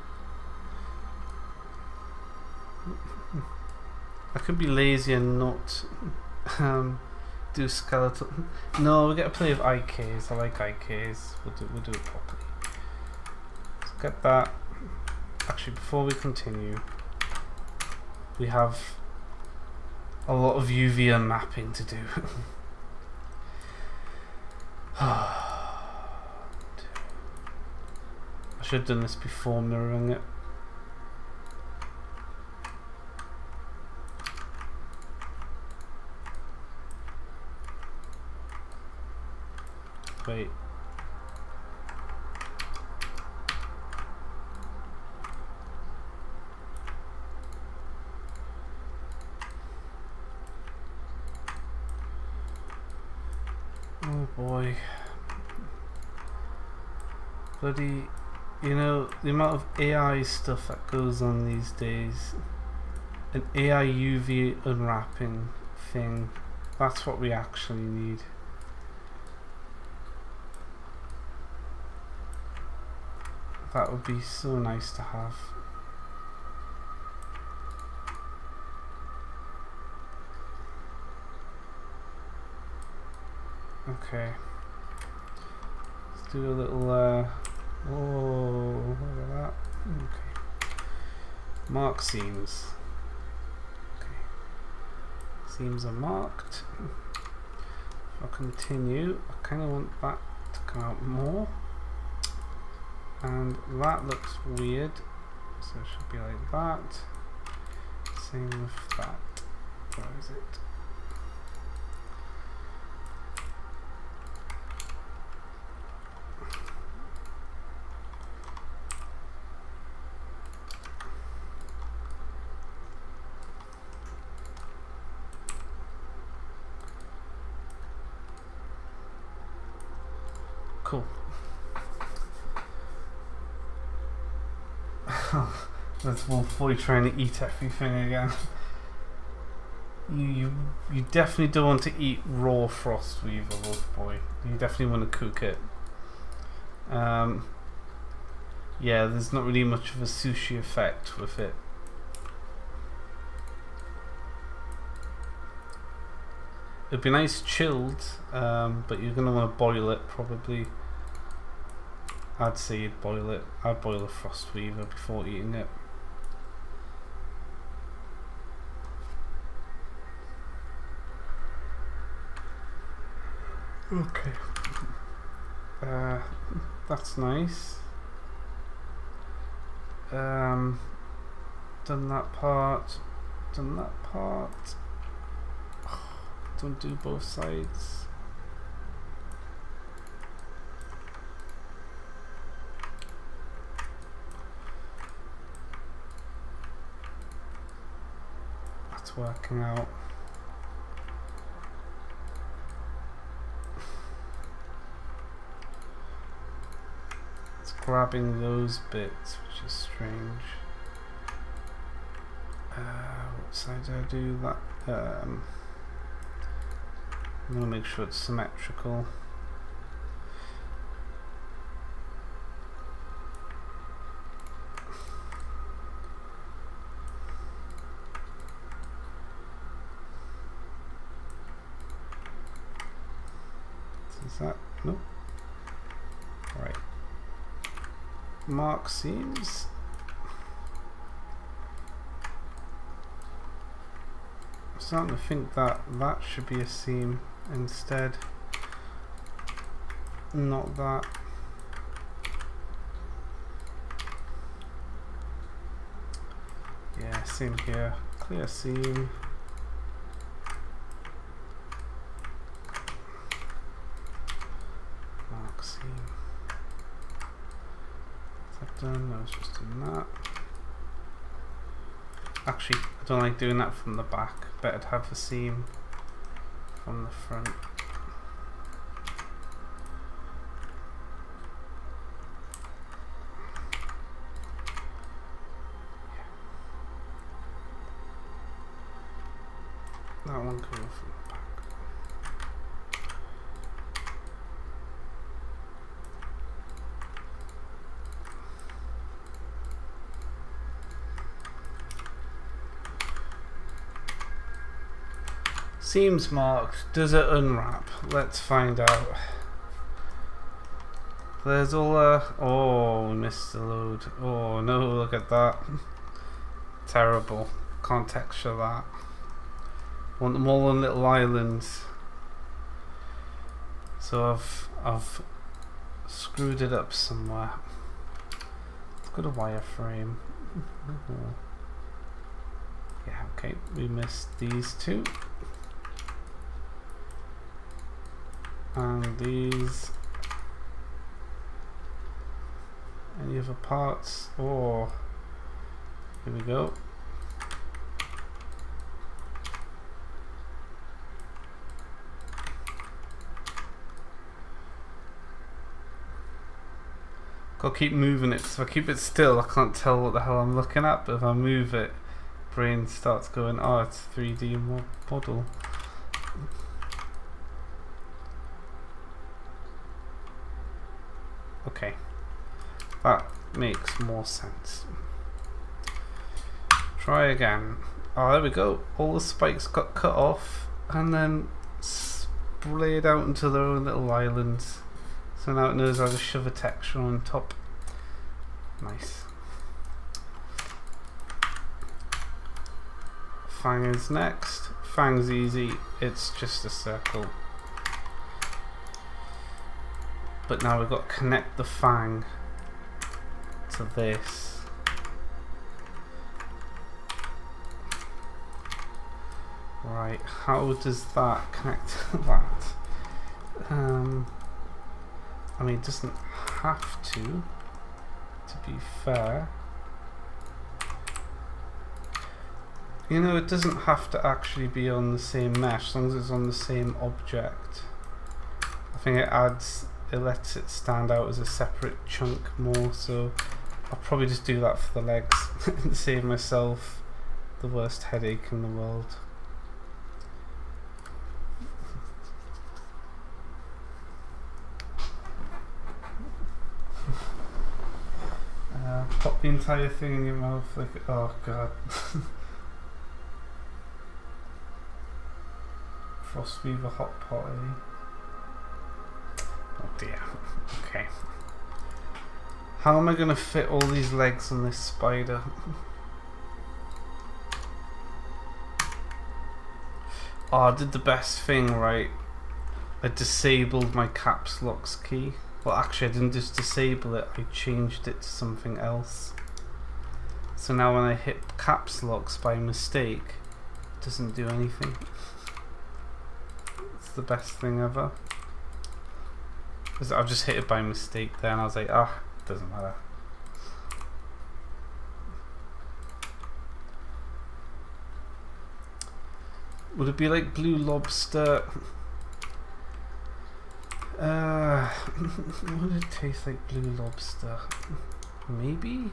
I could be lazy and not do skeletal. No, we get to play with IKs. I like IKs. We'll do it properly. Let's get that. Actually, before we continue, we have a lot of UV unmapping to do. I should have done this before mirroring it. Wait. Oh boy. Bloody, you know, the amount of AI stuff that goes on these days. An AI UV unwrapping thing. That's what we actually need. That would be so nice to have. Okay. Let's do a little oh, look at that. Okay. Mark seams. Okay. Seams are marked. If I continue, I kinda want that to come out more. And that looks weird, so it should be like that. Same with that. Where is it? Cool. That's Wolf Boy trying to eat everything again. You definitely don't want to eat raw Frostweaver, Wolf Boy. You definitely want to cook it. Yeah, there's not really much of a sushi effect with it. It'd be nice chilled, but you're gonna want to boil it probably. I'd say you'd boil it. I'd boil a Frostweaver before eating it. Okay. That's nice. Done that part. Done that part. Don't do both sides. That's working out. It's grabbing those bits, which is strange. What side do I do that? I'm going to make sure it's symmetrical. Is that? Nope. Right. Mark seams. starting to think that that should be a seam instead, not that. Yeah, same here. Clear seam. Mark seam. Is that done? I was just doing that. Actually, I don't like doing that from the back. Better to have a seam from the front. That one can go from the back. Seams marked. Does it unwrap? Let's find out. There's all oh, we missed the load. Oh no, look at that. Terrible. Can't texture that. Want them all on little islands. So I've screwed it up somewhere. It's got a wireframe. Yeah, okay, we missed these two. And these. Any other parts? Oh, here we go. I'll keep moving it, so if I keep it still I can't tell what the hell I'm looking at, but if I move it, brain starts going, oh, it's a 3D model. Okay, that makes more sense. Try again. Oh, there we go. All the spikes got cut off and then splayed out into their own little islands. So now it knows how to shove a texture on top. Nice. Fang is next. Fang's easy. It's just a circle. But now we've got to connect the fang to this. Right, how does that connect to that? I mean, it doesn't have to be fair. You know, it doesn't have to actually be on the same mesh, as long as it's on the same object. I think it lets it stand out as a separate chunk more, so I'll probably just do that for the legs and save myself the worst headache in the world. Pop the entire thing in your mouth like, oh god. Frostweaver hot pot, eh? Oh dear. Okay. How am I going to fit all these legs on this spider? Oh, I did the best thing, right? I disabled my caps locks key. Well, actually I didn't just disable it, I changed it to something else. So now when I hit caps locks by mistake, it doesn't do anything. It's the best thing ever. I've just hit it by mistake there and I was like, ah, doesn't matter. Would it be like Blue Lobster? Would it taste like Blue Lobster? Maybe?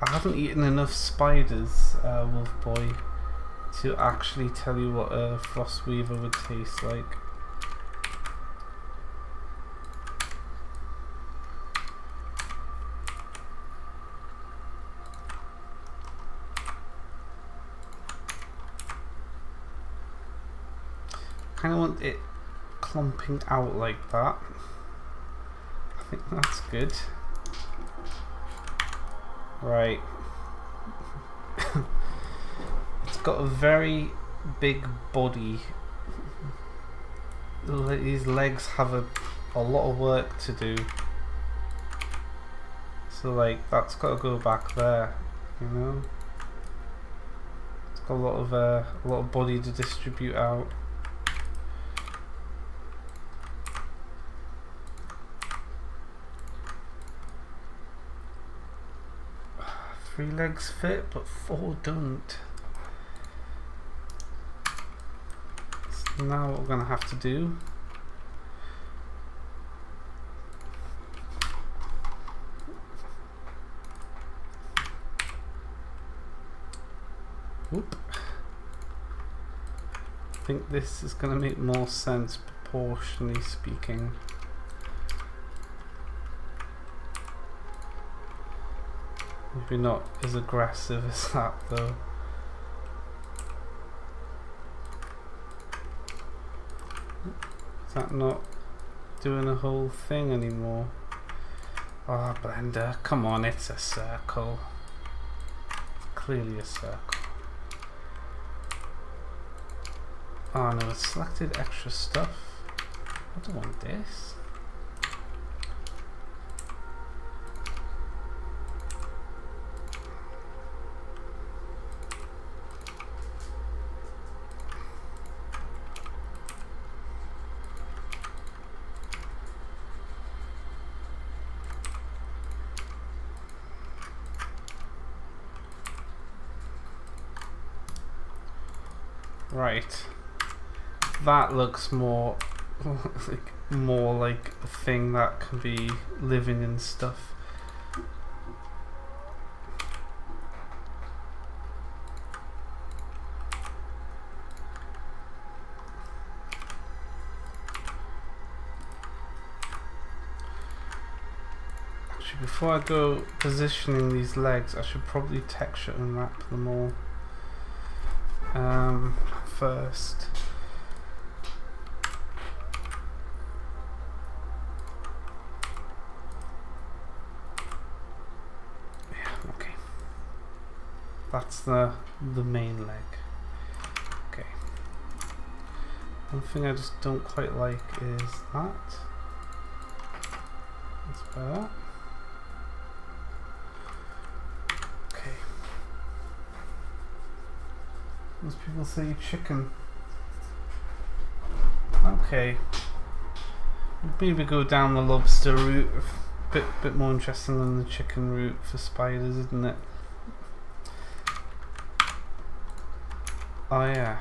I haven't eaten enough spiders, Wolf Boy, to actually tell you what a Frostweaver would taste like. Kind of want it clumping out like that. I think that's good. Right. It's got a very big body. His legs have a lot of work to do. So like that's got to go back there, you know. It's got a lot of body to distribute out. Three legs fit, but four don't. So now what we're gonna have to do . Whoop. I think this is gonna make more sense proportionally speaking. Maybe not as aggressive as that though. Is that not doing the whole thing anymore? Oh, Blender, come on, it's a circle. Clearly a circle. Oh no, it's selected extra stuff. I don't want this. Right, that looks more like a thing that can be living in stuff. Actually, before I go positioning these legs, I should probably texture and wrap them all. First. Yeah, okay. That's the main leg. Okay. One thing I just don't quite like is that. That's better. Most people say chicken. Okay. Maybe go down the lobster route. Bit more interesting than the chicken route for spiders, isn't it? Oh yeah.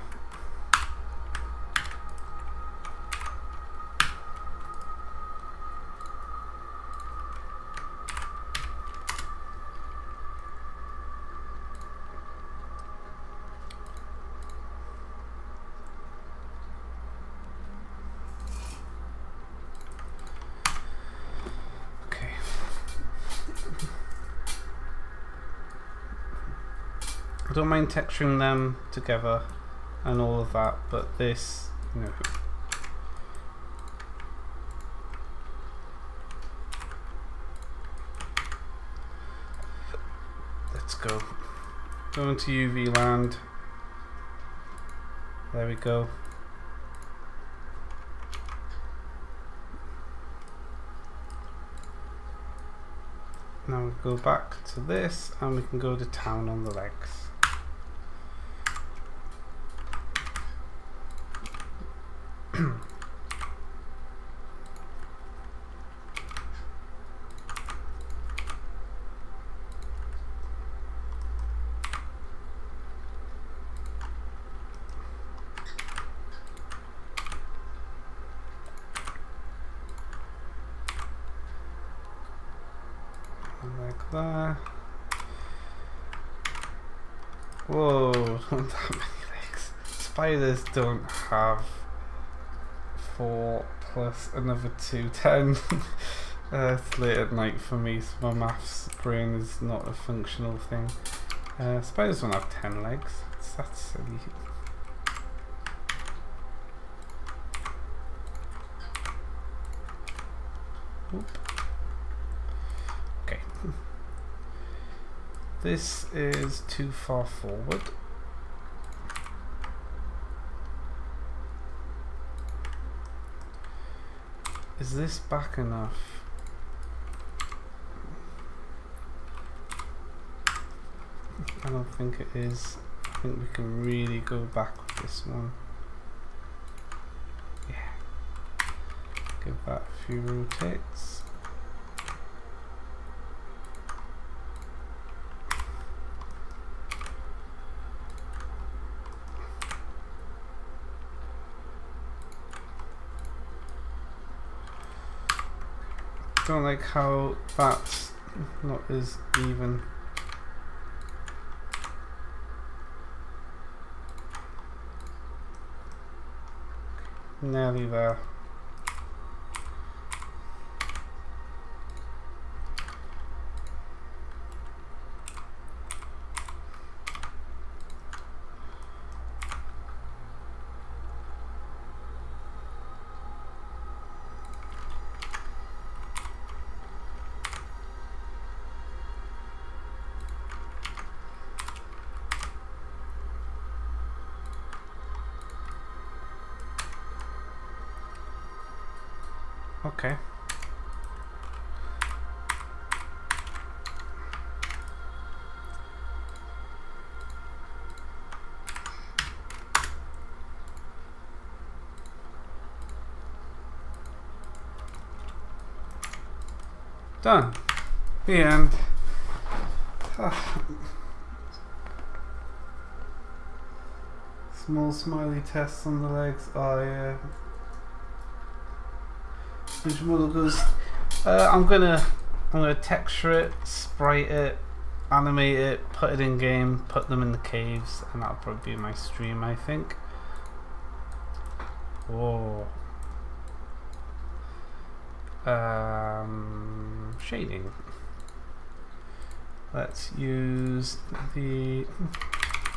I don't mind texturing them together and all of that, but this, no. Let's go. Go into UV land. There we go. Now we go back to this and we can go to town on the legs. Like that. Whoa, not that many legs. Spiders don't have 4 plus another 2, 10. It's late at night for me, so my maths brain is not a functional thing. Spiders don't have 10 legs. That's silly. Oop. Okay. This is too far forward. Is this back enough? I don't think it is. I think we can really go back with this one. Yeah. Give that a few rotates. Don't like how that's not as even. Nearly there. Okay. Done. The end. Small smiley tests on the legs. Oh yeah. Which model goes? I'm gonna texture it, sprite it, animate it, put it in game, put them in the caves, and that'll probably be my stream, I think. Whoa. Shading. Let's use the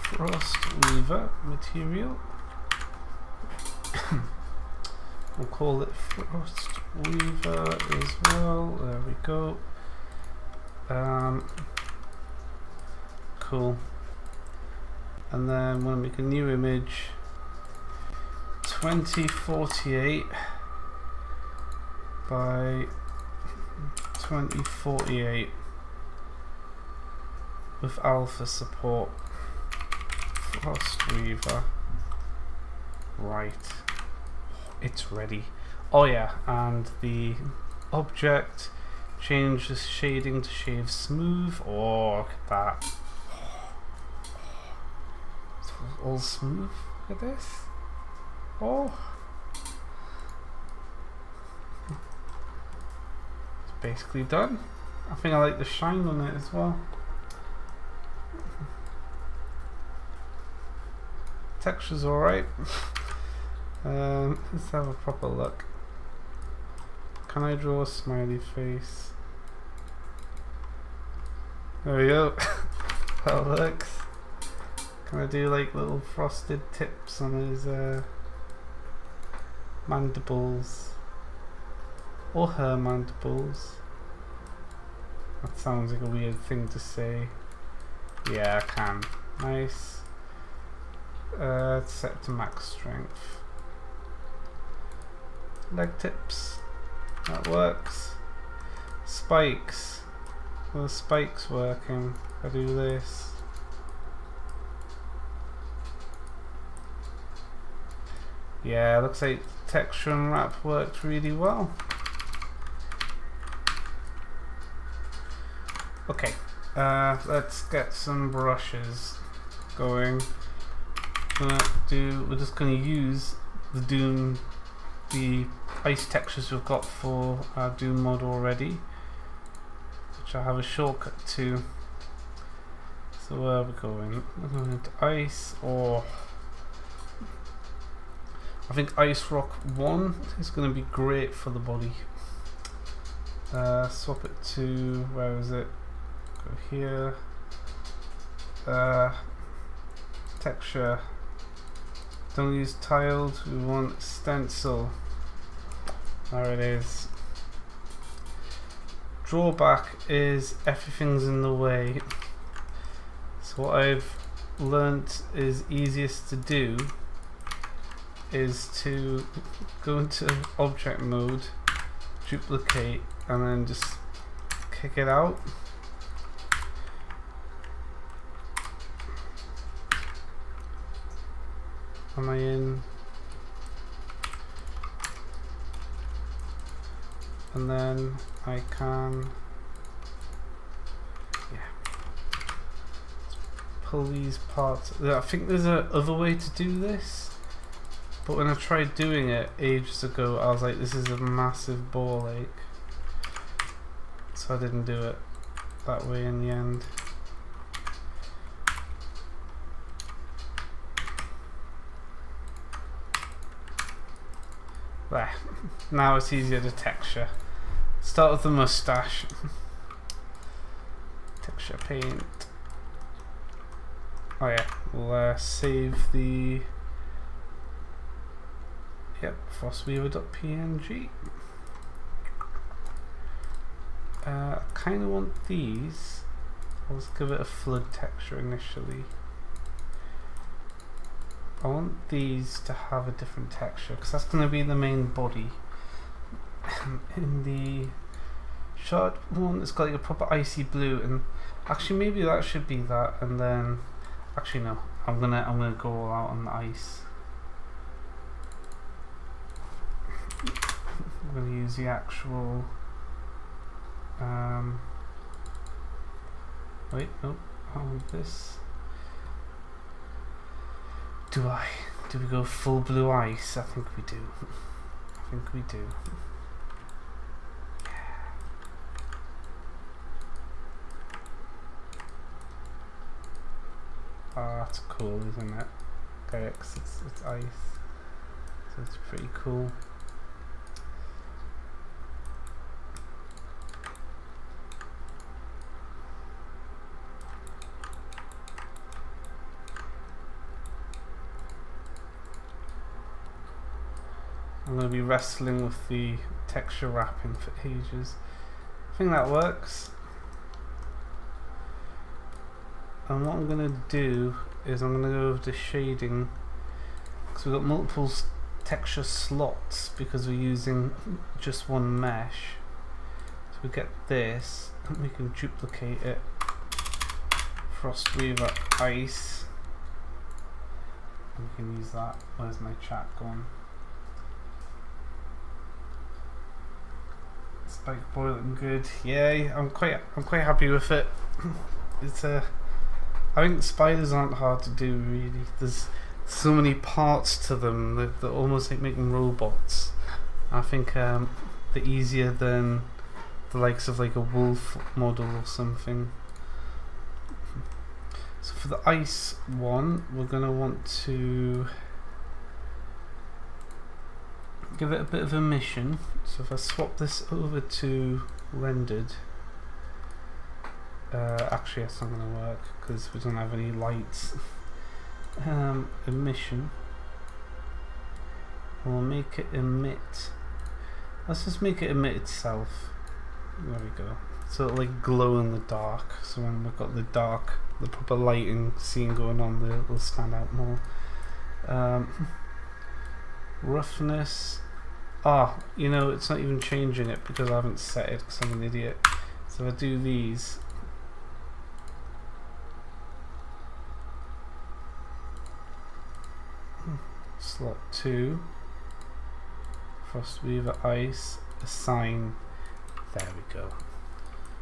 Frost Weaver material. We'll call it Frost Weaver as well. There we go. Cool. And then we'll make a new image. 2048 by 2048 with alpha support. Frost Weaver. Right. It's ready. Oh yeah, and the object, change the shading to shave smooth. Oh, look at that. It's all smooth. Look at this. Oh. It's basically done. I think I like the shine on it as well. Texture's alright. Let's have a proper look. Can I draw a smiley face? There we go. That looks. Can I do like little frosted tips on his mandibles? Or her mandibles? That sounds like a weird thing to say. Yeah, I can. Nice. Set to max strength. Leg tips, that works. Spikes, well, the spikes working. If I do this, yeah, looks like texture and wrap worked really well. Okay, let's get some brushes going. We're just going to use the Doom, the ice textures we've got for our Doom mod already, which I have a shortcut to. So where are we going? We're going into ice, or I think Ice Rock 1 is going to be great for the body. Swap it to, where is it? Go here. Texture. Don't use tiled, we want stencil. There it is. Drawback is everything's in the way. So what I've learnt is easiest to do is to go into object mode, duplicate, and then just kick it out. Am I in? And then I can, pull these parts. I think there's a other way to do this, but when I tried doing it ages ago, I was like, this is a massive ball ache, so I didn't do it that way in the end. There. Now it's easier to texture. Start with the mustache. Texture paint. Oh yeah, we'll save the frostweaver.png. I kind of want these. Let's give it a flood texture initially. I want these to have a different texture because that's going to be the main body. In the shard one, it's got like a proper icy blue, and actually maybe that should be that. And then, actually no, I'm gonna go all out on the ice. I'm gonna use the actual. Wait, no, how with this? Do we go full blue ice? I think we do. I think we do. Oh, that's cool, isn't it? Okay, 'cause it's ice, so it's pretty cool. I'm going to be wrestling with the texture wrapping for ages. I think that works. And what I'm going to do is I'm going to go with the shading, because we've got multiple texture slots because we're using just one mesh. So we get this, and we can duplicate it. Frostweaver ice. And we can use that. Where's my chat gone? Spike boiling good. Yeah, I'm quite happy with it. It's I think spiders aren't hard to do really. There's so many parts to them that almost like making robots. I think they're easier than the likes of like a wolf model or something. So for the ice one, we're gonna want to give it a bit of a mission. So if I swap this over to rendered, actually that's not going to work because we don't have any lights. Emission, and we'll make it emit. Let's just make it emit itself. There we go. So it'll like glow in the dark. So when we've got the proper lighting scene going on, it'll stand out more. Roughness. You know, it's not even changing it because I haven't set it because I'm an idiot. So if I do these, slot 2, Frostweaver ice, assign. There we go.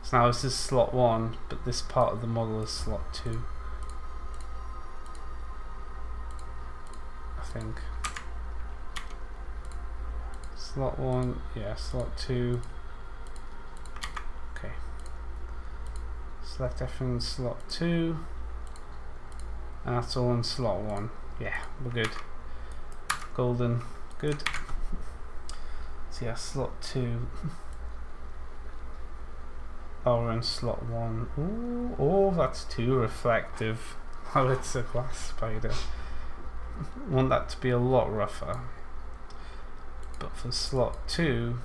So now this is slot 1, but this part of the model is slot 2. I think. Slot 1, yeah, slot 2. Okay. Select everything in slot 2. And that's all in slot 1. Yeah, we're good. Golden, good. So yeah, slot 2. Oh, we're in slot 1. Ooh, oh, that's too reflective. Oh, it's a glass spider. Want that to be a lot rougher. But for slot 2,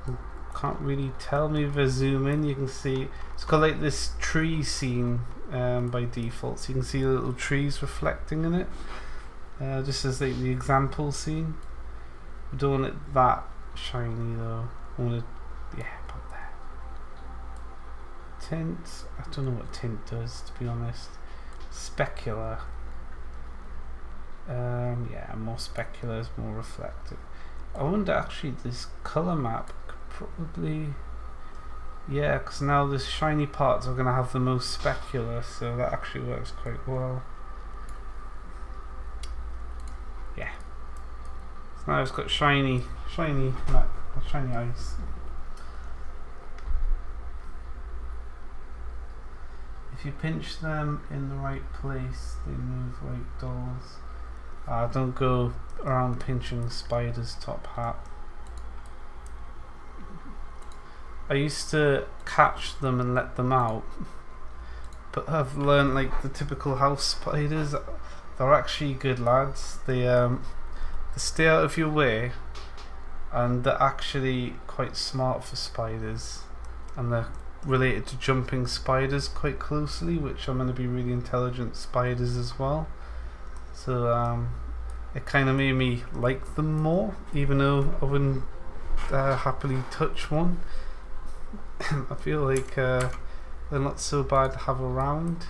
you can't really tell me if I zoom in. You can see it's got like this tree scene by default, so you can see the little trees reflecting in it, just as like the example scene. We don't want it that shiny though. I want it, yeah, about there. Tint, I don't know what tint does, to be honest. Specular. Yeah, more specular is more reflective. I wonder actually this colour map could probably, yeah, because now the shiny parts are going to have the most specular, so that actually works quite well. Yeah. So now it's got shiny ice. If you pinch them in the right place, they move like dolls. Don't go around pinching spiders' top hat. I used to catch them and let them out, but I've learned like the typical house spiders, they're actually good lads. They stay out of your way, and they're actually quite smart for spiders, and they're related to jumping spiders quite closely, which are going to be really intelligent spiders as well. So it kind of made me like them more, even though I wouldn't happily touch one. I feel like they're not so bad to have around,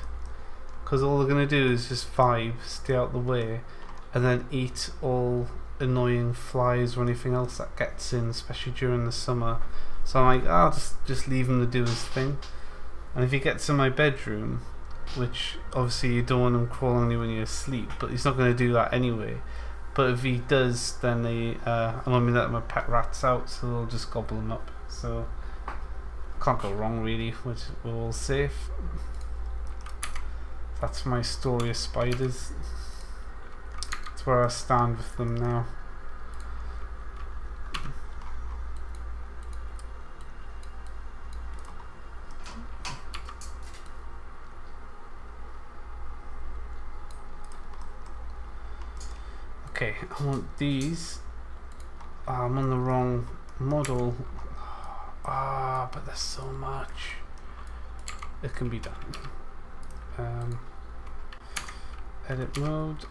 because all they're going to do is just vibe, stay out the way, and then eat all annoying flies or anything else that gets in, especially during the summer. So I'm like, I'll just leave him to do his thing. And if he gets in my bedroom, which obviously you don't want him crawling on you when you're asleep, but he's not going to do that anyway. But if he does, then I'm going to let my pet rats out, so they'll just gobble them up. So can't go wrong really, we're all safe. That's my story of spiders. That's where I stand with them now. Okay, I want these. I'm on the wrong model. But there's so much. It can be done. Edit mode.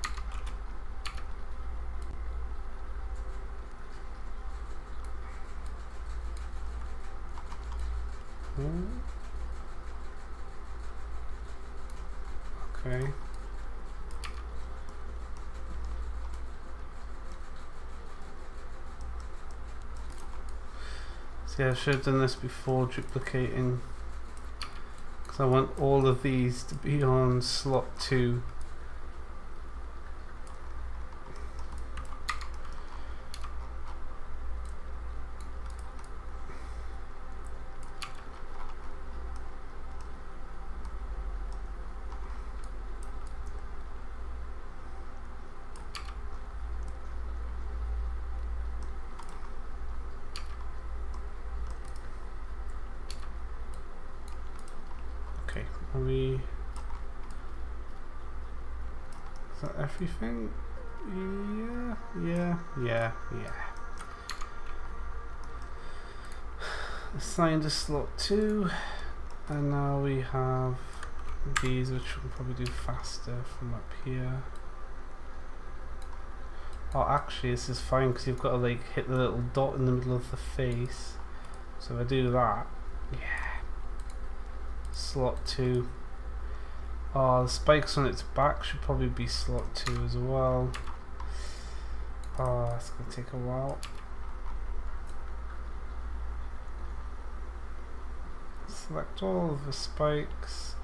Okay. See, I should have done this before duplicating, because I want all of these to be on slot 2. Okay, is that everything? Yeah. Assigned to slot 2, and now we have these, which we'll probably do faster from up here. Oh, actually this is fine, because you've got to like hit the little dot in the middle of the face. So if I do that, yeah. Slot 2. Oh, the spikes on its back should probably be slot 2 as well. Oh, that's going to take a while. Select all of the spikes.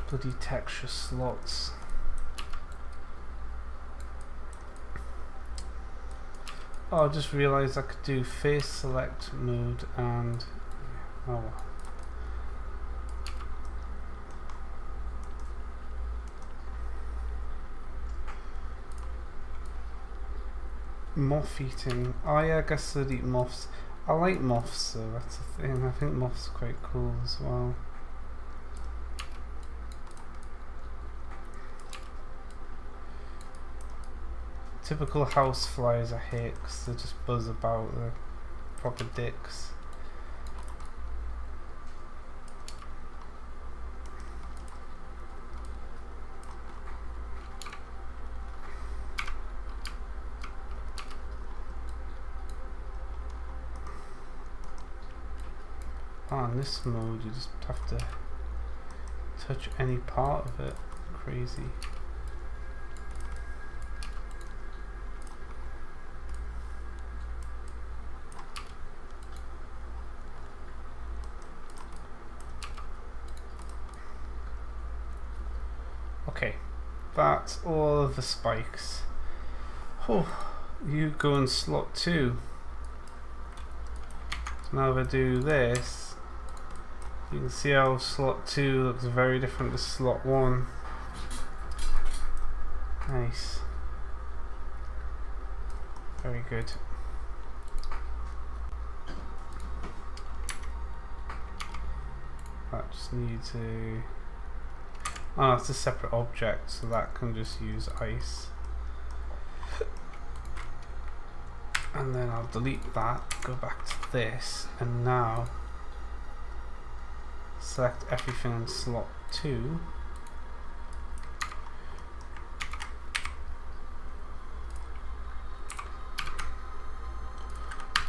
Bloody texture slots. Oh, I just realised I could do face select mode and oh well. Moth eating. Oh yeah, I guess they'd eat moths. I like moths, so that's the thing. I think moths are quite cool as well. Typical house flies I hate because they just buzz about, they're proper dicks. Oh, in this mode you just have to touch any part of it. Crazy. Okay, that's all of the spikes. Oh, you go in slot 2. So now if I do this, you can see how slot 2 looks very different to slot 1. Nice. Very good. I just need to... Oh, it's a separate object, so that can just use ice. And then I'll delete that, go back to this, and now select everything in slot 2.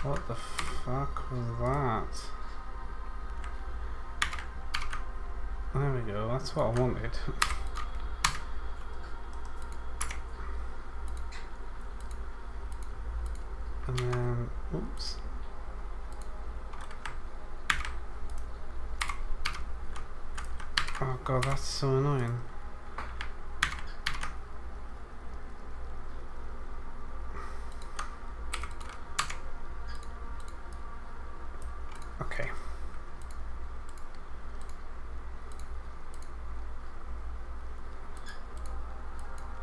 What the fuck was that? There we go, that's what I wanted. And then, oops. Oh god, that's so annoying. Okay.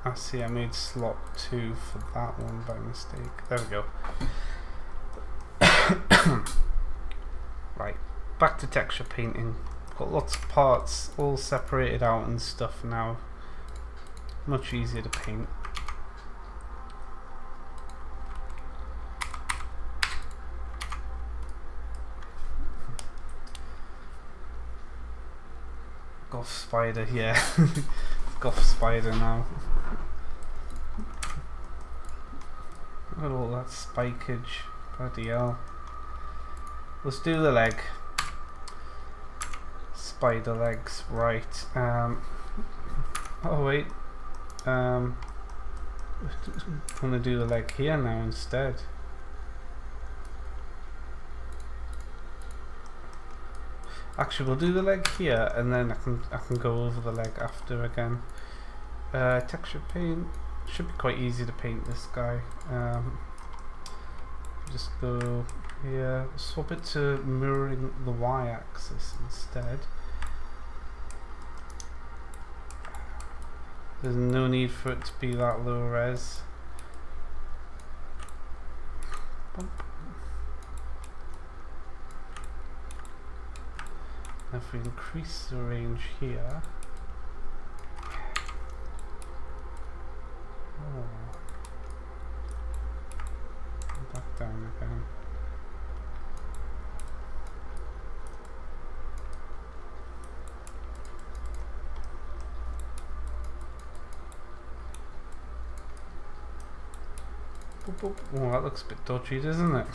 I see, I made slot 2 for that one by mistake. There we go. Right, back to texture painting. Got lots of parts all separated out and stuff now. Much easier to paint. Goth spider, yeah. Goth spider now. Look at all that spikage. Bloody hell. Let's do the leg. Spider legs, right. Oh wait. I'm gonna do the leg here now instead. Actually, we'll do the leg here, and then I can go over the leg after again. Texture paint should be quite easy to paint this guy. Just go here, swap it to mirroring the y-axis instead. There's no need for it to be that low res. Bump. If we increase the range here, back down again. Boop, boop. Oh, that looks a bit dodgy, doesn't it?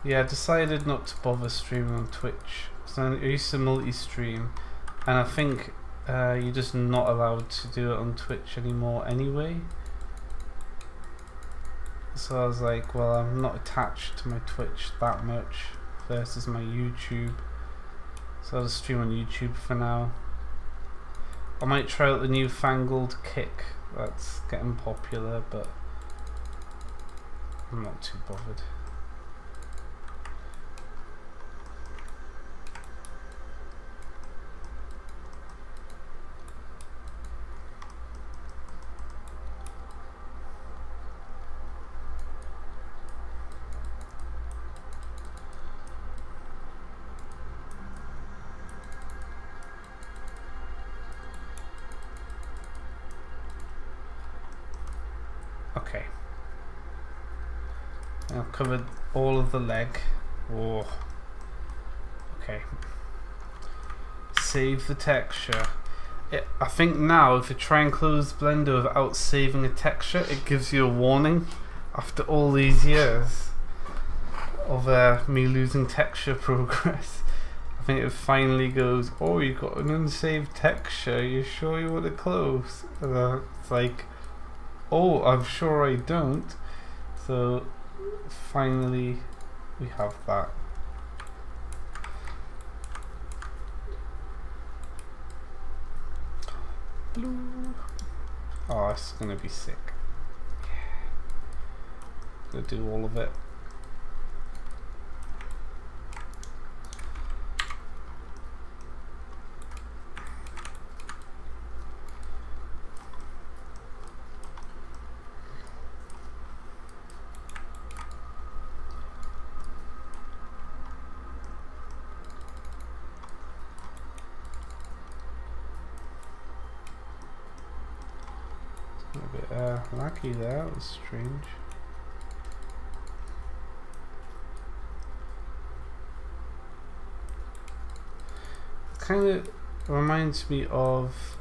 Yeah, I decided not to bother streaming on Twitch. So I used to multi-stream, and I think you're just not allowed to do it on Twitch anymore anyway. So I was like, well, I'm not attached to my Twitch that much versus my YouTube. So I'll just stream on YouTube for now. I might try out the newfangled kick that's getting popular, but I'm not too bothered. Okay. I've covered all of the leg. Whoa. Okay. Save the texture. I think now if you try and close Blender without saving a texture, it gives you a warning after all these years of me losing texture progress. I think it finally goes, oh, you got an unsaved texture, you sure you want to close? And it's like, oh, I'm sure I don't. So finally we have that. Blue. Oh, it's gonna be sick. Gonna do all of it. A bit laggy there, that was strange. Kind of reminds me of,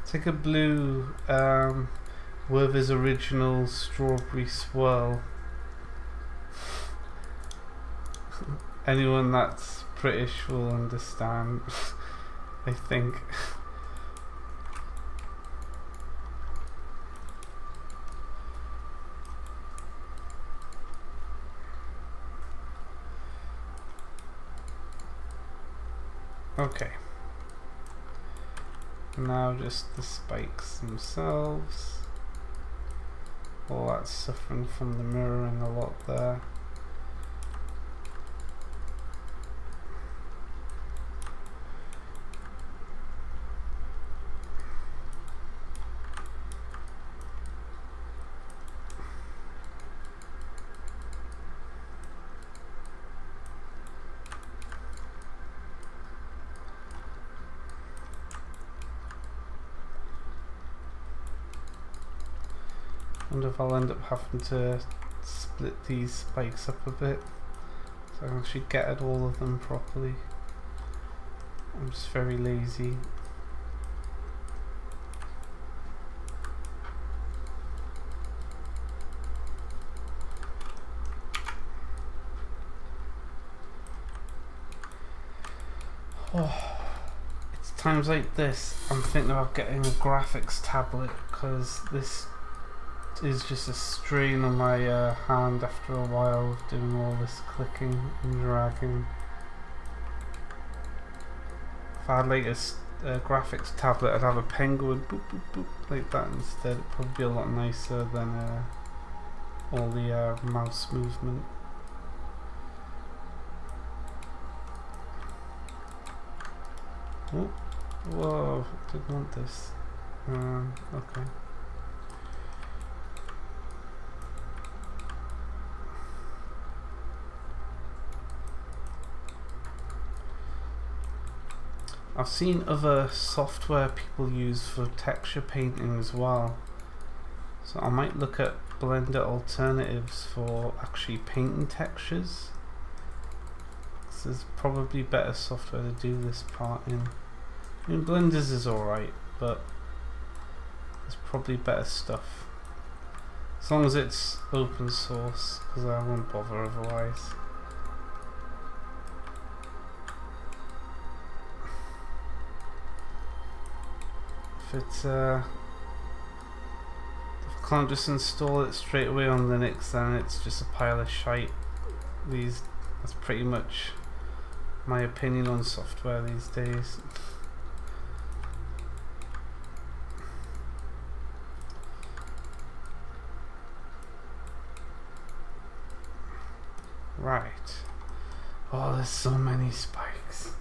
take a blue with his original strawberry swirl. Anyone that's British will understand, I think. Okay, now just the spikes themselves. All that's suffering from the mirroring a lot there. I wonder if I'll end up having to split these spikes up a bit so I can actually get at all of them properly. I'm just very lazy. Oh, it's times like this I'm thinking about getting a graphics tablet, because this is just a strain on my hand after a while of doing all this clicking and dragging. If I had like a graphics tablet, I'd have a pen going boop boop boop like that instead. It'd probably be a lot nicer than all the mouse movement. Oh, whoa, didn't want this. Okay. I've seen other software people use for texture painting as well, so I might look at Blender alternatives for actually painting textures. There's probably better software to do this part in. I mean, Blender's is alright, but there's probably better stuff. As long as it's open source, because I won't bother otherwise. If I can't just install it straight away on Linux, then it's just a pile of shite. That's pretty much my opinion on software these days. Right. Oh, there's so many spikes.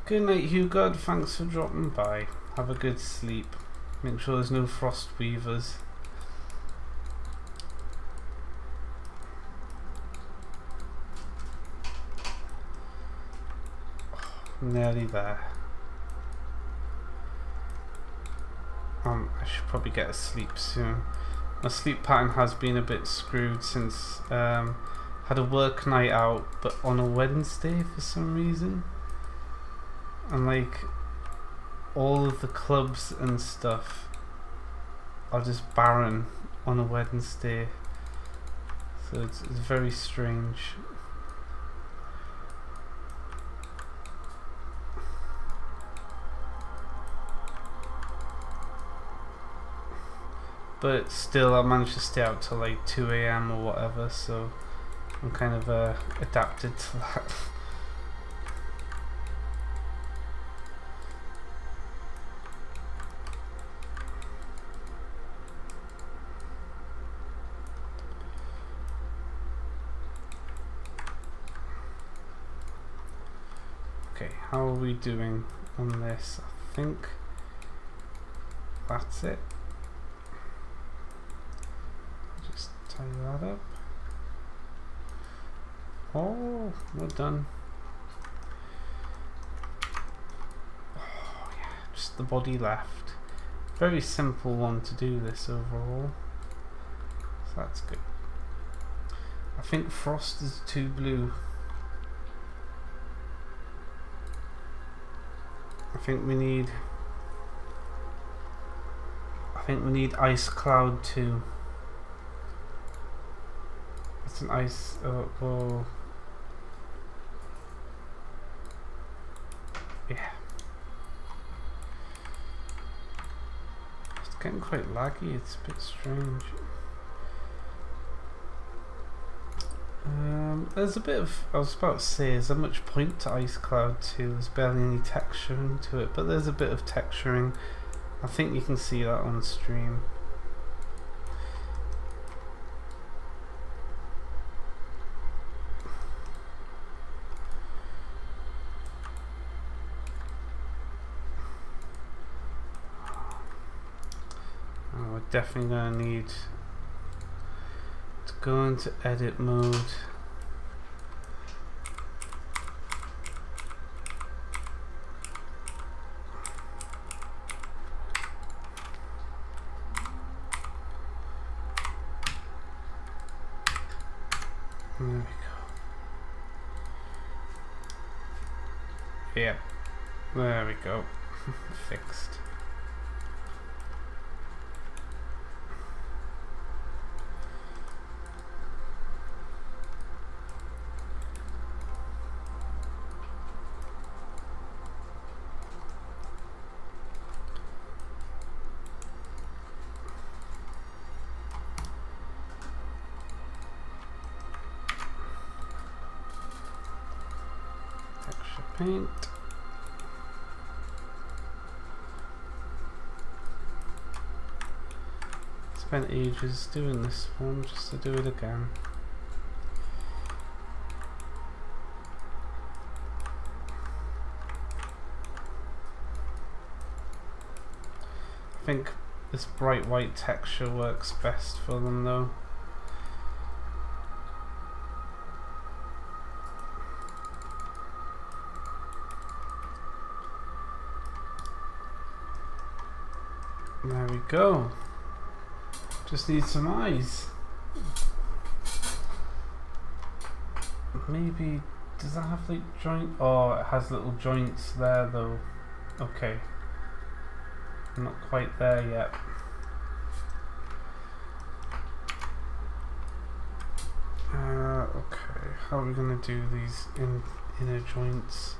Good night, Hugo. Thanks for dropping by. Have a good sleep. Make sure there's no frost weavers. Nearly there. I should probably get a sleep soon. My sleep pattern has been a bit screwed since had a work night out, but on a Wednesday for some reason. And like, all of the clubs and stuff are just barren on a Wednesday. So it's very strange. But still, I managed to stay out till like 2 AM or whatever, so I'm kind of adapted to that. Okay, how are we doing on this? I think that's it. Just tie that up. Oh, we're done. Oh yeah, just the body left. Very simple one to do this overall. So that's good. I think frost is too blue. I think we need ice cloud too. It's an ice. Oh. Yeah. It's getting quite laggy. It's a bit strange. There's a bit of, I was about to say, is there much point to Ice Cloud 2? There's barely any texturing to it, but there's a bit of texturing. I think you can see that on stream. Oh, we're definitely going to need to go into edit mode. There we go. Yep. There we go. Fixed. Texture paint. Spent ages doing this one just to do it again. I think this bright white texture works best for them though. There we go. Just need some eyes. Maybe, does that have like joint? Oh, it has little joints there though. Okay. I'm not quite there yet. Okay, how are we gonna do these inner joints?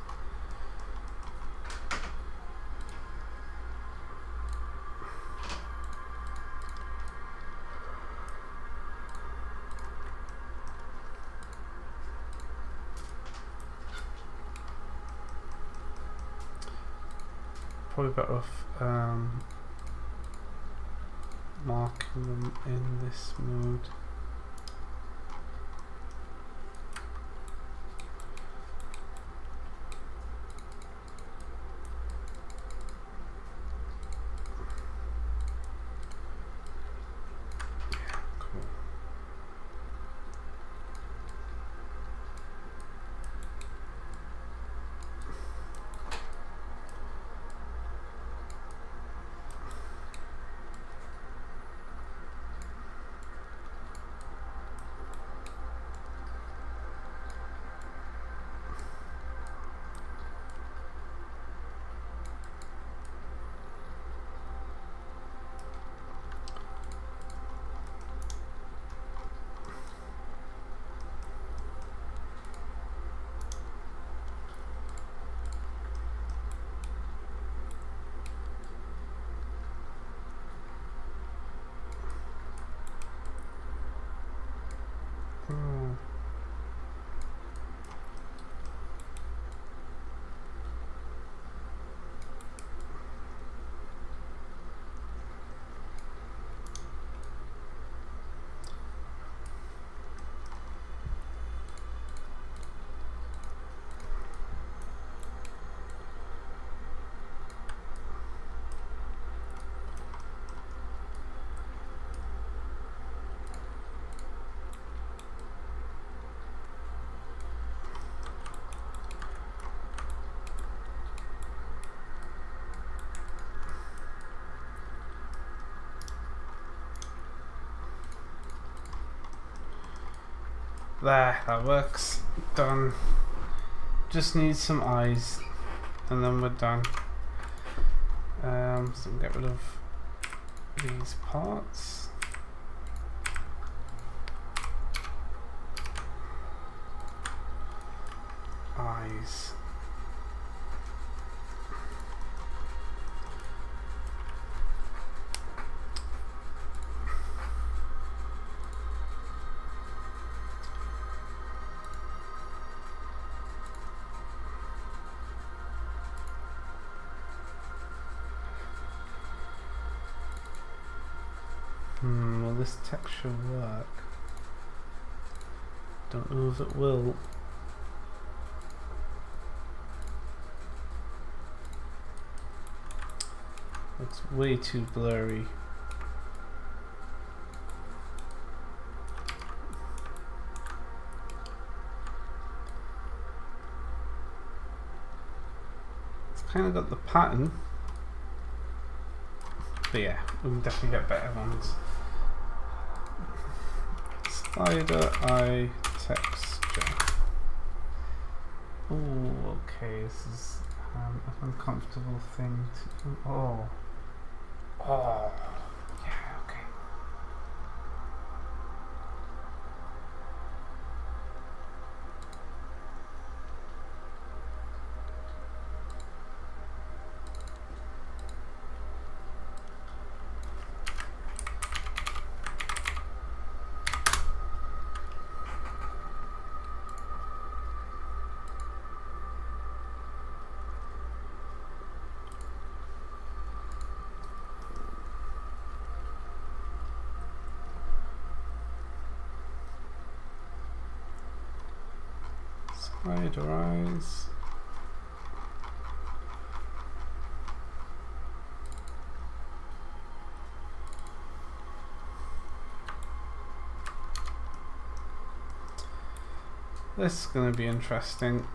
Probably better off marking them in this mode. There, that works. Done. Just need some eyes, and then we're done. So get rid of these parts. Eyes. Will this texture work? Don't know if it will. It's way too blurry. It's kind of got the pattern. But yeah, we can definitely get better ones. Slider eye texture. Oh, okay, this is an uncomfortable thing to do. Oh, yeah, okay. Spider eyes. This is going to be interesting.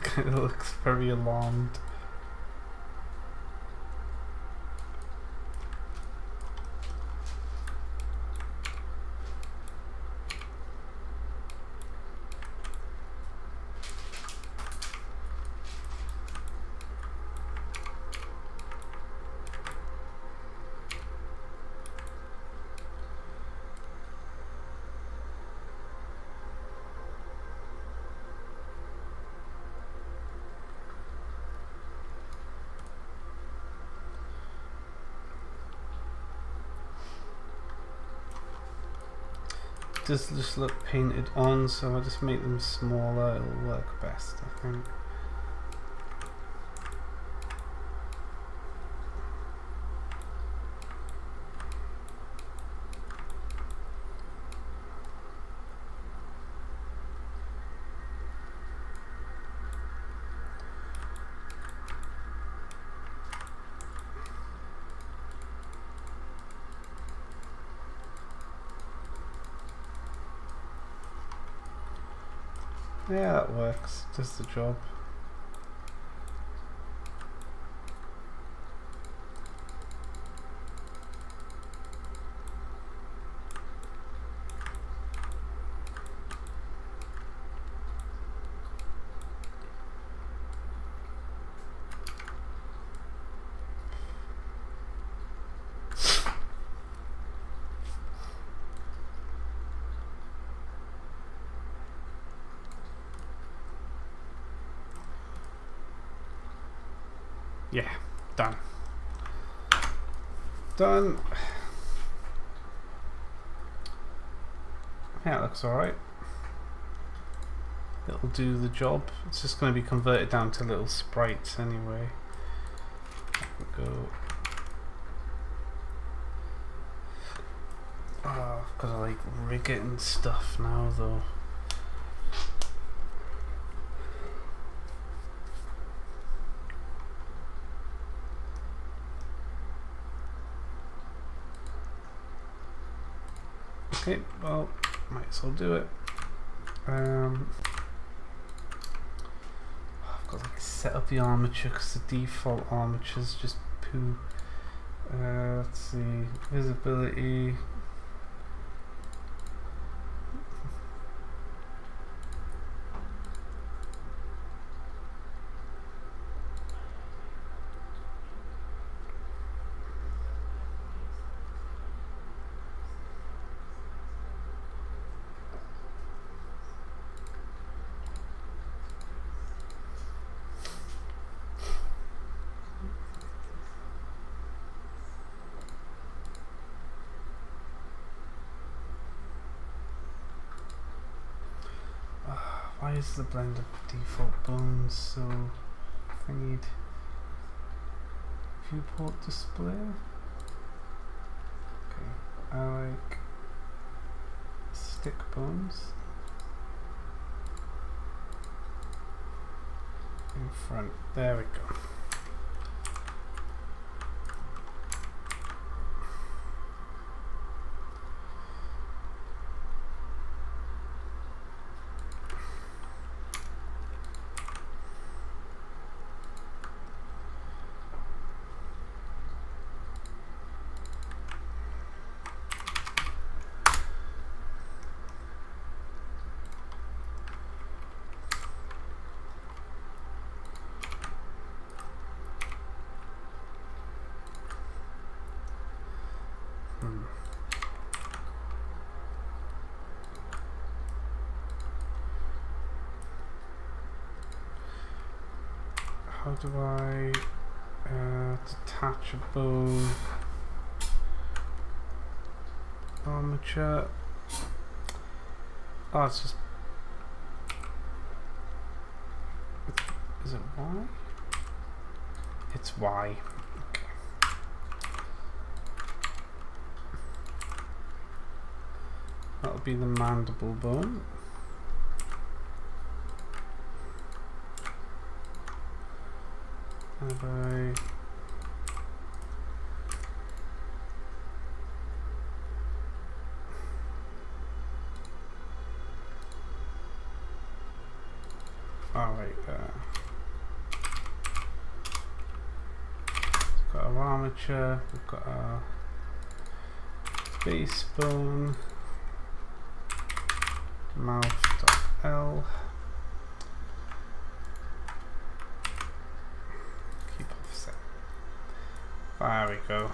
Kind of looks very alarmed. Does just look painted on, so I'll just make them smaller, it'll work best, I think. Yeah, that works. Does the job. Yeah, done. Done. Yeah, it looks alright. It'll do the job. It's just going to be converted down to little sprites anyway. Go. Oh, I've got to like rig it and stuff now though. Okay, well, might as well do it. I've got to like set up the armature because the default armature is just poo. Let's see, visibility. Why is the blender default bones so thingied? Viewport display? Okay, I like stick bones in front. There we go. How do I detach a bone armature? Oh, it's just. Is it Y? It's Y. Okay. That'll be the mandible bone. Alright, we've got our armature, we've got our base bone, mouth.l, keep offset. There we go.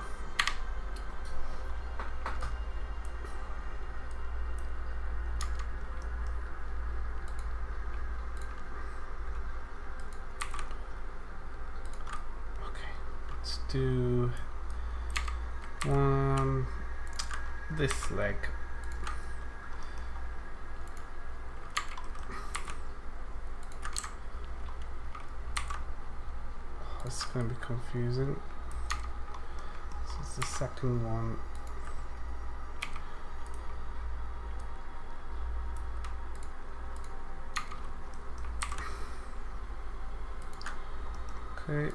Do this leg. This is going to be confusing. This is the second one. Okay.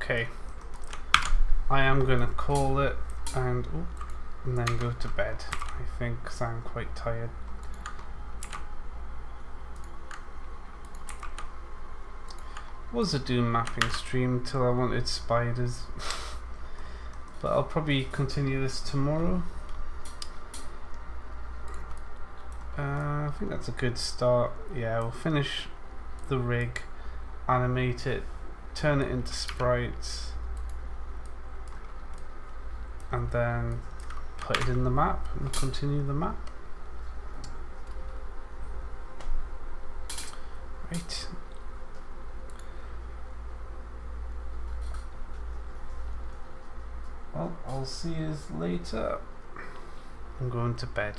Okay, I am going to call it and then go to bed, I think, because I'm quite tired. Was a Doom mapping stream till I wanted spiders, but I'll probably continue this tomorrow. I think that's a good start. Yeah, we'll finish the rig, animate it, turn it into sprites, and then put it in the map and continue the map. Right. Well, I'll see you later. I'm going to bed.